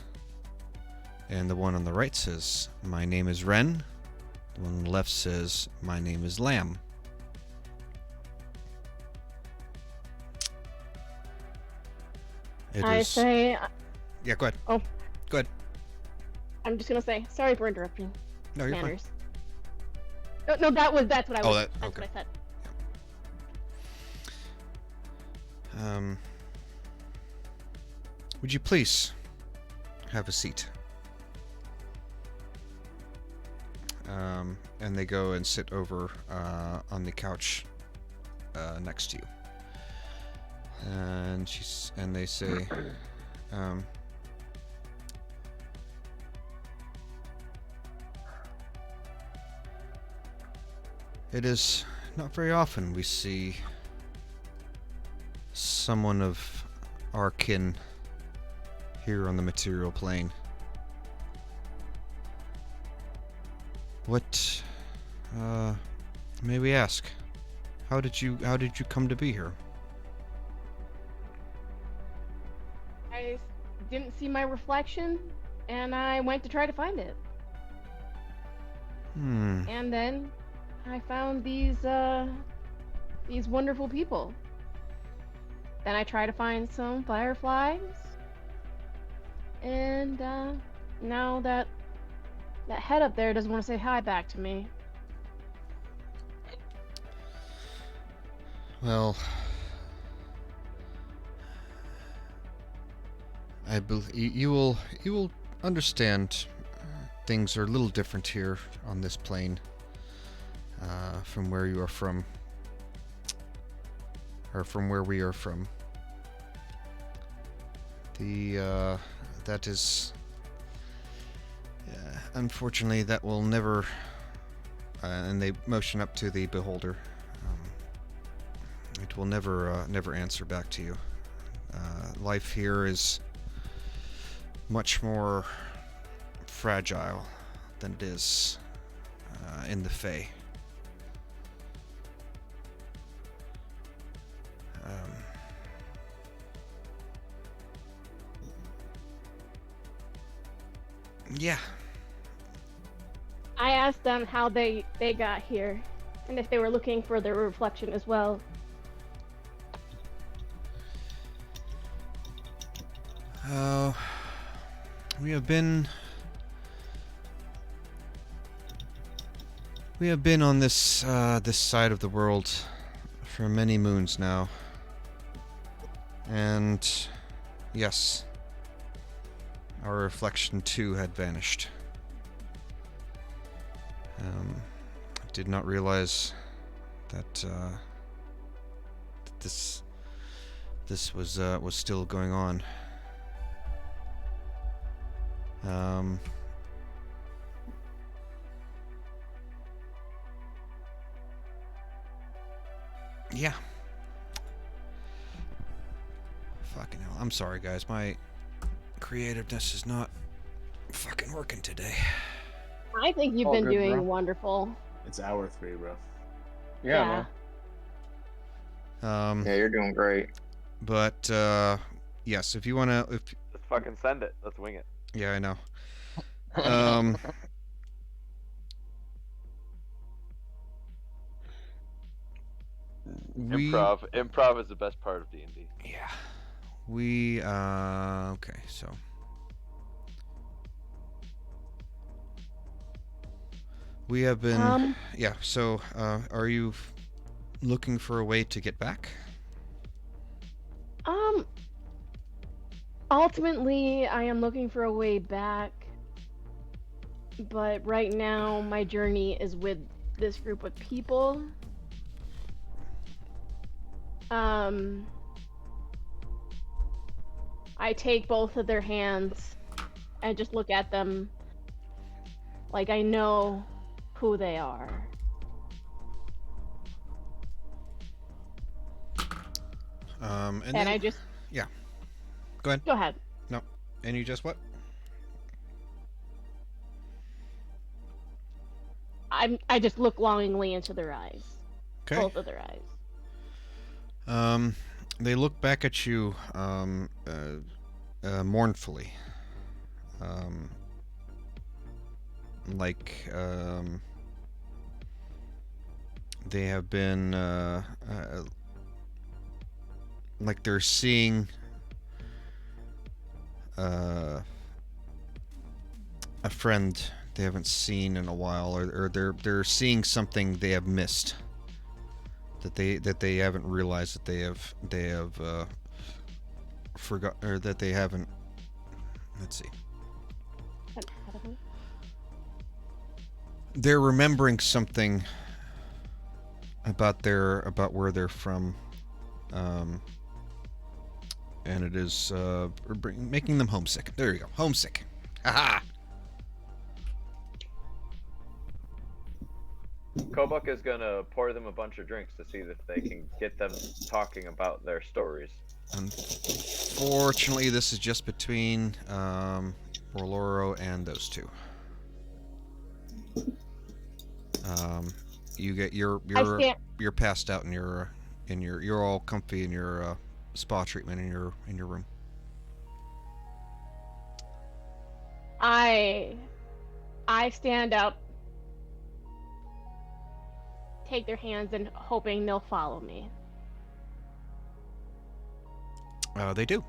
S1: And the one on the right says, my name is Ren. The one on the left says, my name is Lamb.
S4: Say...
S1: Yeah, go ahead.
S4: Oh.
S1: Go ahead.
S4: I'm just gonna say, sorry for interrupting.
S1: No, you're
S4: Manners. Fine. No, that's what I was.
S1: That's
S4: okay. What I said.
S1: Would you please have a seat? And they go and sit over on the couch next to you. And they say, it is not very often we see someone of our kin here on the material plane. What, may we ask, how did you come to be here?
S4: I didn't see my reflection, and I went to try to find it. And then I found these wonderful people. Then I tried to find some fireflies, and now that head up there doesn't want to say hi back to me.
S1: Well, I believe you will understand. Things are a little different here on this plane from where you are from, or from where we are from. That is, unfortunately, that will never. And they motion up to the beholder. It will never answer back to you. Life here is much more fragile than it is in the Fae. Yeah.
S4: I asked them how they got here, and if they were looking for their reflection as well.
S1: We have been on this this side of the world for many moons now, and yes, our reflection too had vanished. I did not realize that this was still going on. Yeah. Fucking hell. I'm sorry, guys. My creativeness is not fucking working today.
S4: I think you've
S9: All
S4: been
S9: good,
S4: doing
S9: bro.
S4: wonderful.
S2: It's hour 3, bro.
S6: Yeah.
S1: Um,
S9: Yeah, you're doing great.
S1: but yes, if you wanna,
S3: Just fucking send it. Let's wing it.
S1: yeah, I know.
S3: Improv is the best part of D&D.
S1: Yeah. We okay, so we have been yeah, so are you looking for a way to get back?
S4: Ultimately, I am looking for a way back, but right now my journey is with this group of people. I take both of their hands and just look at them like I know who they are.
S1: And
S4: And
S1: then,
S4: I just
S1: yeah. Go ahead.
S4: go ahead.
S1: No. And you just what?
S4: I just look longingly into their eyes.
S1: Okay.
S4: Both of their eyes.
S1: They look back at you mournfully. Like they have been like they're seeing a friend they haven't seen in a while, or they're seeing something they have missed that they haven't realized that they have forgot, or that they haven't. Let's see. They're remembering something about where they're from, and it is making them homesick. There you go, homesick. Haha.
S3: Kobuk is gonna pour them a bunch of drinks to see if they can get them talking about their stories.
S1: Unfortunately, this is just between Orloro and those two. You get you're passed out in your you're all comfy in your spa treatment in your room.
S4: I stand up, take their hands, and hoping they'll follow me.
S1: They do.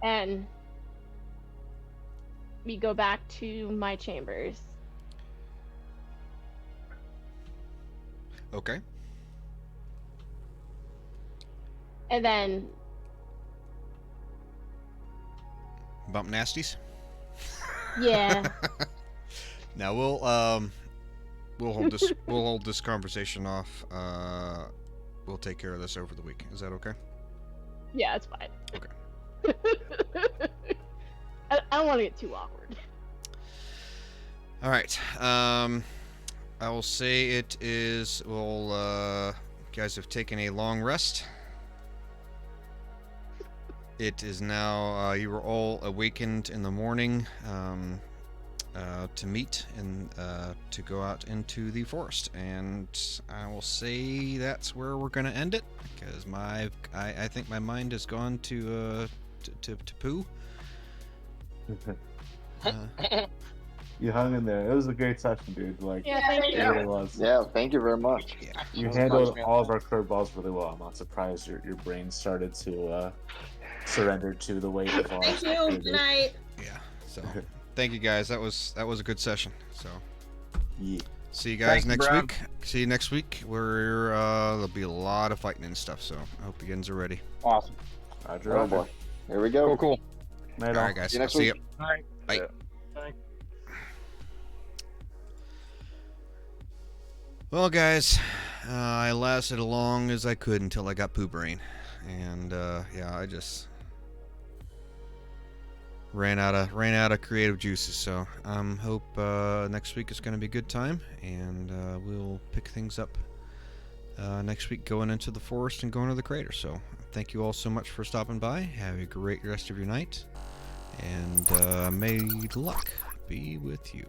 S4: And we go back to my chambers.
S1: Okay.
S4: And then
S1: Bump nasties.
S4: yeah.
S1: Now we'll hold this conversation off. We'll take care of this over the week. Is that okay?
S4: Yeah, it's fine.
S1: Okay.
S4: I don't want to get too awkward.
S1: All right. I will say it is. Well, guys have taken a long rest. It is now. You were all awakened in the morning to meet and to go out into the forest, and I will say that's where we're gonna end it because I think my mind has gone to poo.
S2: You hung in there. It was a great session, dude. Like,
S4: Yeah, thank
S2: it
S4: you.
S2: really was.
S9: Yeah, thank you very much.
S2: You
S6: That was
S2: handled
S6: nice,
S2: all of our curveballs really well. I'm not surprised your brain started to surrender to the weight of our.
S7: Thank you. Good night.
S1: Yeah. So, thank you guys. That was a good session. So,
S2: Yeah.
S1: see you guys
S6: Thank you,
S1: next
S6: Brad.
S1: week. See you next week. Where there'll be a lot of fighting and stuff. So, I hope you guys are ready.
S6: Awesome.
S2: Roger,
S9: Oh
S2: Roger.
S9: boy. Here we go.
S6: Cool, cool.
S2: Night
S1: All
S2: all.
S1: right, guys.
S9: See you next
S1: See
S9: week.
S1: you.
S8: All right.
S1: Bye.
S3: Yeah.
S8: Bye.
S1: Well, guys, I lasted as long as I could until I got poo brain, and yeah, I just ran out of creative juices. So hope next week is going to be a good time, and we'll pick things up next week going into the forest and going to the crater. So thank you all so much for stopping by. Have a great rest of your night, and may luck be with you.